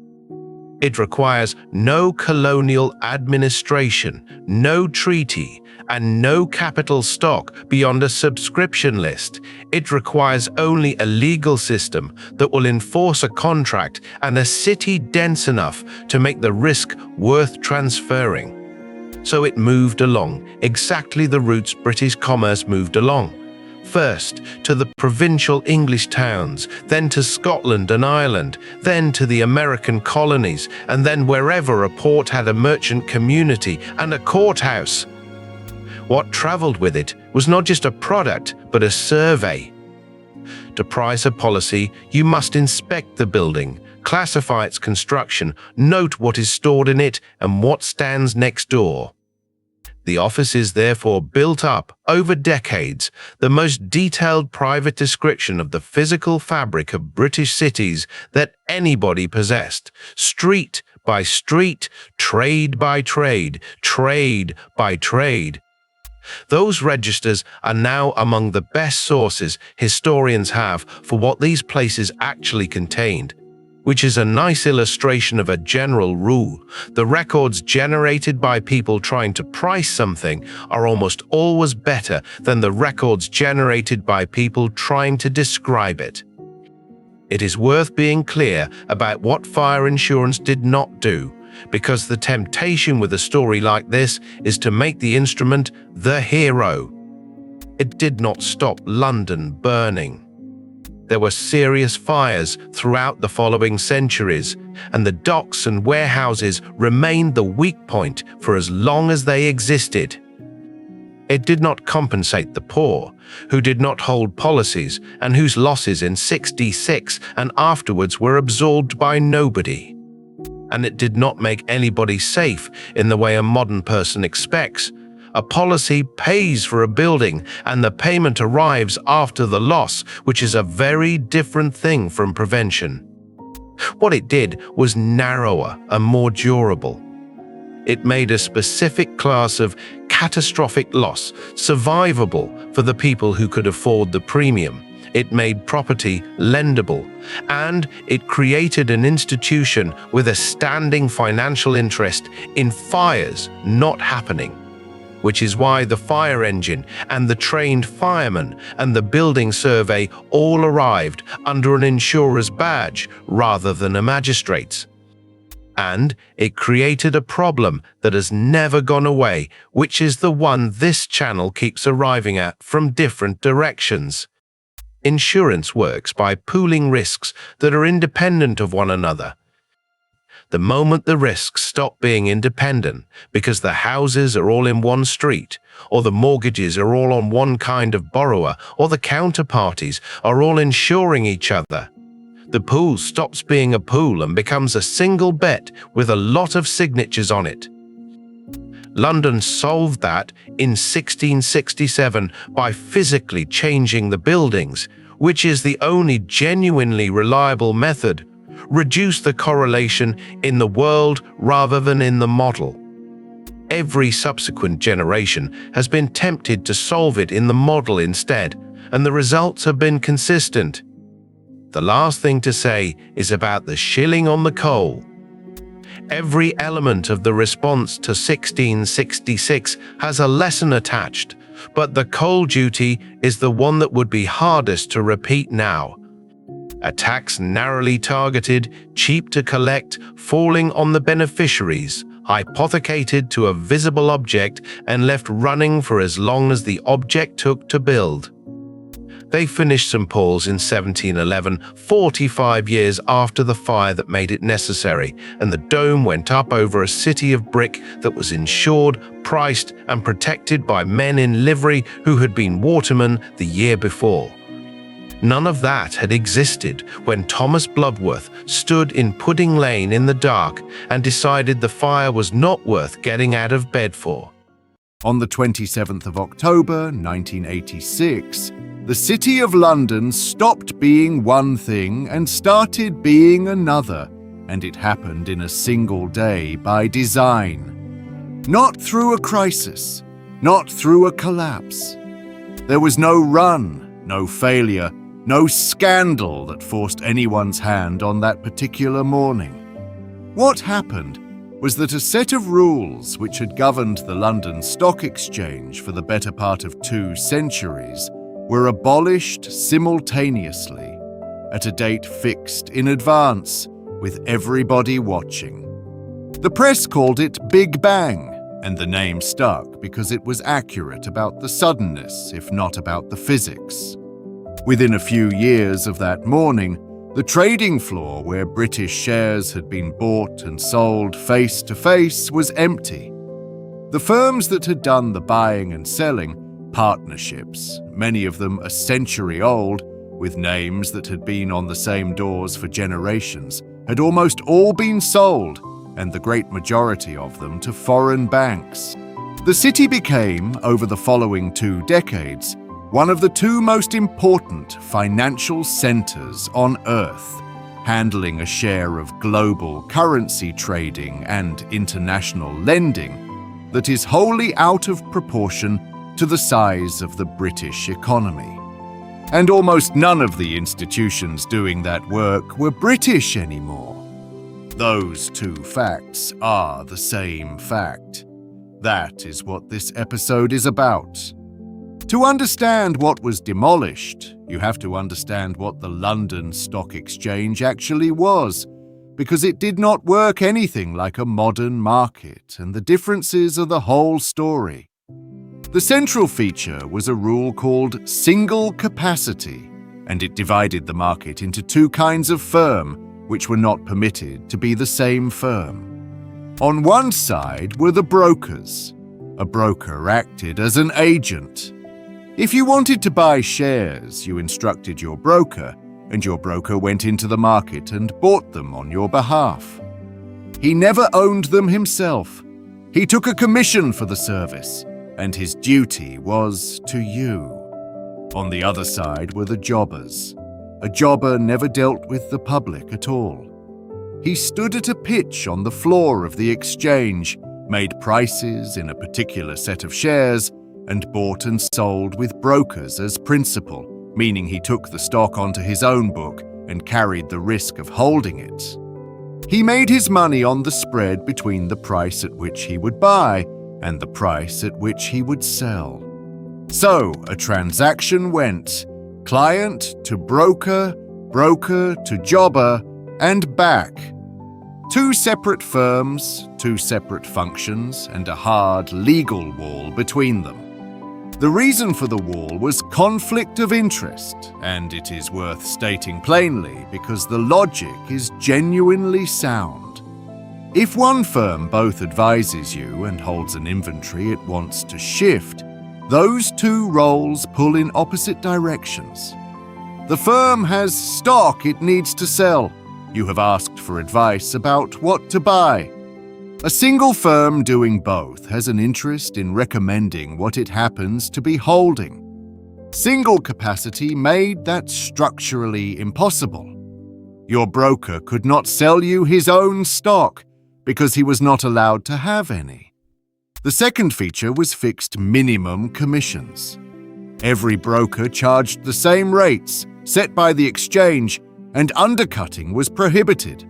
It requires no colonial administration, no treaty, and no capital stock beyond a subscription list. It requires only a legal system that will enforce a contract and a city dense enough to make the risk worth transferring. So it moved along exactly the routes British commerce moved along. First to the provincial English towns, then to Scotland and Ireland, then to the American colonies, and then wherever a port had a merchant community and a courthouse. What traveled with it was not just a product, but a survey. To price a policy, you must inspect the building, classify its construction, note what is stored in it and what stands next door. The office is therefore built up, over decades, the most detailed private description of the physical fabric of British cities that anybody possessed, street by street, trade by trade, trade by trade. Those registers are now among the best sources historians have for what these places actually contained, which is a nice illustration of a general rule. The records generated by people trying to price something are almost always better than the records generated by people trying to describe it. It is worth being clear about what fire insurance did not do, because the temptation with a story like this is to make the instrument the hero. It did not stop London burning. There were serious fires throughout the following centuries, and the docks and warehouses remained the weak point for as long as they existed. It did not compensate the poor, who did not hold policies and whose losses in '66 and afterwards were absorbed by nobody. And it did not make anybody safe in the way a modern person expects. A policy pays for a building and the payment arrives after the loss, which is a very different thing from prevention. What it did was narrower and more durable. It made a specific class of catastrophic loss survivable for the people who could afford the premium. It made property lendable, and it created an institution with a standing financial interest in fires not happening, which is why the fire engine and the trained firemen and the building survey all arrived under an insurer's badge rather than a magistrate's. And it created a problem that has never gone away, which is the one this channel keeps arriving at from different directions. Insurance works by pooling risks that are independent of one another. The moment the risks stop being independent, because the houses are all in one street, or the mortgages are all on one kind of borrower, or the counterparties are all insuring each other, the pool stops being a pool and becomes a single bet with a lot of signatures on it. London solved that in 1667 by physically changing the buildings, which is the only genuinely reliable method, reduce the correlation in the world rather than in the model. Every subsequent generation has been tempted to solve it in the model instead, and the results have been consistent. The last thing to say is about the shilling on the coal. Every element of the response to 1666 has a lesson attached, but the coal duty is the one that would be hardest to repeat now. A tax narrowly targeted, cheap to collect, falling on the beneficiaries, hypothecated to a visible object and left running for as long as the object took to build. They finished St. Paul's in 1711, 45 years after the fire that made it necessary, and the dome went up over a city of brick that was insured, priced, and protected by men in livery who had been watermen the year before. None of that had existed when Thomas Bloodworth stood in Pudding Lane in the dark and decided the fire was not worth getting out of bed for. On the 27th of October, 1986, the City of London stopped being one thing and started being another, and it happened in a single day by design. Not through a crisis, not through a collapse. There was no run, no failure, no scandal that forced anyone's hand on that particular morning. What happened was that a set of rules which had governed the London Stock Exchange for the better part of 2 centuries were abolished simultaneously at a date fixed in advance, with everybody watching. The press called it Big Bang, and the name stuck because it was accurate about the suddenness, if not about the physics. Within a few years of that morning, the trading floor where British shares had been bought and sold face to face was empty. The firms that had done the buying and selling, partnerships, many of them a century old, with names that had been on the same doors for generations, had almost all been sold, and the great majority of them to foreign banks. The city became, over the following 2 decades, one of the 2 most important financial centers on Earth, handling a share of global currency trading and international lending that is wholly out of proportion to the size of the British economy. And almost none of the institutions doing that work were British anymore. Those two facts are the same fact. That is what this episode is about. To understand what was demolished, you have to understand what the London Stock Exchange actually was, because it did not work anything like a modern market, and the differences are the whole story. The central feature was a rule called single capacity, and it divided the market into two kinds of firm, which were not permitted to be the same firm. On one side were the brokers. A broker acted as an agent. If you wanted to buy shares, you instructed your broker, and your broker went into the market and bought them on your behalf. He never owned them himself. He took a commission for the service, and his duty was to you. On the other side were the jobbers. A jobber never dealt with the public at all. He stood at a pitch on the floor of the exchange, made prices in a particular set of shares, and bought and sold with brokers as principal, meaning he took the stock onto his own book and carried the risk of holding it. He made his money on the spread between the price at which he would buy and the price at which he would sell. So a transaction went client to broker, broker to jobber, and back. Two separate firms, two separate functions, and a hard legal wall between them. The reason for the wall was conflict of interest, and it is worth stating plainly because the logic is genuinely sound. If one firm both advises you and holds an inventory it wants to shift, those two roles pull in opposite directions. The firm has stock it needs to sell. You have asked for advice about what to buy. A single firm doing both has an interest in recommending what it happens to be holding. Single capacity made that structurally impossible. Your broker could not sell you his own stock because he was not allowed to have any. The second feature was fixed minimum commissions. Every broker charged the same rates set by the exchange, and undercutting was prohibited.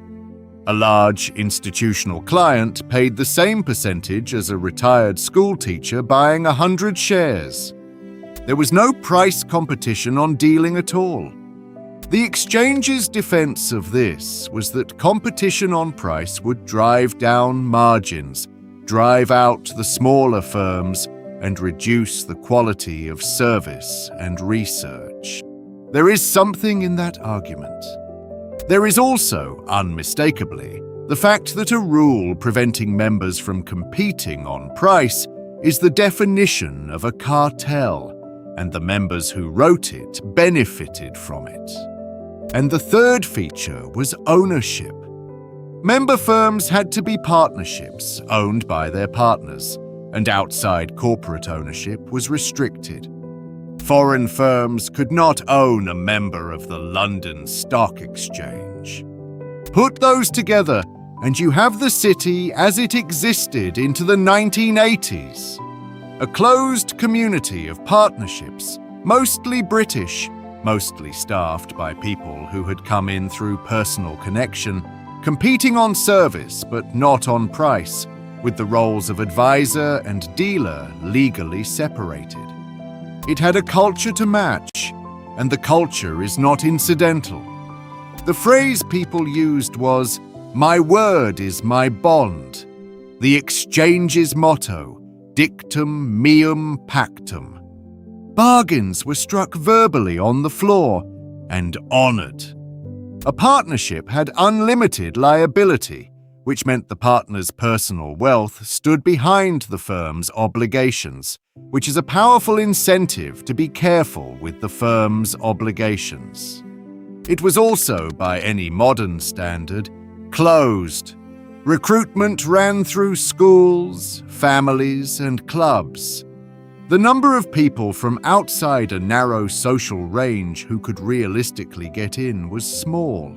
A large institutional client paid the same percentage as a retired school teacher buying 100 shares. There was no price competition on dealing at all. The exchange's defense of this was that competition on price would drive down margins, drive out the smaller firms, and reduce the quality of service and research. There is something in that argument. There is also, unmistakably, the fact that a rule preventing members from competing on price is the definition of a cartel, and the members who wrote it benefited from it. And the third feature was ownership. Member firms had to be partnerships owned by their partners, and outside corporate ownership was restricted. Foreign firms could not own a member of the London Stock Exchange. Put those together, and you have the city as it existed into the 1980s. A closed community of partnerships, mostly British, mostly staffed by people who had come in through personal connection, competing on service but not on price, with the roles of advisor and dealer legally separated. It had a culture to match, and the culture is not incidental. The phrase people used was, "My word is my bond." The exchange's motto, "Dictum meum pactum." Bargains were struck verbally on the floor and honored. A partnership had unlimited liability, which meant the partner's personal wealth stood behind the firm's obligations, which is a powerful incentive to be careful with the firm's obligations. It was also, by any modern standard, closed. Recruitment ran through schools, families, and clubs. The number of people from outside a narrow social range who could realistically get in was small.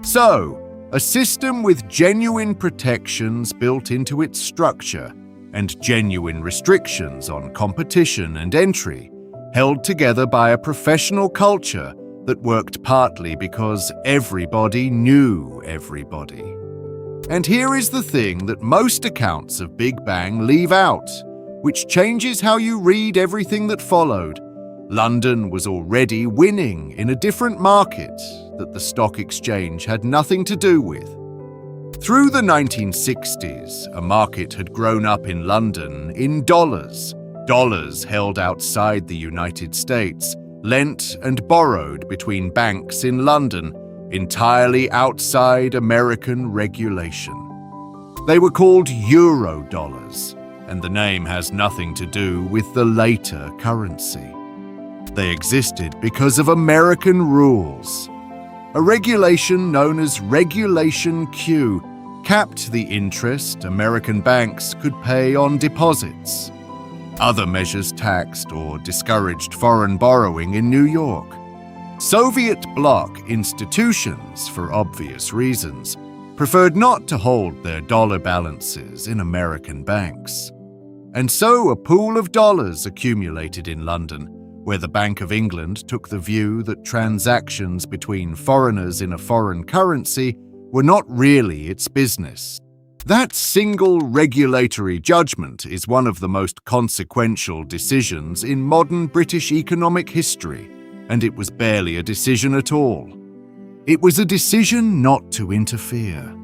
So, a system with genuine protections built into its structure and genuine restrictions on competition and entry, held together by a professional culture that worked partly because everybody knew everybody. And here is the thing that most accounts of Big Bang leave out, which changes how you read everything that followed. London was already winning in a different market that the stock exchange had nothing to do with. Through the 1960s, a market had grown up in London in dollars. Dollars held outside the United States, lent and borrowed between banks in London, entirely outside American regulation. They were called euro dollars, and the name has nothing to do with the later currency. They existed because of American rules. A regulation known as Regulation Q capped the interest American banks could pay on deposits. Other measures taxed or discouraged foreign borrowing in New York. Soviet bloc institutions, for obvious reasons, preferred not to hold their dollar balances in American banks. And so a pool of dollars accumulated in London, where the Bank of England took the view that transactions between foreigners in a foreign currency were not really its business. That single regulatory judgment is one of the most consequential decisions in modern British economic history, and it was barely a decision at all. It was a decision not to interfere.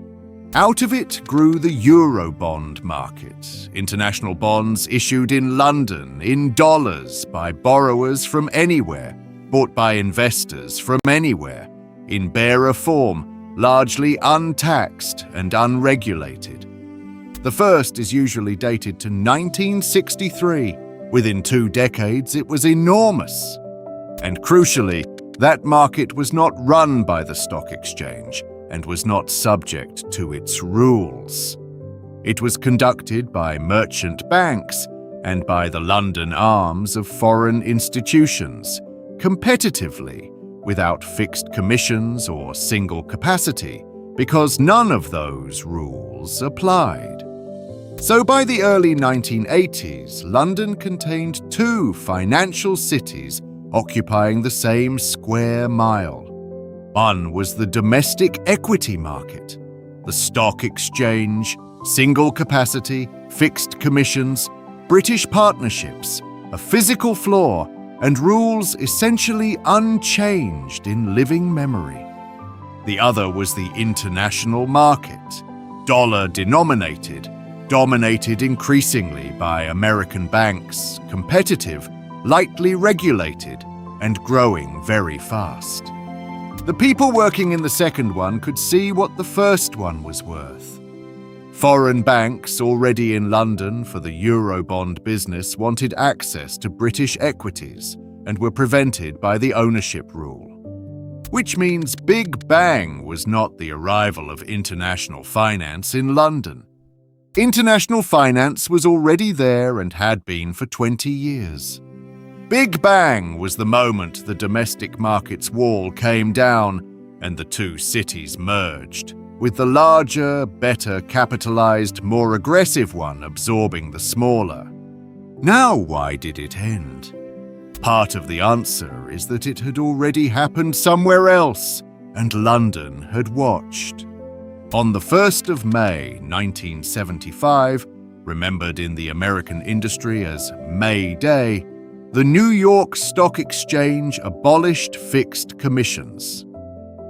Out of it grew the Eurobond market, international bonds issued in London in dollars by borrowers from anywhere, bought by investors from anywhere, in bearer form, largely untaxed and unregulated. The first is usually dated to 1963. Within 2 decades, it was enormous. And crucially, that market was not run by the stock exchange and was not subject to its rules. It was conducted by merchant banks and by the London arms of foreign institutions, competitively, without fixed commissions or single capacity, because none of those rules applied. So by the early 1980s, London contained 2 financial cities occupying the same square mile. One was the domestic equity market, the stock exchange, single capacity, fixed commissions, British partnerships, a physical floor, and rules essentially unchanged in living memory. The other was the international market, dollar-denominated, dominated increasingly by American banks, competitive, lightly regulated, and growing very fast. The people working in the second one could see what the first one was worth. Foreign banks already in London for the Eurobond business wanted access to British equities and were prevented by the ownership rule. Which means Big Bang was not the arrival of international finance in London. International finance was already there and had been for 20 years. Big Bang was the moment the domestic market's wall came down and the 2 cities merged, with the larger, better capitalized, more aggressive one absorbing the smaller. Now, why did it end? Part of the answer is that it had already happened somewhere else, and London had watched. On the 1st of May 1975, remembered in the American industry as May Day, the New York Stock Exchange abolished fixed commissions.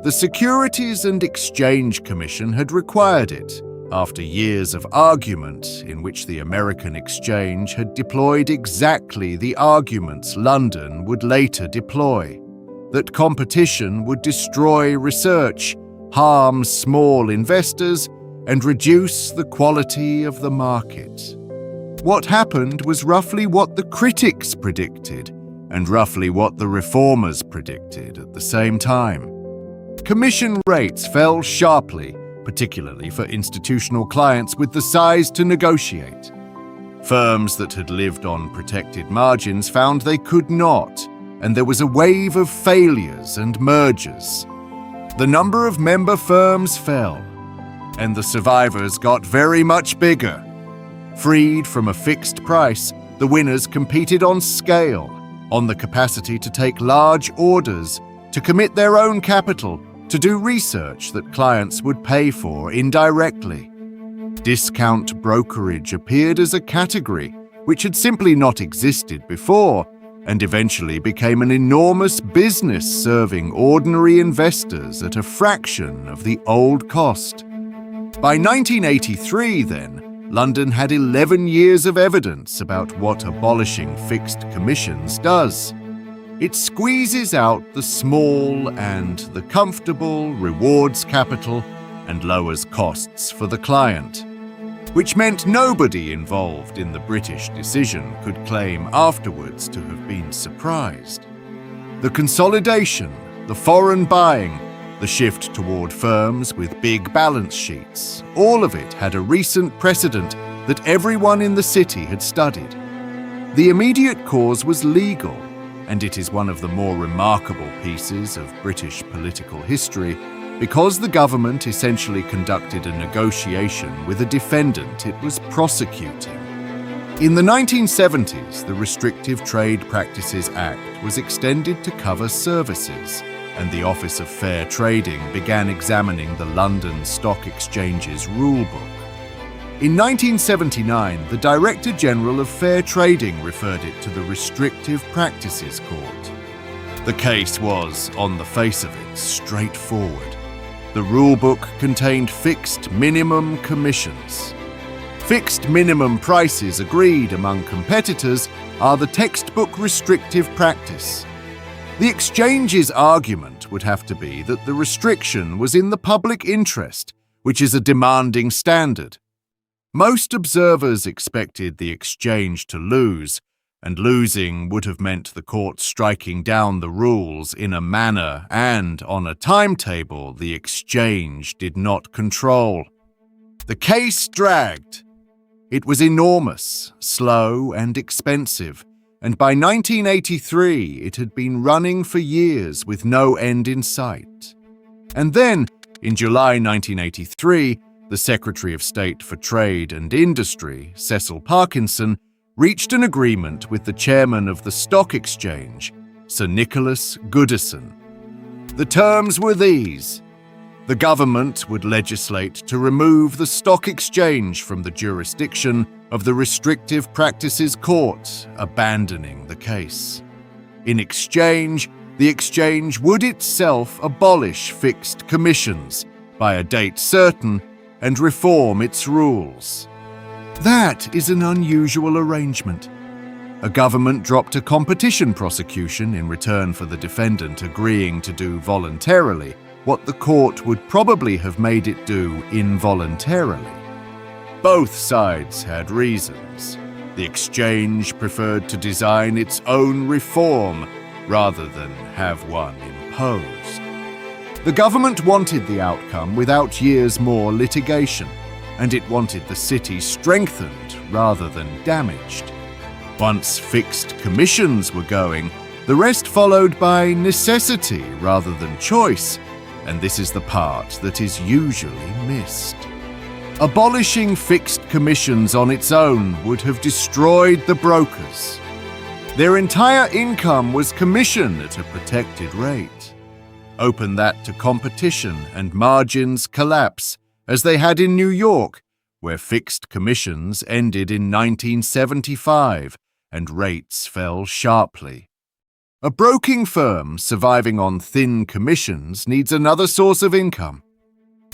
The Securities and Exchange Commission had required it, after years of argument in which the American exchange had deployed exactly the arguments London would later deploy, that competition would destroy research, harm small investors, and reduce the quality of the market. What happened was roughly what the critics predicted, and roughly what the reformers predicted at the same time. Commission rates fell sharply, particularly for institutional clients with the size to negotiate. Firms that had lived on protected margins found they could not, and there was a wave of failures and mergers. The number of member firms fell, and the survivors got very much bigger. Freed from a fixed price, the winners competed on scale, on the capacity to take large orders, to commit their own capital, to do research that clients would pay for indirectly. Discount brokerage appeared as a category which had simply not existed before, and eventually became an enormous business serving ordinary investors at a fraction of the old cost. By 1983, then, London had 11 years of evidence about what abolishing fixed commissions does. It squeezes out the small and the comfortable, rewards capital, and lowers costs for the client, which meant nobody involved in the British decision could claim afterwards to have been surprised. The consolidation, the foreign buying, the shift toward firms with big balance sheets, all of it had a recent precedent that everyone in the city had studied. The immediate cause was legal, and it is one of the more remarkable pieces of British political history because the government essentially conducted a negotiation with a defendant it was prosecuting. In the 1970s, the Restrictive Trade Practices Act was extended to cover services, and the Office of Fair Trading began examining the London Stock Exchange's rulebook. In 1979, the Director General of Fair Trading referred it to the Restrictive Practices Court. The case was, on the face of it, straightforward. The rulebook contained fixed minimum commissions. Fixed minimum prices agreed among competitors are the textbook restrictive practice. The exchange's argument would have to be that the restriction was in the public interest, which is a demanding standard. Most observers expected the exchange to lose, and losing would have meant the court striking down the rules in a manner and on a timetable the exchange did not control. The case dragged. It was enormous, slow, and expensive, and by 1983 it had been running for years with no end in sight. And then, in July 1983, the Secretary of State for Trade and Industry, Cecil Parkinson, reached an agreement with the chairman of the Stock Exchange, Sir Nicholas Goodison. The terms were these: the government would legislate to remove the stock exchange from the jurisdiction of the Restrictive Practices Court, abandoning the case. In exchange, the exchange would itself abolish fixed commissions by a date certain and reform its rules. That is an unusual arrangement. A government dropped a competition prosecution in return for the defendant agreeing to do voluntarily what the court would probably have made it do involuntarily. Both sides had reasons. The exchange preferred to design its own reform rather than have one imposed. The government wanted the outcome without years more litigation, and it wanted the city strengthened rather than damaged. Once fixed commissions were going, the rest followed by necessity rather than choice, and this is the part that is usually missed. Abolishing fixed commissions on its own would have destroyed the brokers. Their entire income was commission at a protected rate. Open that to competition and margins collapse, as they had in New York, where fixed commissions ended in 1975 and rates fell sharply. A broking firm surviving on thin commissions needs another source of income.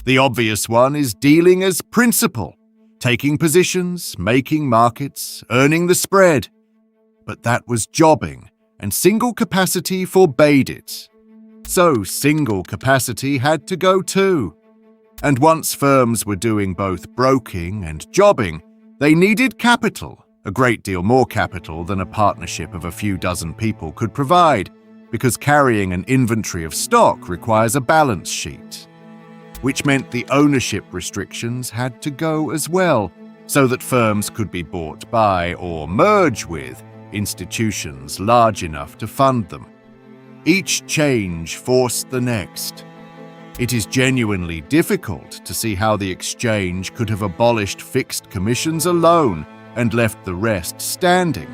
The obvious one is dealing as principal, taking positions, making markets, earning the spread. But that was jobbing, and single capacity forbade it. So single capacity had to go too. And once firms were doing both broking and jobbing, they needed capital, a great deal more capital than a partnership of a few dozen people could provide, because carrying an inventory of stock requires a balance sheet. Which meant the ownership restrictions had to go as well, so that firms could be bought by or merge with institutions large enough to fund them. Each change forced the next. It is genuinely difficult to see how the exchange could have abolished fixed commissions alone and left the rest standing.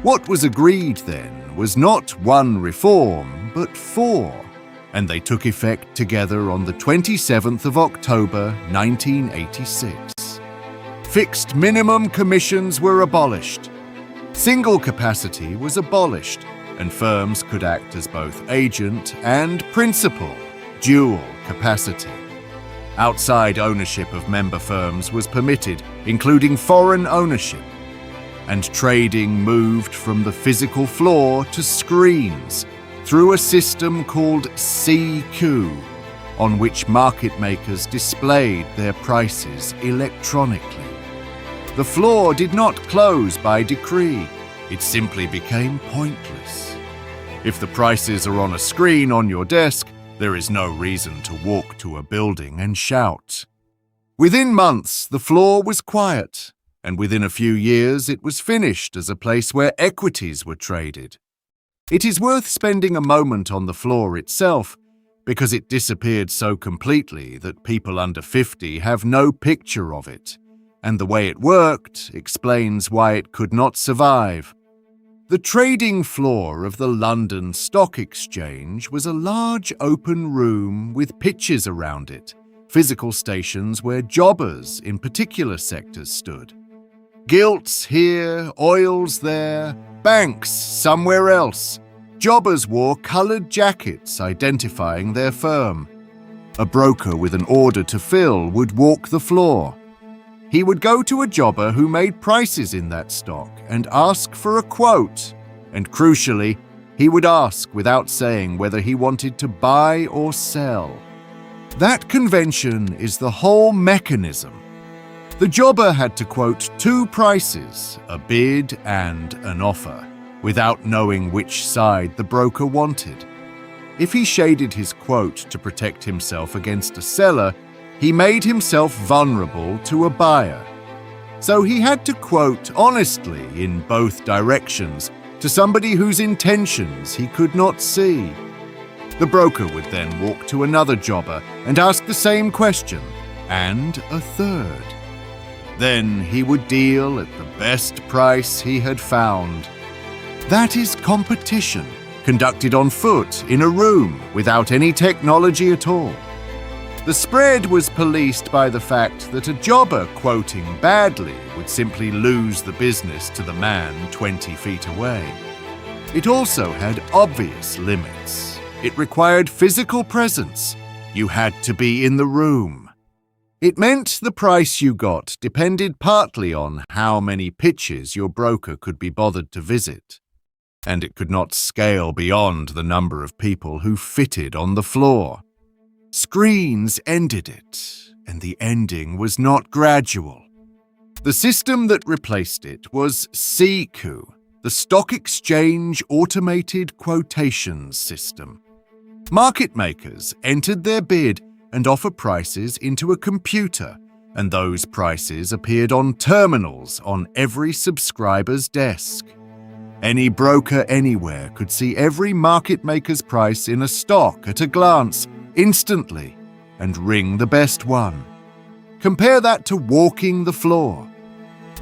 What was agreed then was not one reform, but four, and they took effect together on the 27th of October 1986. Fixed minimum commissions were abolished. Single capacity was abolished, and firms could act as both agent and principal, dual capacity. Outside ownership of member firms was permitted, including foreign ownership, and trading moved from the physical floor to screens through a system called CQ, on which market makers displayed their prices electronically. The floor did not close by decree. It simply became pointless. If the prices are on a screen on your desk, there is no reason to walk to a building and shout. Within months, the floor was quiet, and within a few years it was finished as a place where equities were traded. It is worth spending a moment on the floor itself, because it disappeared so completely that people under 50 have no picture of it, and the way it worked explains why it could not survive. The trading floor of the London Stock Exchange was a large open room with pitches around it, physical stations where jobbers in particular sectors stood. Gilts here, oils there, banks somewhere else. Jobbers wore coloured jackets identifying their firm. A broker with an order to fill would walk the floor. He would go to a jobber who made prices in that stock and ask for a quote, and crucially, he would ask without saying whether he wanted to buy or sell. That convention is the whole mechanism. The jobber had to quote two prices, a bid and an offer, without knowing which side the broker wanted. If he shaded his quote to protect himself against a seller, he made himself vulnerable to a buyer. So he had to quote honestly in both directions to somebody whose intentions he could not see. The broker would then walk to another jobber and ask the same question, and a third. Then he would deal at the best price he had found. That is competition, conducted on foot in a room without any technology at all. The spread was policed by the fact that a jobber quoting badly would simply lose the business to the man 20 feet away. It also had obvious limits. It required physical presence. You had to be in the room. It meant the price you got depended partly on how many pitches your broker could be bothered to visit. And it could not scale beyond the number of people who fitted on the floor. Screens ended it, and the ending was not gradual. The system that replaced it was CQ, the Stock Exchange Automated Quotations System. Market makers entered their bid and offer prices into a computer, and those prices appeared on terminals on every subscriber's desk. Any broker anywhere could see every market maker's price in a stock at a glance, instantly, and ring the best one. Compare that to walking the floor.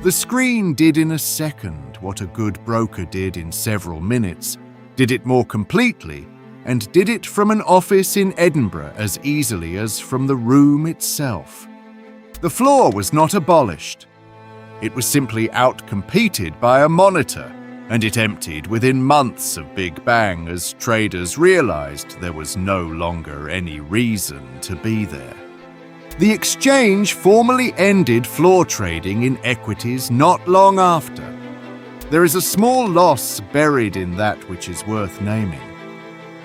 The screen did in a second what a good broker did in several minutes, did it more completely, and did it from an office in Edinburgh as easily as from the room itself. The floor was not abolished. It was simply outcompeted by a monitor, and it emptied within months of Big Bang as traders realized there was no longer any reason to be there. The exchange formally ended floor trading in equities not long after. There is a small loss buried in that which is worth naming.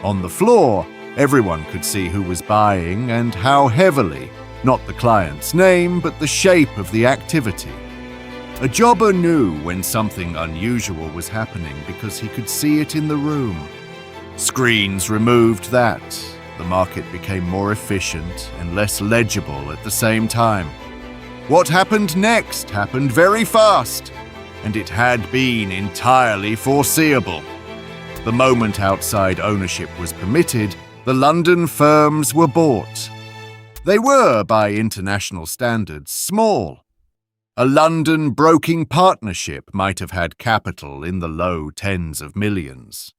On the floor, everyone could see who was buying and how heavily, not the client's name, but the shape of the activity. A jobber knew when something unusual was happening because he could see it in the room. Screens removed that. The market became more efficient and less legible at the same time. What happened next happened very fast, and it had been entirely foreseeable. The moment outside ownership was permitted, the London firms were bought. They were, by international standards, small. A London broking partnership might have had capital in the low tens of millions.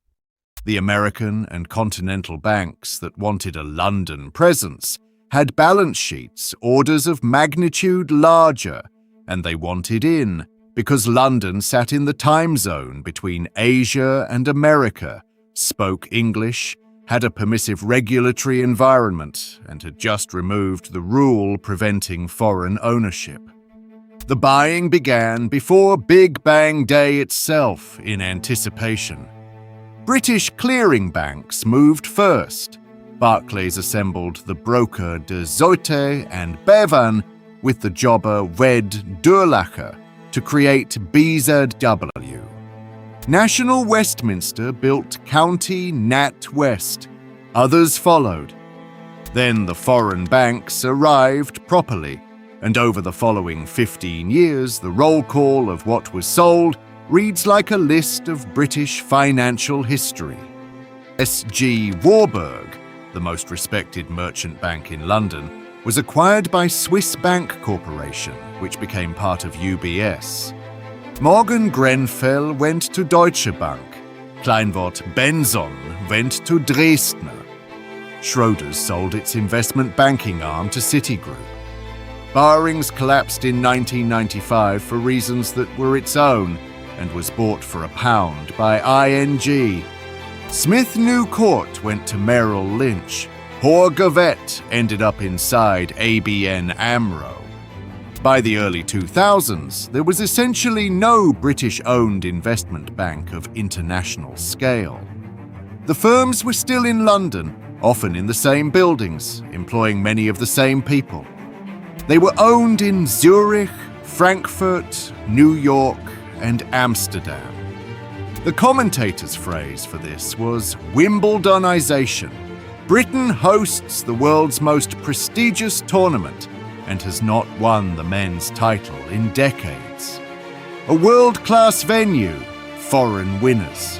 The American and continental banks that wanted a London presence had balance sheets orders of magnitude larger, and they wanted in because London sat in the time zone between Asia and America, spoke English, had a permissive regulatory environment, and had just removed the rule preventing foreign ownership. The buying began before Big Bang Day itself in anticipation. British clearing banks moved first. Barclays assembled the broker de Zoete and Bevan with the jobber Wed Durlacher to create BZW. National Westminster built County Nat West. Others followed. Then the foreign banks arrived properly, and over the following 15 years, the roll call of what was sold reads like a list of British financial history. S.G. Warburg, the most respected merchant bank in London, was acquired by Swiss Bank Corporation, which became part of UBS. Morgan Grenfell went to Deutsche Bank. Kleinwort Benson went to Dresdner. Schroders sold its investment banking arm to Citigroup. Barings collapsed in 1995 for reasons that were its own and was bought for £1 by ING. Smith New Court went to Merrill Lynch. Horgavet ended up inside ABN AMRO. By the early 2000s, there was essentially no British-owned investment bank of international scale. The firms were still in London, often in the same buildings, employing many of the same people. They were owned in Zurich, Frankfurt, New York, and Amsterdam. The commentator's phrase for this was Wimbledonization. Britain hosts the world's most prestigious tournament and has not won the men's title in decades. A world-class venue, foreign winners.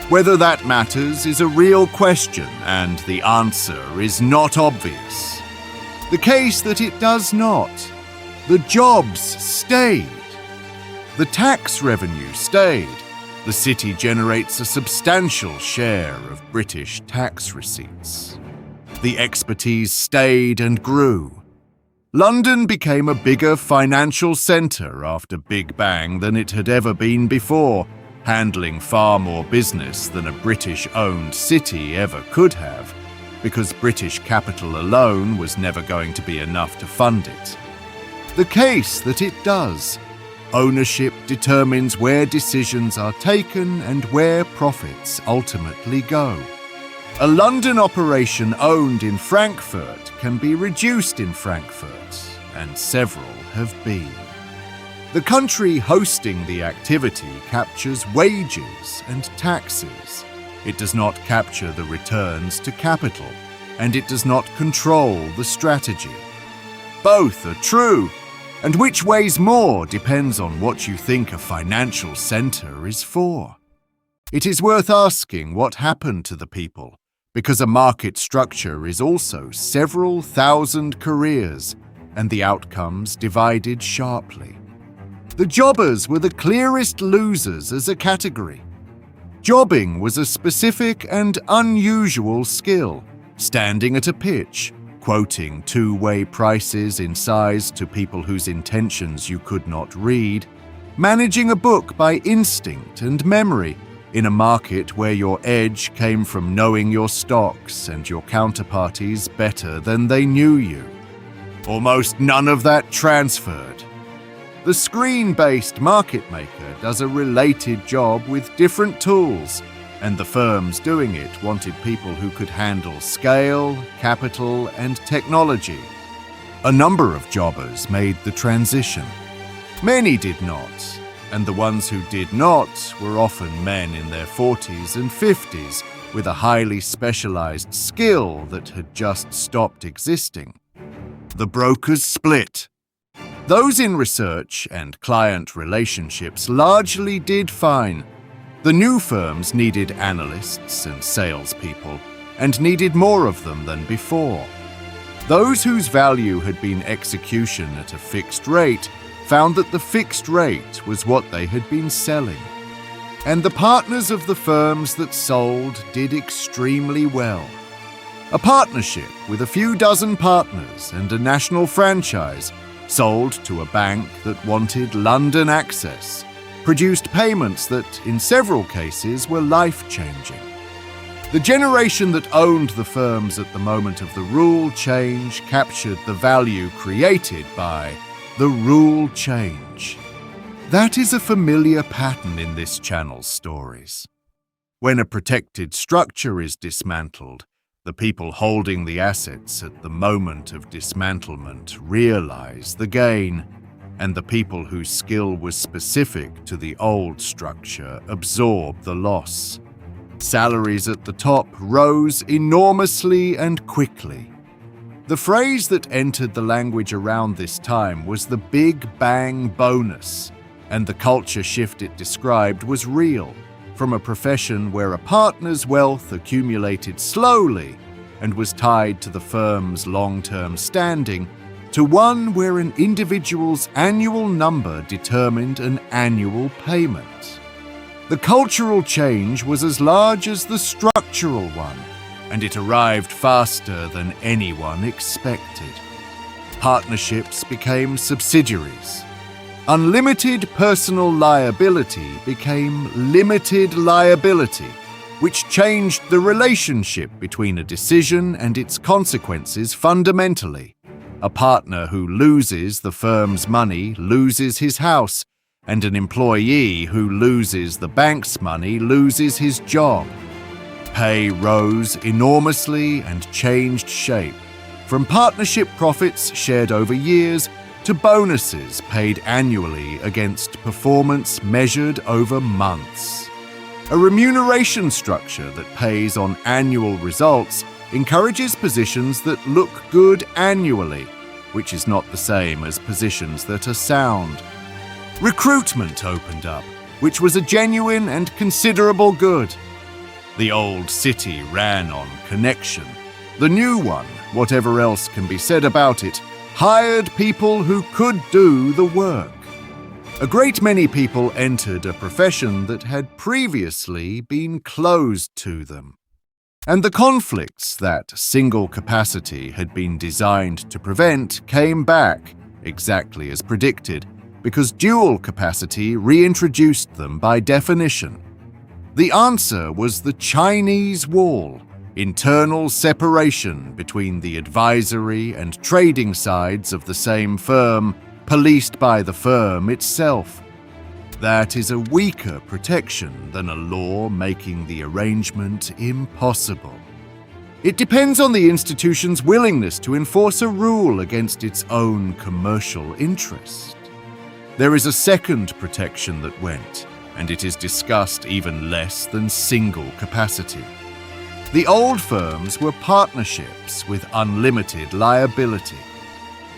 Whether that matters is a real question, and the answer is not obvious. The case that it does not. The jobs stayed. The tax revenue stayed. The city generates a substantial share of British tax receipts. The expertise stayed and grew. London became a bigger financial centre after Big Bang than it had ever been before, handling far more business than a British-owned city ever could have, because British capital alone was never going to be enough to fund it. The case that it does. Ownership determines where decisions are taken and where profits ultimately go. A London operation owned in Frankfurt can be reduced in Frankfurt, and several have been. The country hosting the activity captures wages and taxes. It does not capture the returns to capital, and it does not control the strategy. Both are true, and which weighs more depends on what you think a financial centre is for. It is worth asking what happened to the people, because a market structure is also several thousand careers, and the outcomes divided sharply. The jobbers were the clearest losers as a category. Jobbing was a specific and unusual skill, standing at a pitch, quoting two-way prices in size to people whose intentions you could not read, managing a book by instinct and memory in a market where your edge came from knowing your stocks and your counterparties better than they knew you. Almost none of that transferred. The screen-based market maker does a related job with different tools, and the firms doing it wanted people who could handle scale, capital, and technology. A number of jobbers made the transition. Many did not, and the ones who did not were often men in their 40s and 50s with a highly specialized skill that had just stopped existing. The brokers split. Those in research and client relationships largely did fine. The new firms needed analysts and salespeople, and needed more of them than before. Those whose value had been execution at a fixed rate found that the fixed rate was what they had been selling. And the partners of the firms that sold did extremely well. A partnership with a few dozen partners and a national franchise sold to a bank that wanted London access, produced payments that, in several cases, were life-changing. The generation that owned the firms at the moment of the rule change captured the value created by the rule change. That is a familiar pattern in this channel's stories. When a protected structure is dismantled, the people holding the assets at the moment of dismantlement realize the gain, and the people whose skill was specific to the old structure absorb the loss. Salaries at the top rose enormously and quickly. The phrase that entered the language around this time was the Big Bang bonus, and the culture shift it described was real, from a profession where a partner's wealth accumulated slowly and was tied to the firm's long-term standing, to one where an individual's annual number determined an annual payment. The cultural change was as large as the structural one, and it arrived faster than anyone expected. Partnerships became subsidiaries. Unlimited personal liability became limited liability, which changed the relationship between a decision and its consequences fundamentally. A partner who loses the firm's money loses his house, and an employee who loses the bank's money loses his job. Pay rose enormously and changed shape, from partnership profits shared over years to bonuses paid annually against performance measured over months. A remuneration structure that pays on annual results encourages positions that look good annually, which is not the same as positions that are sound. Recruitment opened up, which was a genuine and considerable good. The old city ran on connection. The new one, whatever else can be said about it, hired people who could do the work. A great many people entered a profession that had previously been closed to them. And the conflicts that single capacity had been designed to prevent came back, exactly as predicted, because dual capacity reintroduced them by definition. The answer was the Chinese Wall, internal separation between the advisory and trading sides of the same firm, policed by the firm itself. That is a weaker protection than a law making the arrangement impossible. It depends on the institution's willingness to enforce a rule against its own commercial interest. There is a second protection that went, and it is discussed even less than single capacity. The old firms were partnerships with unlimited liability.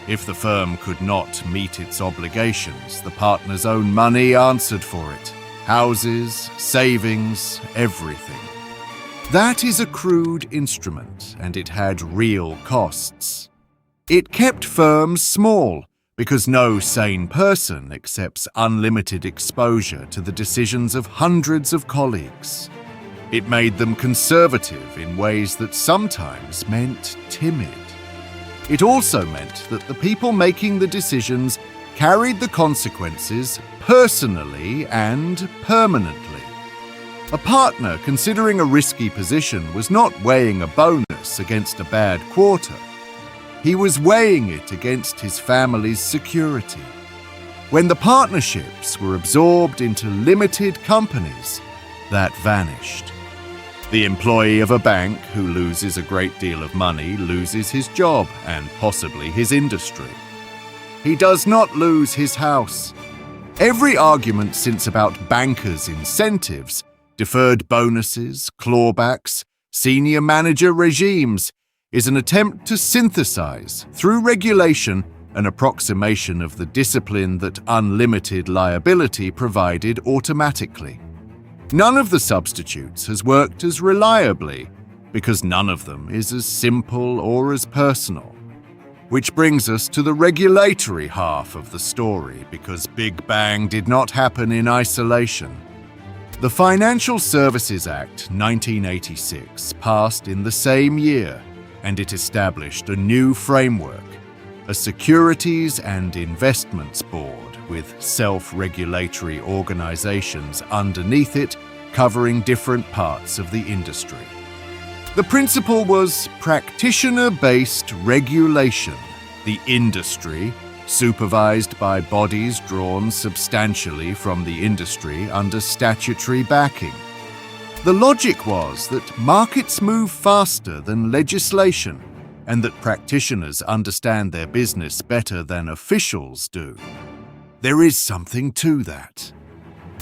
If the firm could not meet its obligations, the partner's own money answered for it. Houses, savings, everything. That is a crude instrument, and it had real costs. It kept firms small, because no sane person accepts unlimited exposure to the decisions of hundreds of colleagues. It made them conservative in ways that sometimes meant timid. It also meant that the people making the decisions carried the consequences personally and permanently. A partner considering a risky position was not weighing a bonus against a bad quarter. He was weighing it against his family's security. When the partnerships were absorbed into limited companies, that vanished. The employee of a bank who loses a great deal of money loses his job and possibly his industry. He does not lose his house. Every argument since about bankers' incentives, deferred bonuses, clawbacks, senior manager regimes, is an attempt to synthesize, through regulation, an approximation of the discipline that unlimited liability provided automatically. None of the substitutes has worked as reliably, because none of them is as simple or as personal. Which brings us to the regulatory half of the story, because Big Bang did not happen in isolation. The Financial Services Act 1986 passed in the same year, and it established a new framework, a Securities and Investments Board with self-regulatory organizations underneath it covering different parts of the industry. The principle was practitioner-based regulation, the industry, supervised by bodies drawn substantially from the industry under statutory backing. The logic was that markets move faster than legislation, and that practitioners understand their business better than officials do. There is something to that.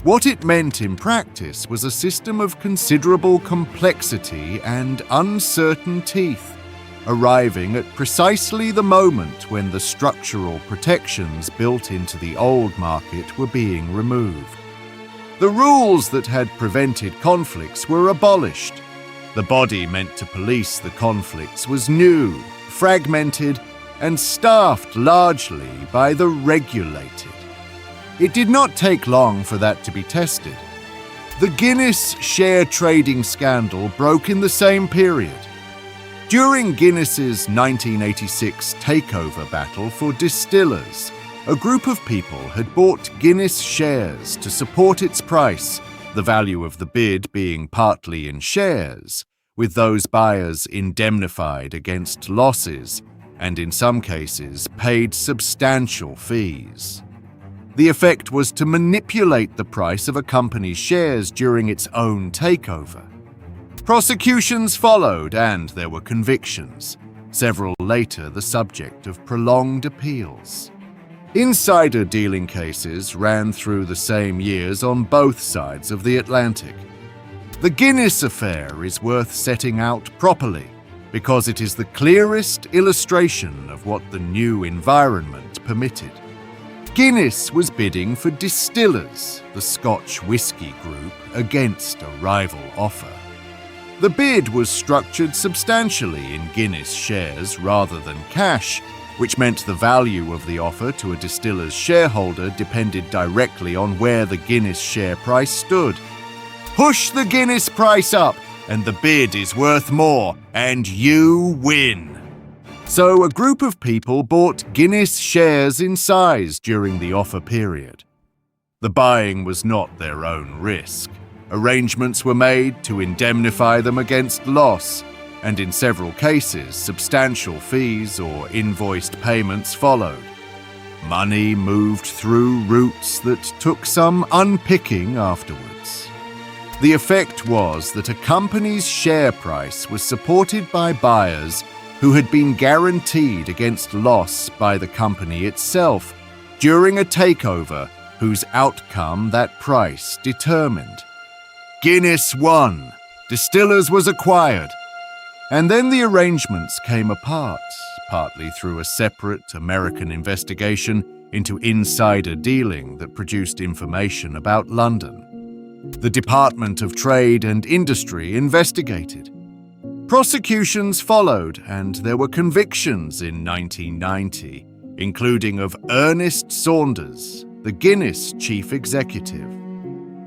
What it meant in practice was a system of considerable complexity and uncertain teeth, arriving at precisely the moment when the structural protections built into the old market were being removed. The rules that had prevented conflicts were abolished. The body meant to police the conflicts was new, fragmented, and staffed largely by the regulated. It did not take long for that to be tested. The Guinness share trading scandal broke in the same period. During Guinness's 1986 takeover battle for distillers, a group of people had bought Guinness shares to support its price, the value of the bid being partly in shares, with those buyers indemnified against losses and in some cases paid substantial fees. The effect was to manipulate the price of a company's shares during its own takeover. Prosecutions followed and there were convictions, several later the subject of prolonged appeals. Insider dealing cases ran through the same years on both sides of the Atlantic. The Guinness affair is worth setting out properly because it is the clearest illustration of what the new environment permitted. Guinness was bidding for Distillers, the Scotch whisky group, against a rival offer. The bid was structured substantially in Guinness shares rather than cash, which meant the value of the offer to a distiller's shareholder depended directly on where the Guinness share price stood. Push the Guinness price up, and the bid is worth more, and you win. So a group of people bought Guinness shares in size during the offer period. The buying was not their own risk. Arrangements were made to indemnify them against loss, and in several cases, substantial fees or invoiced payments followed. Money moved through routes that took some unpicking afterwards. The effect was that a company's share price was supported by buyers who had been guaranteed against loss by the company itself during a takeover whose outcome that price determined. Guinness won, Distillers was acquired, and then the arrangements came apart, partly through a separate American investigation into insider dealing that produced information about London. The Department of Trade and Industry investigated. Prosecutions followed, and there were convictions in 1990, including of Ernest Saunders, the Guinness chief executive.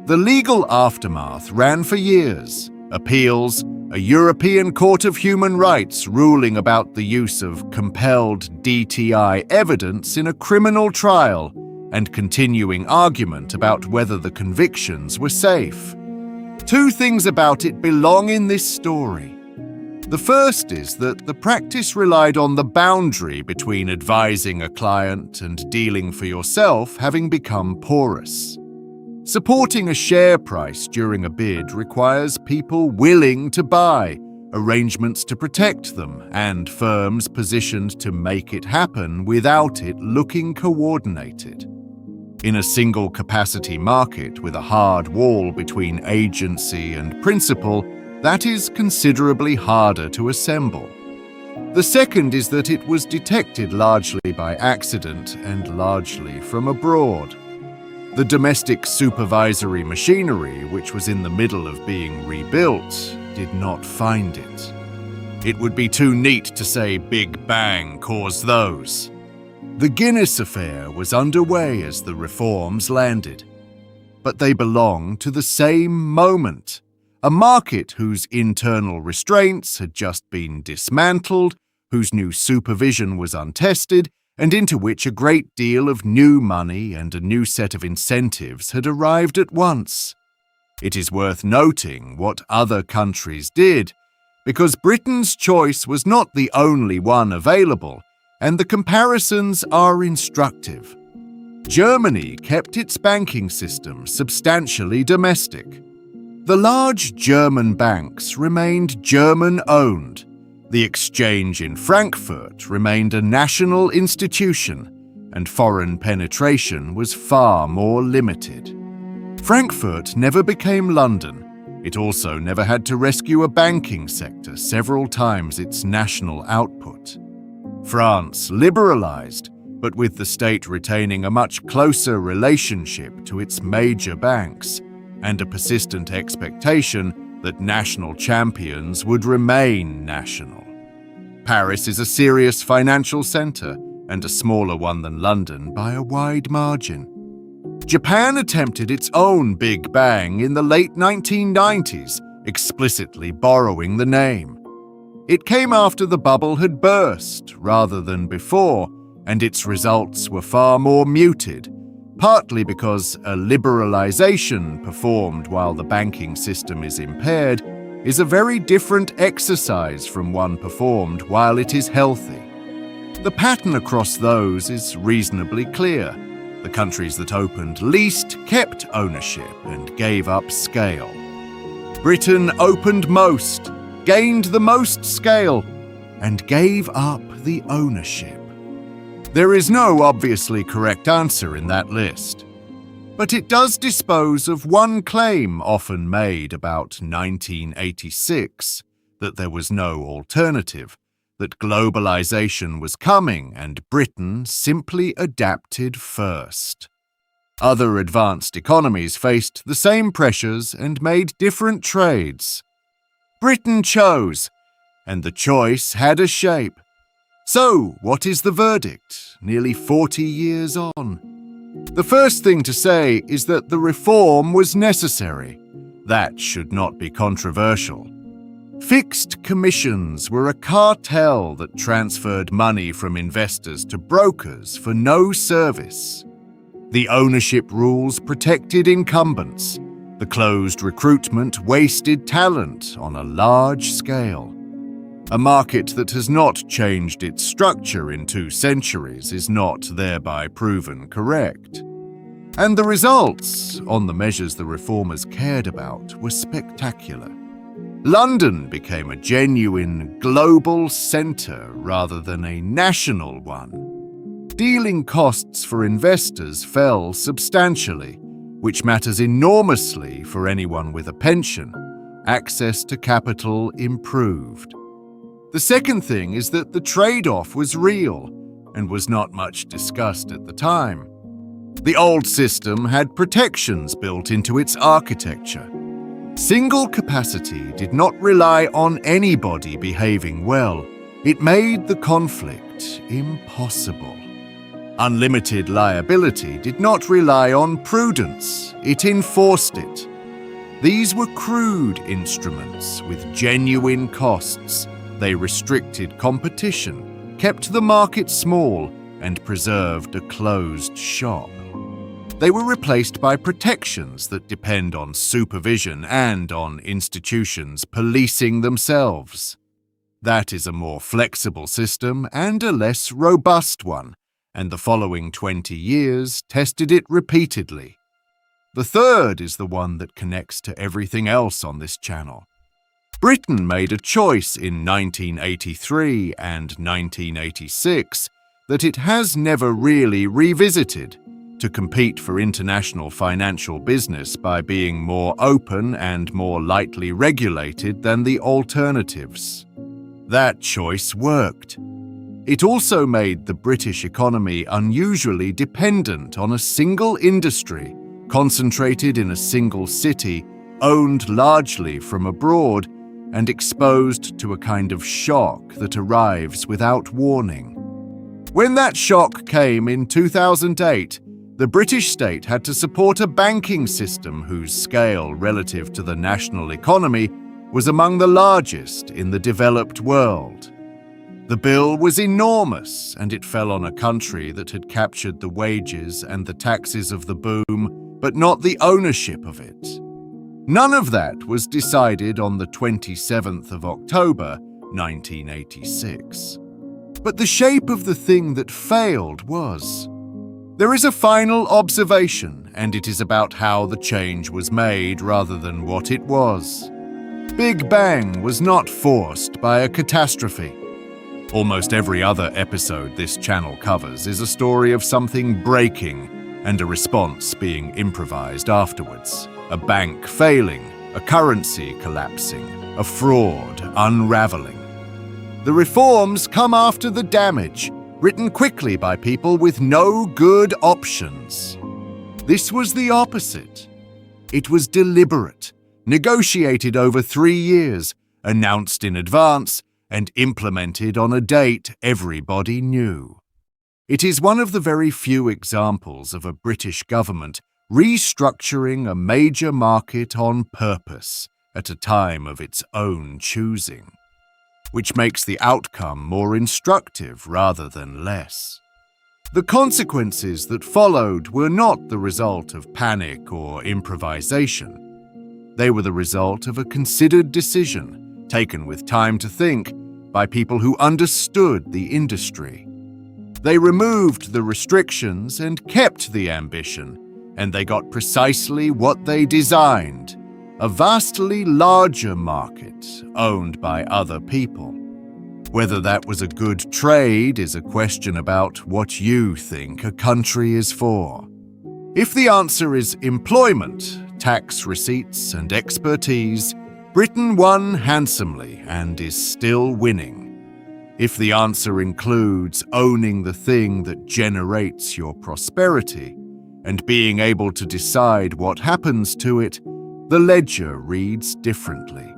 The legal aftermath ran for years. Appeals, a European Court of Human Rights ruling about the use of compelled DTI evidence in a criminal trial, and continuing argument about whether the convictions were safe. Two things about it belong in this story. The first is that the practice relied on the boundary between advising a client and dealing for yourself having become porous. Supporting a share price during a bid requires people willing to buy, arrangements to protect them, and firms positioned to make it happen without it looking coordinated. In a single capacity market with a hard wall between agency and principal, that is considerably harder to assemble. The second is that it was detected largely by accident and largely from abroad. The domestic supervisory machinery, which was in the middle of being rebuilt, did not find it. It would be too neat to say Big Bang caused those. The Guinness affair was underway as the reforms landed. But they belong to the same moment. A market whose internal restraints had just been dismantled, whose new supervision was untested, and into which a great deal of new money and a new set of incentives had arrived at once. It is worth noting what other countries did, because Britain's choice was not the only one available, and the comparisons are instructive. Germany kept its banking system substantially domestic. The large German banks remained German-owned. The exchange in Frankfurt remained a national institution, and foreign penetration was far more limited. Frankfurt never became London. It also never had to rescue a banking sector several times its national output. France liberalized, but with the state retaining a much closer relationship to its major banks, and a persistent expectation that national champions would remain national. Paris is a serious financial center, and a smaller one than London by a wide margin. Japan attempted its own Big Bang in the late 1990s, explicitly borrowing the name. It came after the bubble had burst, rather than before, and its results were far more muted, partly because a liberalization performed while the banking system is impaired is a very different exercise from one performed while it is healthy. The pattern across those is reasonably clear. The countries that opened least kept ownership and gave up scale. Britain opened most, gained the most scale, and gave up the ownership. There is no obviously correct answer in that list, but it does dispose of one claim often made about 1986, that there was no alternative, that globalization was coming and Britain simply adapted first. Other advanced economies faced the same pressures and made different trades. Britain chose, and the choice had a shape. So, what is the verdict, nearly 40 years on? The first thing to say is that the reform was necessary. That should not be controversial. Fixed commissions were a cartel that transferred money from investors to brokers for no service. The ownership rules protected incumbents. The closed recruitment wasted talent on a large scale. A market that has not changed its structure in 2 centuries is not thereby proven correct. And the results, on the measures the reformers cared about, were spectacular. London became a genuine global centre rather than a national one. Dealing costs for investors fell substantially, which matters enormously for anyone with a pension. Access to capital improved. The second thing is that the trade-off was real and was not much discussed at the time. The old system had protections built into its architecture. Single capacity did not rely on anybody behaving well. It made the conflict impossible. Unlimited liability did not rely on prudence. It enforced it. These were crude instruments with genuine costs. They restricted competition, kept the market small, and preserved a closed shop. They were replaced by protections that depend on supervision and on institutions policing themselves. That is a more flexible system and a less robust one, and the following 20 years tested it repeatedly. The third is the one that connects to everything else on this channel. Britain made a choice in 1983 and 1986 that it has never really revisited, to compete for international financial business by being more open and more lightly regulated than the alternatives. That choice worked. It also made the British economy unusually dependent on a single industry, concentrated in a single city, owned largely from abroad, and exposed to a kind of shock that arrives without warning. When that shock came in 2008, the British state had to support a banking system whose scale relative to the national economy was among the largest in the developed world. The bill was enormous, and it fell on a country that had captured the wages and the taxes of the boom, but not the ownership of it. None of that was decided on the 27th of October, 1986. But the shape of the thing that failed was. There is a final observation, and it is about how the change was made rather than what it was. Big Bang was not forced by a catastrophe. Almost every other episode this channel covers is a story of something breaking and a response being improvised afterwards. A bank failing, a currency collapsing, a fraud unraveling. The reforms come after the damage, written quickly by people with no good options. This was the opposite. It was deliberate, negotiated over 3 years, announced in advance, and implemented on a date everybody knew. It is one of the very few examples of a British government restructuring a major market on purpose at a time of its own choosing, which makes the outcome more instructive rather than less. The consequences that followed were not the result of panic or improvisation. They were the result of a considered decision, taken with time to think, by people who understood the industry. They removed the restrictions and kept the ambition, and they got precisely what they designed, a vastly larger market owned by other people. Whether that was a good trade is a question about what you think a country is for. If the answer is employment, tax receipts, and expertise, Britain won handsomely and is still winning. If the answer includes owning the thing that generates your prosperity and being able to decide what happens to it, the ledger reads differently.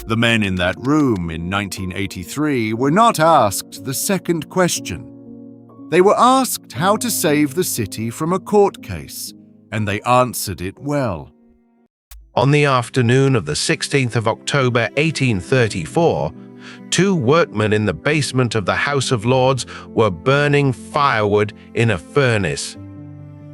The men in that room in 1983 were not asked the second question. They were asked how to save the city from a court case, and they answered it well. On the afternoon of the 16th of October 1834, 2 workmen in the basement of the House of Lords were burning firewood in a furnace.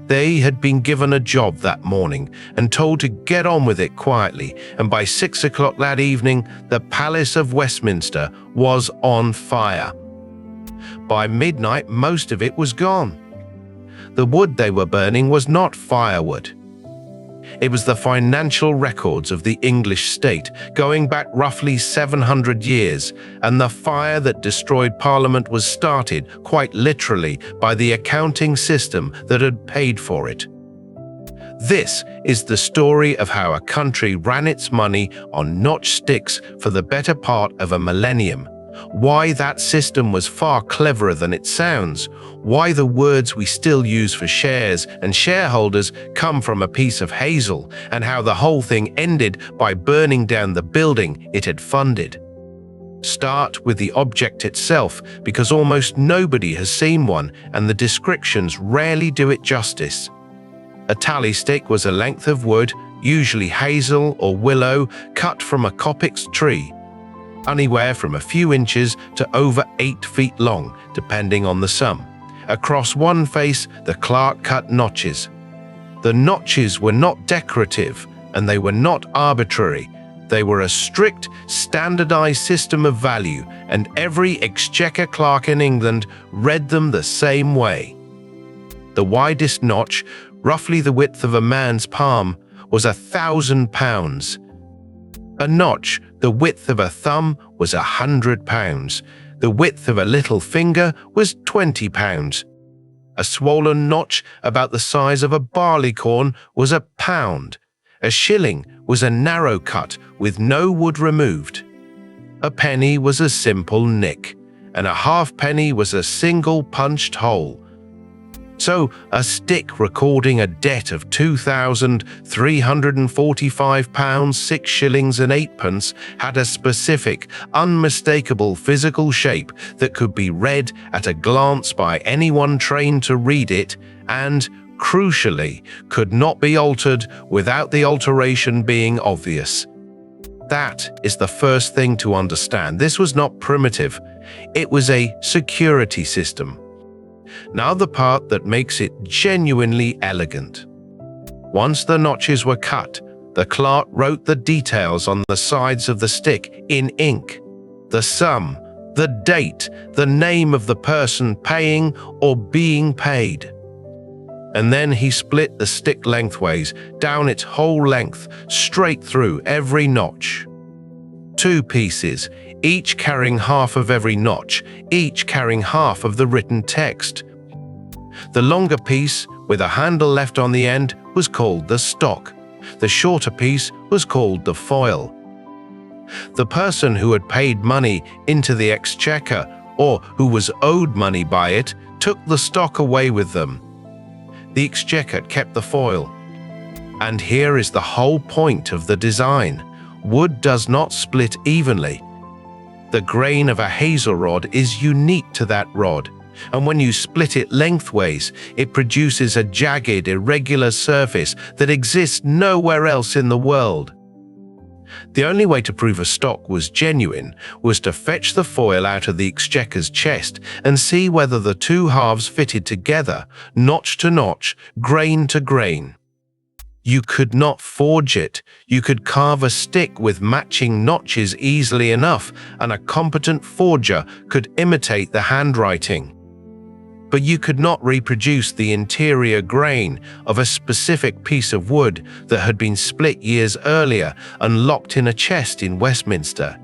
They had been given a job that morning and told to get on with it quietly, and by 6 o'clock that evening, the Palace of Westminster was on fire. By midnight, most of it was gone. The wood they were burning was not firewood. It was the financial records of the English state, going back roughly 700 years, and the fire that destroyed Parliament was started, quite literally, by the accounting system that had paid for it. This is the story of how a country ran its money on notchsticks for the better part of a millennium. Why that system was far cleverer than it sounds, why the words we still use for shares and shareholders come from a piece of hazel, and how the whole thing ended by burning down the building it had funded. Start with the object itself, because almost nobody has seen one and the descriptions rarely do it justice. A tally stick was a length of wood, usually hazel or willow, cut from a coppice tree, anywhere from a few inches to over 8 feet long, depending on the sum. Across one face, the clerk cut notches. The notches were not decorative, and they were not arbitrary. They were a strict, standardized system of value, and every exchequer clerk in England read them the same way. The widest notch, roughly the width of a man's palm, was £1,000. A notch the width of a thumb was £100. The width of a little finger was £20. A swollen notch about the size of a barleycorn was £1. A shilling was a narrow cut with no wood removed. A penny was a simple nick, and a halfpenny was a single punched hole. So, a stick recording a debt of £2,345, 6 shillings and 8 pence had a specific, unmistakable physical shape that could be read at a glance by anyone trained to read it and, crucially, could not be altered without the alteration being obvious. That is the first thing to understand. This was not primitive. It was a security system. Now the part that makes it genuinely elegant. Once the notches were cut, the clerk wrote the details on the sides of the stick in ink. The sum, the date, the name of the person paying or being paid. And then he split the stick lengthways, down its whole length, straight through every notch. 2 pieces, each carrying half of every notch, each carrying half of the written text. The longer piece, with a handle left on the end, was called the stock. The shorter piece was called the foil. The person who had paid money into the exchequer, or who was owed money by it, took the stock away with them. The exchequer kept the foil. And here is the whole point of the design. Wood does not split evenly. The grain of a hazel rod is unique to that rod, and when you split it lengthways, it produces a jagged, irregular surface that exists nowhere else in the world. The only way to prove a stock was genuine was to fetch the foil out of the exchequer's chest and see whether the 2 halves fitted together, notch to notch, grain to grain. You could not forge it. You could carve a stick with matching notches easily enough, and a competent forger could imitate the handwriting. But you could not reproduce the interior grain of a specific piece of wood that had been split years earlier and locked in a chest in Westminster.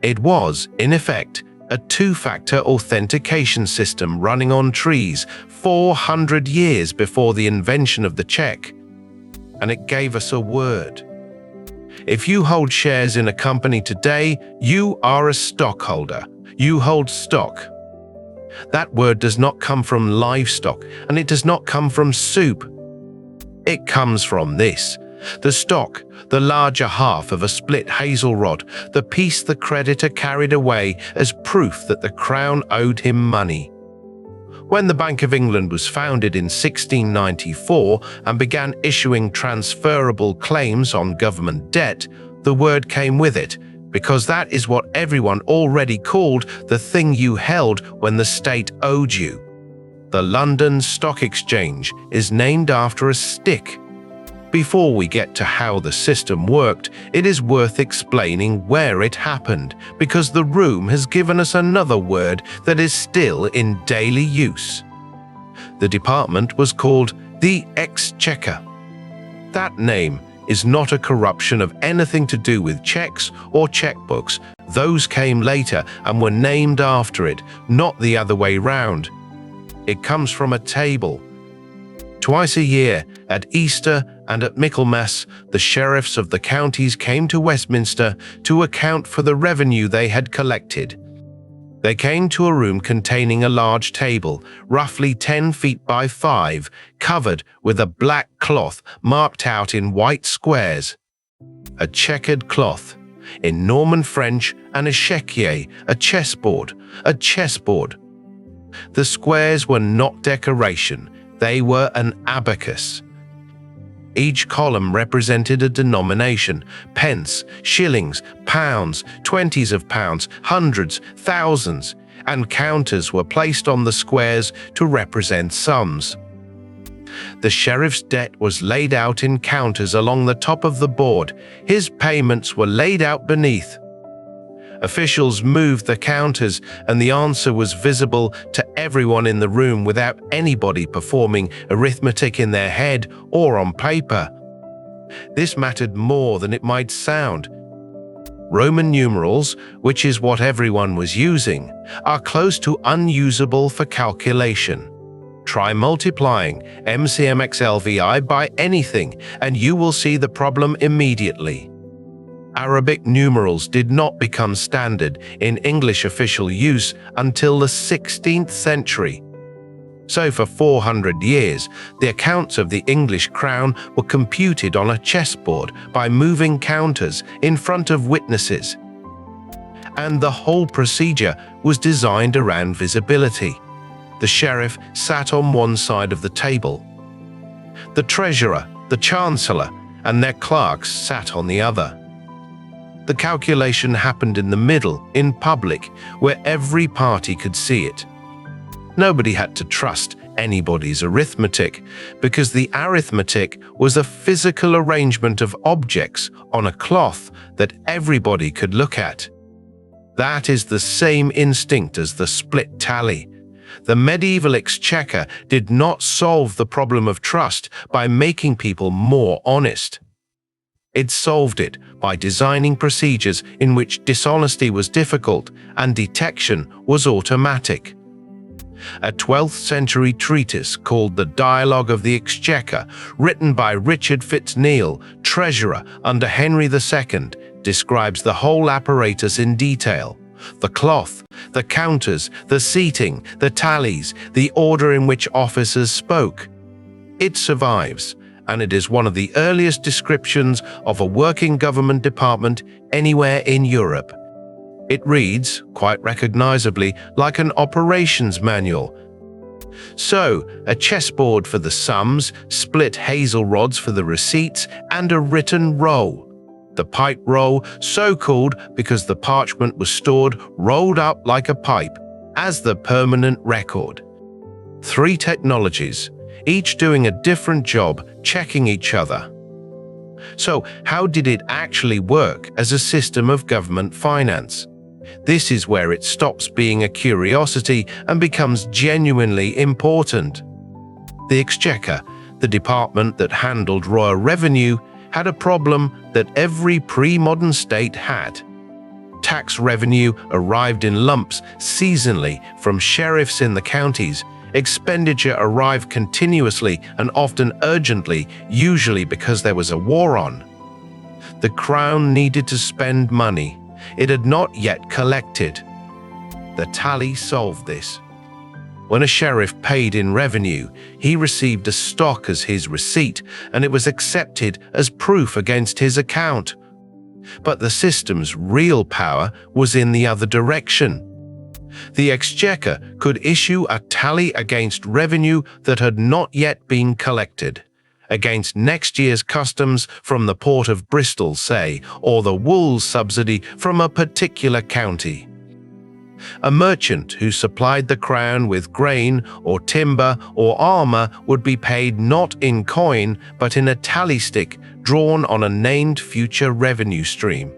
It was, in effect, a 2-factor authentication system running on trees 400 years before the invention of the check. And it gave us a word. If you hold shares in a company today, you are a stockholder. You hold stock. That word does not come from livestock, and it does not come from soup. It comes from this: the stock, the larger half of a split hazel rod, the piece the creditor carried away as proof that the Crown owed him money. When the Bank of England was founded in 1694 and began issuing transferable claims on government debt, the word came with it, because that is what everyone already called the thing you held when the state owed you. The London Stock Exchange is named after a stick. Before we get to how the system worked, it is worth explaining where it happened, because the room has given us another word that is still in daily use. The department was called the Exchequer. That name is not a corruption of anything to do with checks or checkbooks. Those came later and were named after it, not the other way round. It comes from a table. Twice a year, at Easter and at Michaelmas, the sheriffs of the counties came to Westminster to account for the revenue they had collected. They came to a room containing a large table, roughly 10 feet by 5, covered with a black cloth marked out in white squares. A checkered cloth. In Norman French, an échiquier, a chessboard, a chessboard. The squares were not decoration, they were an abacus. Each column represented a denomination: pence, shillings, pounds, 20s of pounds, hundreds, thousands, and counters were placed on the squares to represent sums. The sheriff's debt was laid out in counters along the top of the board. His payments were laid out beneath. Officials moved the counters, and the answer was visible to everyone in the room without anybody performing arithmetic in their head or on paper. This mattered more than it might sound. Roman numerals, which is what everyone was using, are close to unusable for calculation. Try multiplying MCMXLVI by anything, and you will see the problem immediately. Arabic numerals did not become standard in English official use until the 16th century. So for 400 years, the accounts of the English crown were computed on a chessboard by moving counters in front of witnesses. And the whole procedure was designed around visibility. The sheriff sat on one side of the table. The treasurer, the chancellor, and their clerks sat on the other. The calculation happened in the middle, in public, where every party could see it. Nobody had to trust anybody's arithmetic, because the arithmetic was a physical arrangement of objects on a cloth that everybody could look at. That is the same instinct as the split tally. The medieval exchequer did not solve the problem of trust by making people more honest. It solved it by designing procedures in which dishonesty was difficult and detection was automatic. A 12th century treatise called The Dialogue of the Exchequer, written by Richard Fitzneal, treasurer under Henry II, describes the whole apparatus in detail: the cloth, the counters, the seating, the tallies, the order in which officers spoke. It survives, and it is one of the earliest descriptions of a working government department anywhere in Europe. It reads, quite recognizably, like an operations manual. So, a chessboard for the sums, split hazel rods for the receipts, and a written roll. The pipe roll, so called because the parchment was stored rolled up like a pipe, as the permanent record. 3 technologies, each doing a different job, checking each other. So, how did it actually work as a system of government finance? This is where it stops being a curiosity and becomes genuinely important. The Exchequer, the department that handled royal revenue, had a problem that every pre-modern state had. Tax revenue arrived in lumps seasonally from sheriffs in the counties. Expenditure arrived continuously and often urgently, usually because there was a war on. The crown needed to spend money. It had not yet collected. The tally solved this. When a sheriff paid in revenue, he received a stock as his receipt, and it was accepted as proof against his account. But the system's real power was in the other direction. The Exchequer could issue a tally against revenue that had not yet been collected, against next year's customs from the port of Bristol, say, or the wool subsidy from a particular county. A merchant who supplied the crown with grain or timber or armor would be paid not in coin but in a tally stick drawn on a named future revenue stream.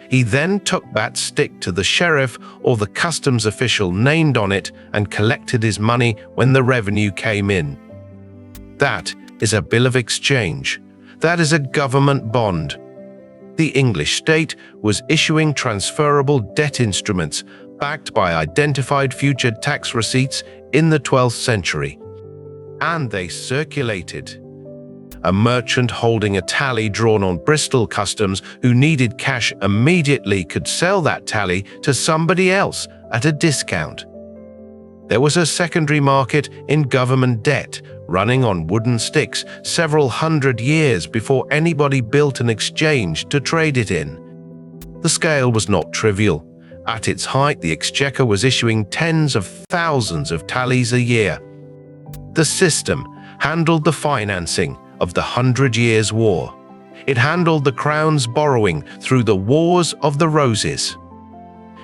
He then took that stick to the sheriff or the customs official named on it and collected his money when the revenue came in. That is a bill of exchange. That is a government bond. The English state was issuing transferable debt instruments backed by identified future tax receipts in the 12th century. And they circulated. A merchant holding a tally drawn on Bristol customs who needed cash immediately could sell that tally to somebody else at a discount. There was a secondary market in government debt running on wooden sticks several hundred years before anybody built an exchange to trade it in. The scale was not trivial. At its height, the Exchequer was issuing tens of thousands of tallies a year. The system handled the financing of the 100 Years' War. It handled the crown's borrowing through the Wars of the Roses.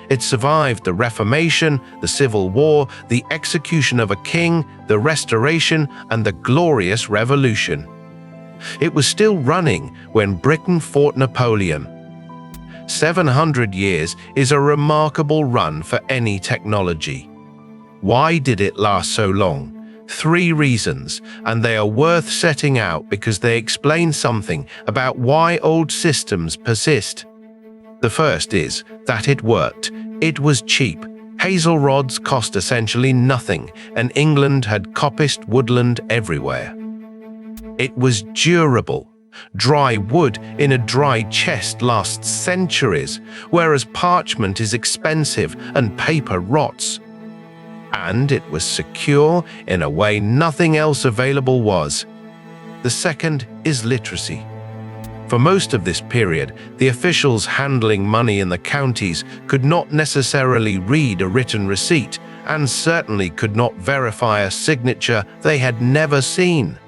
It survived the Reformation, the Civil War, the execution of a king, the Restoration, and the Glorious Revolution. It was still running when Britain fought Napoleon. 700 years is a remarkable run for any technology. Why did it last so long? 3 reasons, and they are worth setting out because they explain something about why old systems persist. The first is that it worked. It was cheap. Hazel rods cost essentially nothing, and England had coppiced woodland everywhere. It was durable. Dry wood in a dry chest lasts centuries, whereas parchment is expensive and paper rots. and it was secure in a way nothing else available was. The second is literacy. For most of this period, the officials handling money in the counties could not necessarily read a written receipt and certainly could not verify a signature they had never seen.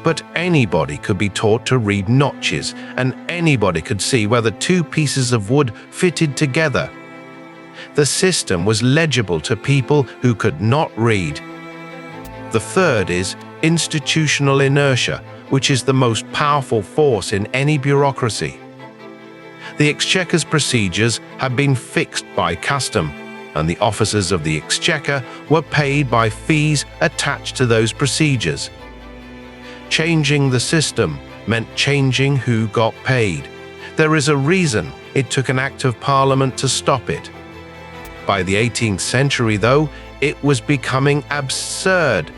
But anybody could be taught to read notches, and anybody could see whether two pieces of wood fitted together. The system was legible to people who could not read. The third is institutional inertia, which is the most powerful force in any bureaucracy. The Exchequer's procedures had been fixed by custom, and the officers of the Exchequer were paid by fees attached to those procedures. Changing the system meant changing who got paid. There is a reason it took an Act of Parliament to stop it. By the 18th century, though, it was becoming absurd.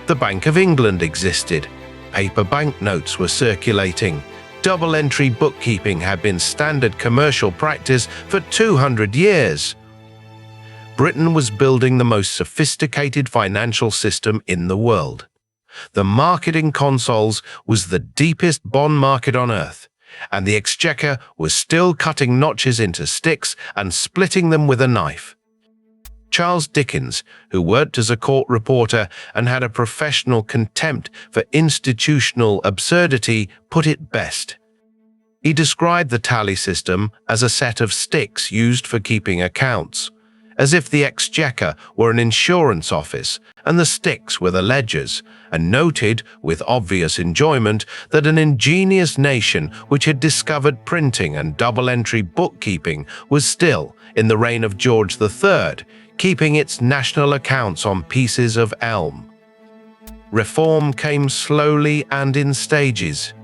The Bank of England existed. Paper banknotes were circulating. Double-entry bookkeeping had been standard commercial practice for 200 years. Britain was building the most sophisticated financial system in the world. The market in consols was the deepest bond market on earth, and the Exchequer was still cutting notches into sticks and splitting them with a knife. Charles Dickens, who worked as a court reporter and had a professional contempt for institutional absurdity, put it best. He described the tally system as a set of sticks used for keeping accounts, as if the Exchequer were an insurance office and the sticks were the ledgers, and noted, with obvious enjoyment, that an ingenious nation which had discovered printing and double-entry bookkeeping was still, in the reign of George III, keeping its national accounts on pieces of elm. Reform came slowly and in stages.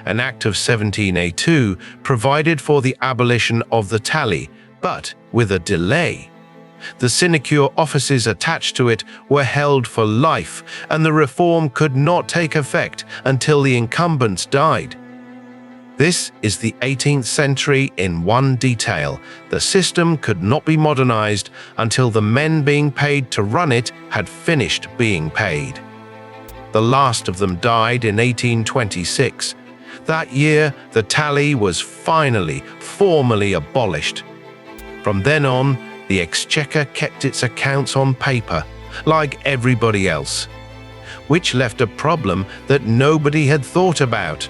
An Act of 1782 provided for the abolition of the tally, but with a delay. The sinecure offices attached to it were held for life, and the reform could not take effect until the incumbents died. This is the 18th century in one detail. The system could not be modernized until the men being paid to run it had finished being paid. The last of them died in 1826. That year, the tally was finally, formally abolished. From then on, the Exchequer kept its accounts on paper, like everybody else, which left a problem that nobody had thought about.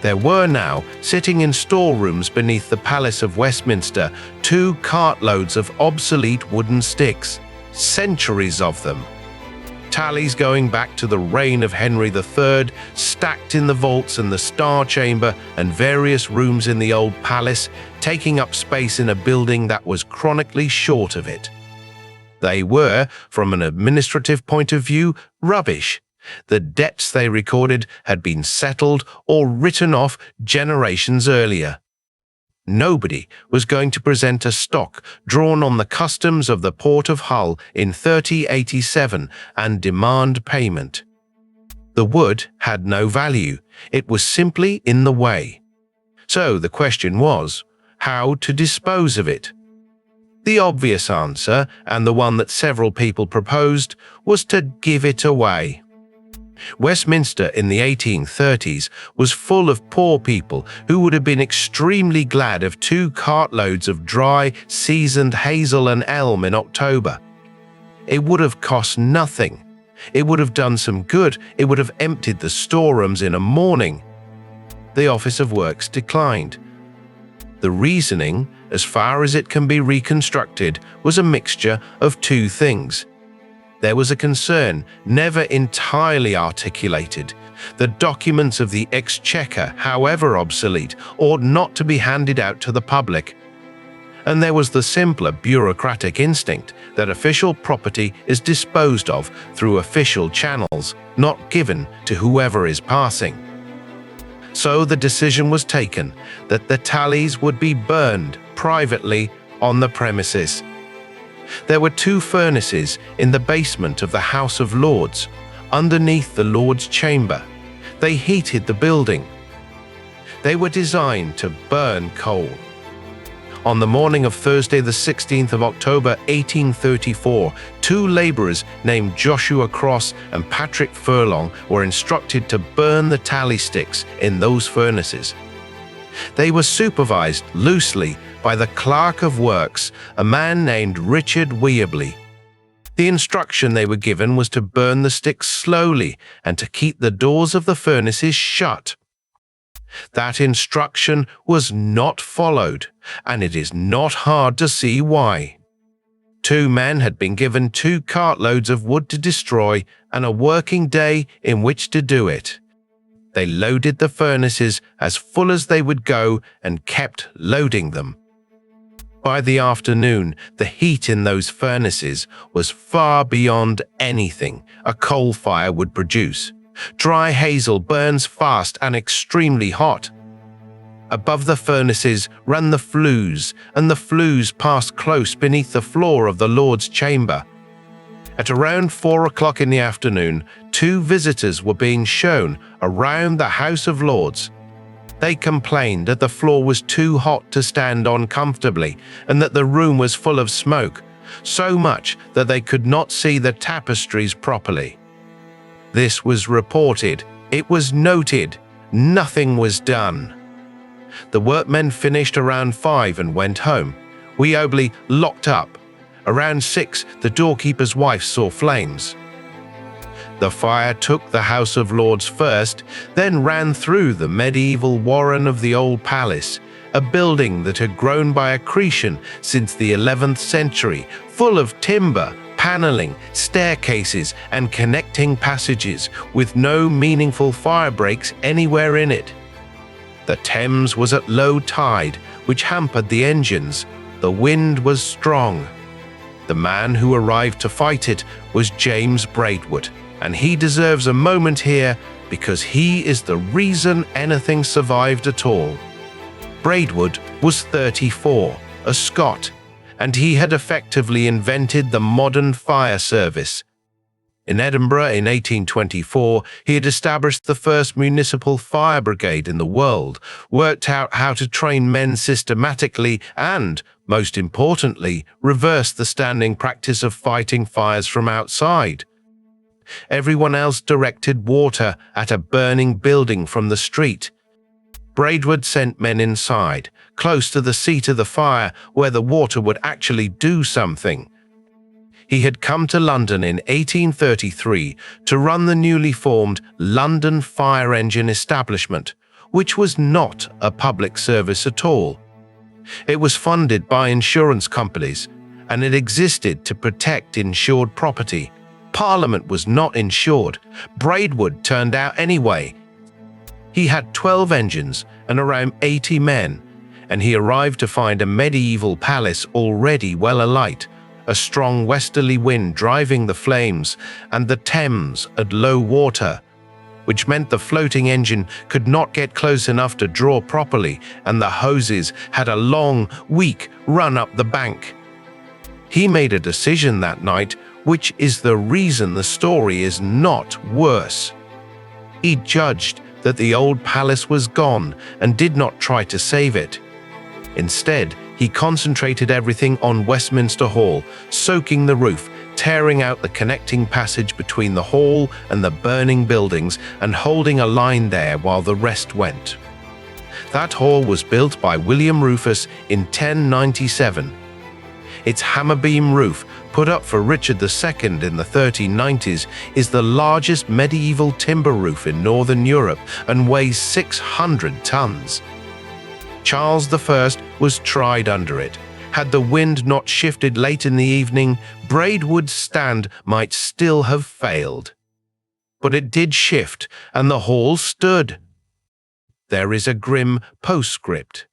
There were now, sitting in storerooms beneath the Palace of Westminster, 2 cartloads of obsolete wooden sticks, centuries of them. Tallies going back to the reign of Henry III, stacked in the vaults and the Star Chamber and various rooms in the old palace, taking up space in a building that was chronically short of it. They were, from an administrative point of view, rubbish. The debts they recorded had been settled or written off generations earlier. Nobody was going to present a stock drawn on the customs of the Port of Hull in 3087 and demand payment. The wood had no value. It was simply in the way. So the question was, how to dispose of it? The obvious answer, and the one that several people proposed, was to give it away. Westminster in the 1830s was full of poor people who would have been extremely glad of 2 cartloads of dry, seasoned hazel and elm in October. It would have cost nothing. It would have done some good. It would have emptied the storerooms in a morning. The Office of Works declined. The reasoning, as far as it can be reconstructed, was a mixture of 2 things. There was a concern, never entirely articulated. The documents of the Exchequer, however obsolete, ought not to be handed out to the public. And there was the simpler bureaucratic instinct that official property is disposed of through official channels, not given to whoever is passing. So the decision was taken that the tallies would be burned privately on the premises. There were 2 furnaces in the basement of the House of Lords, underneath the Lords' Chamber. They heated the building. They were designed to burn coal. On the morning of Thursday, the 16th of October, 1834, two laborers named Joshua Cross and Patrick Furlong were instructed to burn the tally sticks in those furnaces. They were supervised loosely by the clerk of works, a man named Richard Weeabley. The instruction they were given was to burn the sticks slowly and to keep the doors of the furnaces shut. That instruction was not followed, and it is not hard to see why. Two men had been given 2 cartloads of wood to destroy and a working day in which to do it. They loaded the furnaces as full as they would go and kept loading them. By the afternoon, the heat in those furnaces was far beyond anything a coal fire would produce. Dry hazel burns fast and extremely hot. Above the furnaces ran the flues, and the flues passed close beneath the floor of the Lord's chamber. At around 4 o'clock in the afternoon, 2 visitors were being shown around the House of Lords. They complained that the floor was too hot to stand on comfortably and that the room was full of smoke, so much that they could not see the tapestries properly. This was reported, it was noted, nothing was done. The workmen finished around 5 and went home. Weeabley locked up. Around 6, the doorkeeper's wife saw flames. The fire took the House of Lords first, then ran through the medieval warren of the old palace, a building that had grown by accretion since the 11th century, full of timber, paneling, staircases, and connecting passages, with no meaningful fire breaks anywhere in it. The Thames was at low tide, which hampered the engines. The wind was strong. The man who arrived to fight it was James Braidwood, and he deserves a moment here because he is the reason anything survived at all. Braidwood was 34, a Scot, and he had effectively invented the modern fire service. In Edinburgh in 1824, he had established the first municipal fire brigade in the world, worked out how to train men systematically and, most importantly, reverse the standing practice of fighting fires from outside. Everyone else directed water at a burning building from the street. Braidwood sent men inside, close to the seat of the fire, where the water would actually do something. He had come to London in 1833 to run the newly formed London Fire Engine Establishment, which was not a public service at all. It was funded by insurance companies, and it existed to protect insured property. Parliament was not insured. Braidwood turned out anyway. He had 12 engines and around 80 men, and he arrived to find a medieval palace already well alight, a strong westerly wind driving the flames, and the Thames at low water, which meant the floating engine could not get close enough to draw properly, and the hoses had a long, weak run up the bank. He made a decision that night, which is the reason the story is not worse. He judged that the old palace was gone and did not try to save it. Instead, he concentrated everything on Westminster Hall, soaking the roof, tearing out the connecting passage between the hall and the burning buildings, and holding a line there while the rest went. That hall was built by William Rufus in 1097. Its hammer-beam roof, put up for Richard II in the 1390s, is the largest medieval timber roof in Northern Europe and weighs 600 tons. Charles I was tried under it. Had the wind not shifted late in the evening, Braidwood's stand might still have failed. But it did shift, and the hall stood. There is a grim postscript.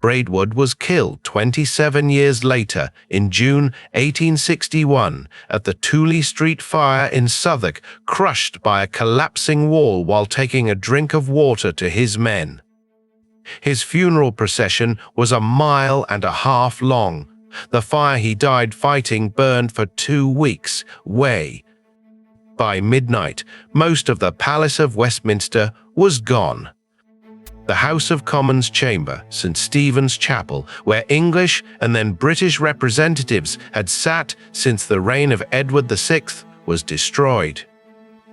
Braidwood was killed 27 years later, in June 1861, at the Tooley Street fire in Southwark, crushed by a collapsing wall while taking a drink of water to his men. His funeral procession was 1.5 miles long. The fire he died fighting burned for 2 weeks. By midnight, most of the Palace of Westminster was gone. The House of Commons chamber, St. Stephen's Chapel, where English and then British representatives had sat since the reign of Edward VI, was destroyed.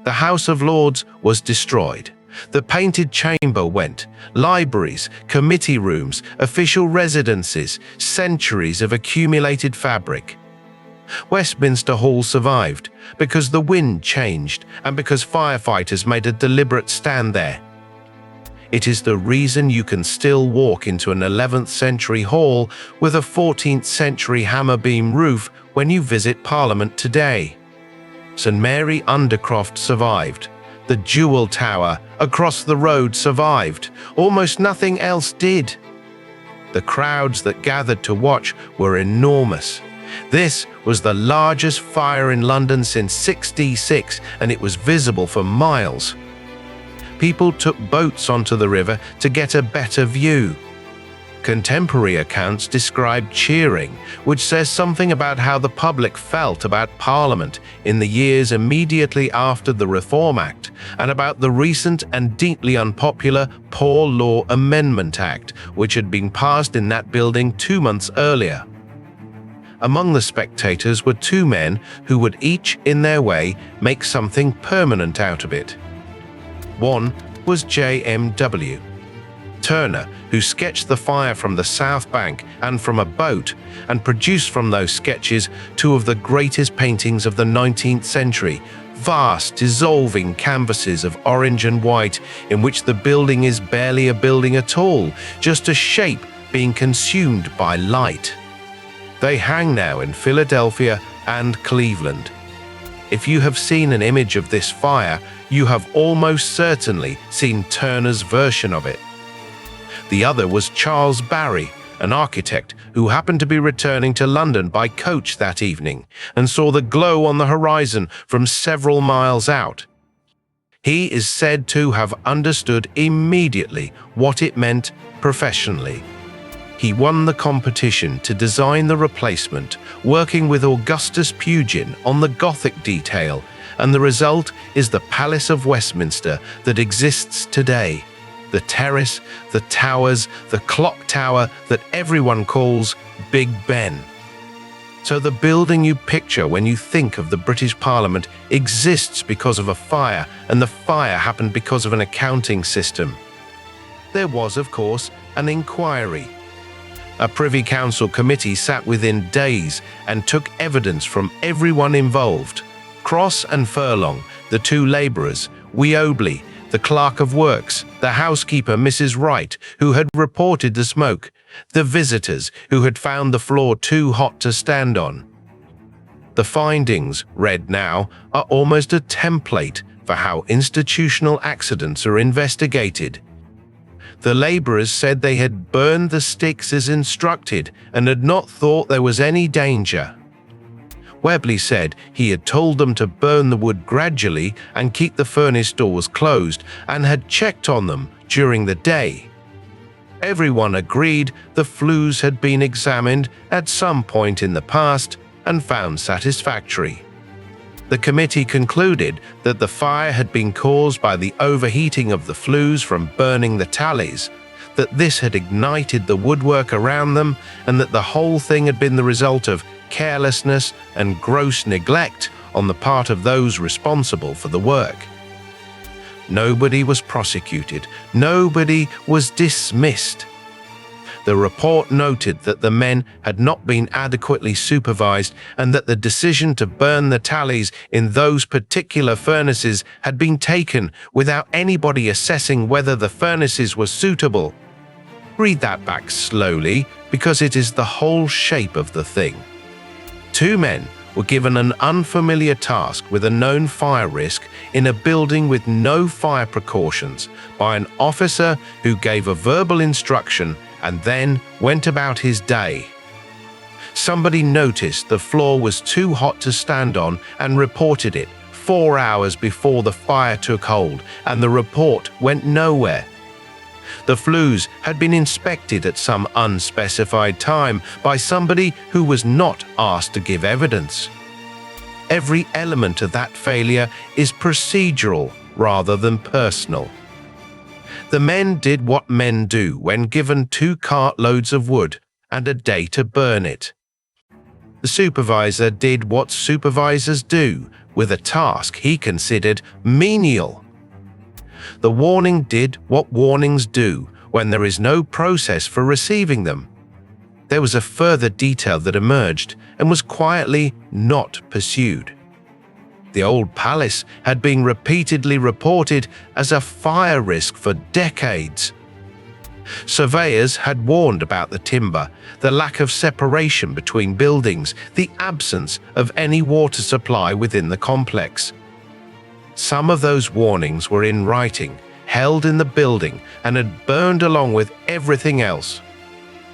The House of Lords was destroyed. The Painted Chamber went. Libraries, committee rooms, official residences, centuries of accumulated fabric. Westminster Hall survived because the wind changed and because firefighters made a deliberate stand there. It is the reason you can still walk into an 11th century hall with a 14th century hammer beam roof when you visit Parliament today. St. Mary Undercroft survived. The Jewel Tower across the road survived. Almost nothing else did. The crowds that gathered to watch were enormous. This was the largest fire in London since 1606, and it was visible for miles. People took boats onto the river to get a better view. Contemporary accounts describe cheering, which says something about how the public felt about Parliament in the years immediately after the Reform Act, and about the recent and deeply unpopular Poor Law Amendment Act, which had been passed in that building 2 months earlier. Among the spectators were two men who would each, in their way, make something permanent out of it. One was J.M.W. Turner, who sketched the fire from the South Bank and from a boat, and produced from those sketches two of the greatest paintings of the 19th century, vast, dissolving canvases of orange and white in which the building is barely a building at all, just a shape being consumed by light. They hang now in Philadelphia and Cleveland. If you have seen an image of this fire, you have almost certainly seen Turner's version of it. The other was Charles Barry, an architect who happened to be returning to London by coach that evening and saw the glow on the horizon from several miles out. He is said to have understood immediately what it meant professionally. He won the competition to design the replacement, working with Augustus Pugin on the Gothic detail, and the result is the Palace of Westminster that exists today. The terrace, the towers, the clock tower that everyone calls Big Ben. So the building you picture when you think of the British Parliament exists because of a fire, and the fire happened because of an accounting system. There was, of course, an inquiry. A Privy Council committee sat within days and took evidence from everyone involved. Cross and Furlong, the two labourers, Weobley, the clerk of works, the housekeeper Mrs. Wright, who had reported the smoke, the visitors who had found the floor too hot to stand on. The findings, read now, are almost a template for how institutional accidents are investigated. The labourers said they had burned the sticks as instructed and had not thought there was any danger. Webley said he had told them to burn the wood gradually and keep the furnace doors closed, and had checked on them during the day. Everyone agreed the flues had been examined at some point in the past and found satisfactory. The committee concluded that the fire had been caused by the overheating of the flues from burning the tallies, that this had ignited the woodwork around them, and that the whole thing had been the result of carelessness and gross neglect on the part of those responsible for the work. Nobody was prosecuted. Nobody was dismissed. The report noted that the men had not been adequately supervised and that the decision to burn the tallies in those particular furnaces had been taken without anybody assessing whether the furnaces were suitable. Read that back slowly, because it is the whole shape of the thing. Two men were given an unfamiliar task with a known fire risk in a building with no fire precautions by an officer who gave a verbal instruction and then went about his day. Somebody noticed the floor was too hot to stand on and reported it 4 hours before the fire took hold, and the report went nowhere. The flues had been inspected at some unspecified time by somebody who was not asked to give evidence. Every element of that failure is procedural rather than personal. The men did what men do when given 2 cartloads of wood and a day to burn it. The supervisor did what supervisors do with a task he considered menial. The warning did what warnings do when there is no process for receiving them. There was a further detail that emerged and was quietly not pursued. The old palace had been repeatedly reported as a fire risk for decades. Surveyors had warned about the timber, the lack of separation between buildings, the absence of any water supply within the complex. Some of those warnings were in writing, held in the building, and had burned along with everything else.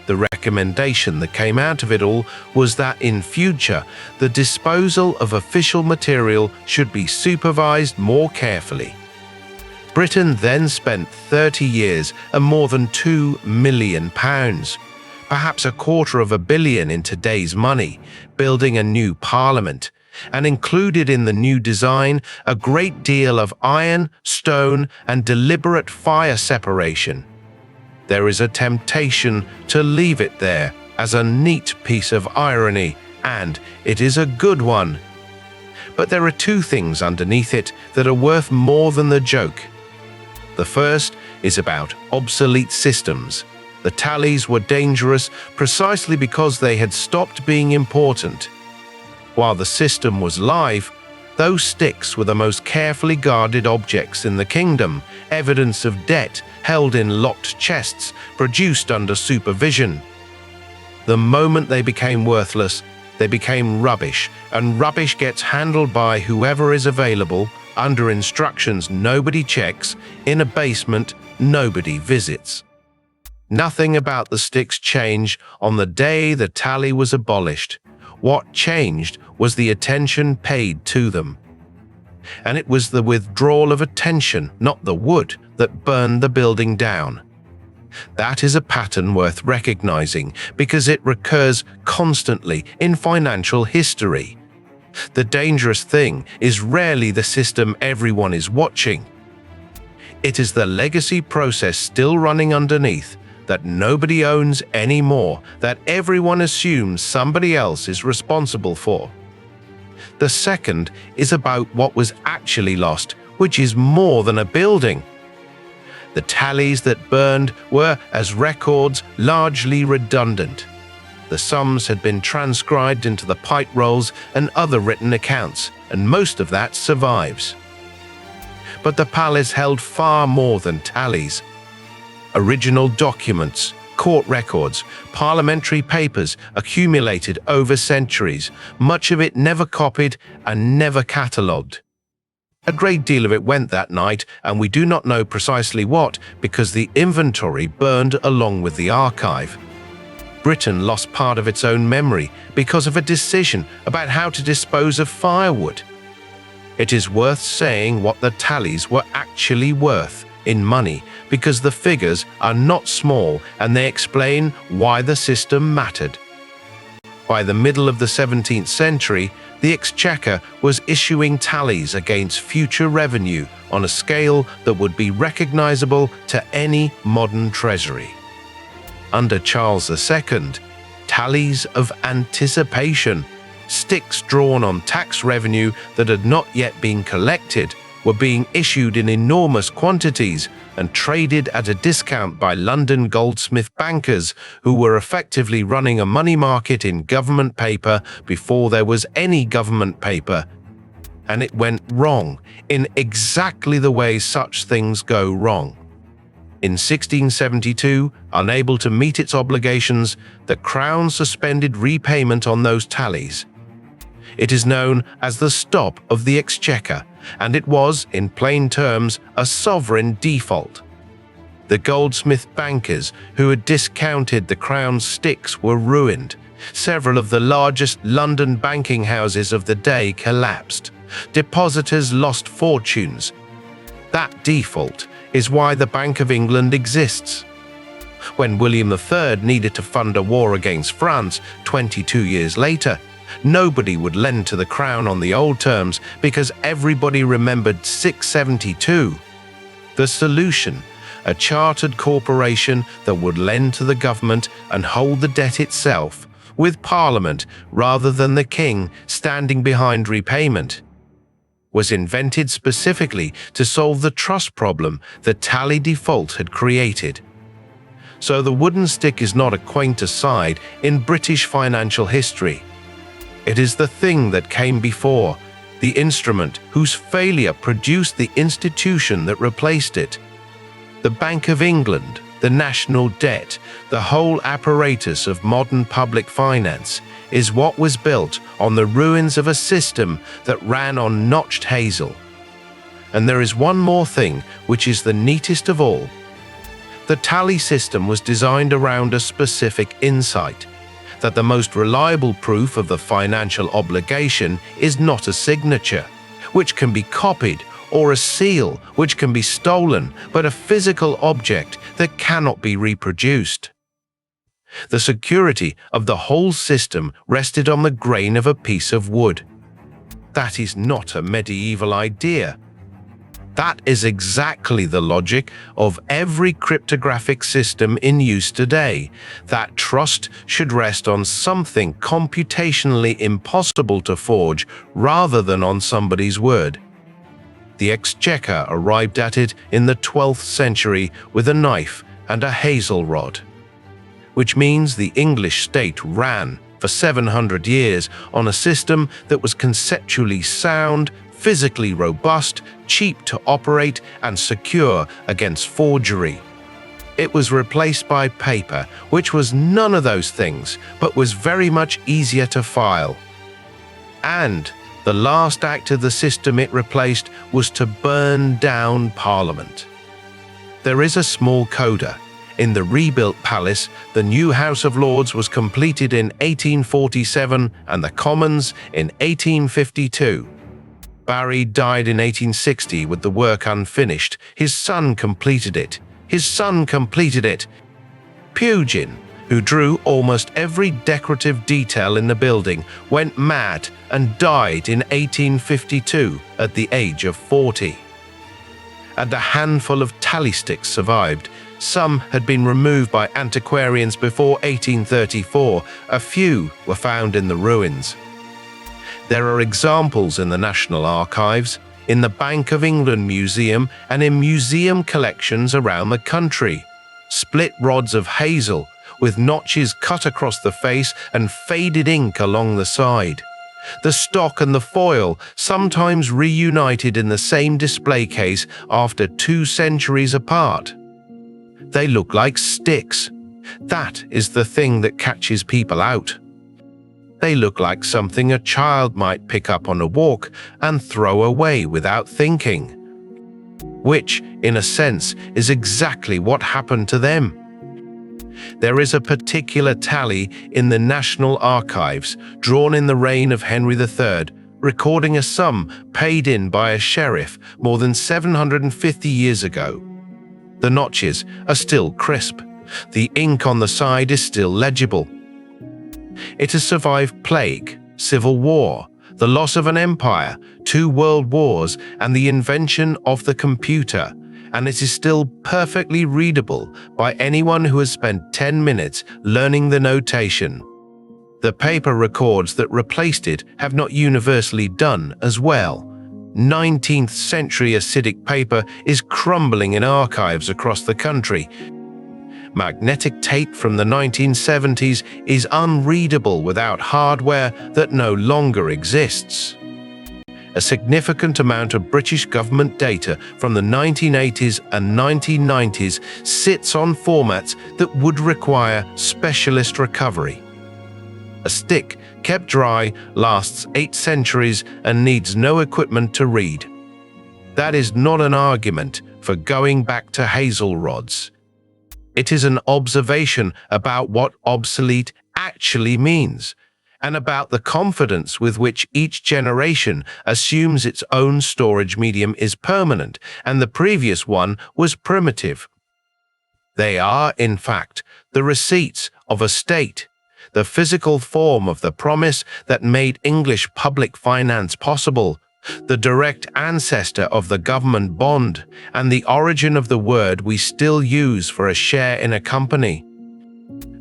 The recommendation that came out of it all was that in future, the disposal of official material should be supervised more carefully. Britain then spent 30 years and more than £2 million, perhaps £250 million in today's money, building a new parliament, and included in the new design a great deal of iron, stone, and deliberate fire separation. There is a temptation to leave it there as a neat piece of irony, and it is a good one. But there are 2 things underneath it that are worth more than the joke. The first is about obsolete systems. The tallies were dangerous precisely because they had stopped being important. While the system was live, those sticks were the most carefully guarded objects in the kingdom, evidence of debt held in locked chests, produced under supervision. The moment they became worthless, they became rubbish, and rubbish gets handled by whoever is available, under instructions nobody checks, in a basement nobody visits. Nothing about the sticks changed on the day the tally was abolished. What changed was the attention paid to them. And it was the withdrawal of attention, not the wood, that burned the building down. That is a pattern worth recognizing because it recurs constantly in financial history. The dangerous thing is rarely the system everyone is watching. It is the legacy process still running underneath that nobody owns anymore, that everyone assumes somebody else is responsible for. The second is about what was actually lost, which is more than a building. The tallies that burned were, as records, largely redundant. The sums had been transcribed into the pipe rolls and other written accounts, and most of that survives. But the palace held far more than tallies. Original documents, court records, parliamentary papers accumulated over centuries, much of it never copied and never catalogued. A great deal of it went that night, and we do not know precisely what, because the inventory burned along with the archive. Britain lost part of its own memory because of a decision about how to dispose of firewood. It is worth saying what the tallies were actually worth in money, because the figures are not small and they explain why the system mattered. By the middle of the 17th century, the Exchequer was issuing tallies against future revenue on a scale that would be recognizable to any modern treasury. Under Charles II, tallies of anticipation, sticks drawn on tax revenue that had not yet been collected, were being issued in enormous quantities and traded at a discount by London goldsmith bankers who were effectively running a money market in government paper before there was any government paper. And it went wrong in exactly the way such things go wrong. In 1672, unable to meet its obligations, the Crown suspended repayment on those tallies. It is known as the Stop of the Exchequer, and it was, in plain terms, a sovereign default. The goldsmith bankers who had discounted the Crown's sticks were ruined. Several of the largest London banking houses of the day collapsed. Depositors lost fortunes. That default is why the Bank of England exists. When William III needed to fund a war against France 22 years later, nobody would lend to the Crown on the old terms because everybody remembered 672. The solution a chartered corporation that would lend to the government and hold the debt itself, with Parliament rather than the king standing behind repayment, was invented specifically to solve the trust problem that tally default had created. So the wooden stick is not a quaint aside in British financial history. It is the thing that came before, the instrument whose failure produced the institution that replaced it. The Bank of England, the national debt, the whole apparatus of modern public finance is what was built on the ruins of a system that ran on notched hazel. And there is one more thing which is the neatest of all. The tally system was designed around a specific insight, that the most reliable proof of the financial obligation is not a signature, which can be copied, or a seal, which can be stolen, but a physical object that cannot be reproduced. The security of the whole system rested on the grain of a piece of wood. That is not a medieval idea. That is exactly the logic of every cryptographic system in use today, that trust should rest on something computationally impossible to forge rather than on somebody's word. The Exchequer arrived at it in the 12th century with a knife and a hazel rod, which means the English state ran for 700 years on a system that was conceptually sound, physically robust, cheap to operate, and secure against forgery. It was replaced by paper, which was none of those things, but was very much easier to file. And the last act of the system it replaced was to burn down Parliament. There is a small coda. In the rebuilt palace, the new House of Lords was completed in 1847 and the Commons in 1852. Barry died in 1860 with the work unfinished. His son completed it. Pugin, who drew almost every decorative detail in the building, went mad and died in 1852 at the age of 40. And a handful of tally sticks survived. Some had been removed by antiquarians before 1834. A few were found in the ruins. There are examples in the National Archives, in the Bank of England Museum, and in museum collections around the country. Split rods of hazel, with notches cut across the face and faded ink along the side. The stock and the foil, sometimes reunited in the same display case after 2 centuries apart. They look like sticks. That is the thing that catches people out. They look like something a child might pick up on a walk and throw away without thinking. Which, in a sense, is exactly what happened to them. There is a particular tally in the National Archives, drawn in the reign of Henry III, recording a sum paid in by a sheriff more than 750 years ago. The notches are still crisp. The ink on the side is still legible. It has survived plague, civil war, the loss of an empire, 2 world wars, and the invention of the computer, and it is still perfectly readable by anyone who has spent 10 minutes learning the notation. The paper records that replaced it have not universally done as well. 19th century acidic paper is crumbling in archives across the country. Magnetic tape from the 1970s is unreadable without hardware that no longer exists. A significant amount of British government data from the 1980s and 1990s sits on formats that would require specialist recovery. A stick kept dry lasts 8 centuries and needs no equipment to read. That is not an argument for going back to hazel rods. It is an observation about what obsolete actually means, and about the confidence with which each generation assumes its own storage medium is permanent and the previous one was primitive. They are, in fact, the receipts of a state, the physical form of the promise that made English public finance possible, the direct ancestor of the government bond and the origin of the word we still use for a share in a company.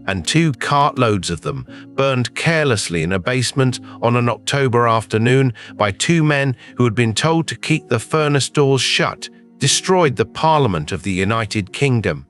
And 2 cartloads of them, burned carelessly in a basement on an October afternoon by 2 men who had been told to keep the furnace doors shut, destroyed the Parliament of the United Kingdom.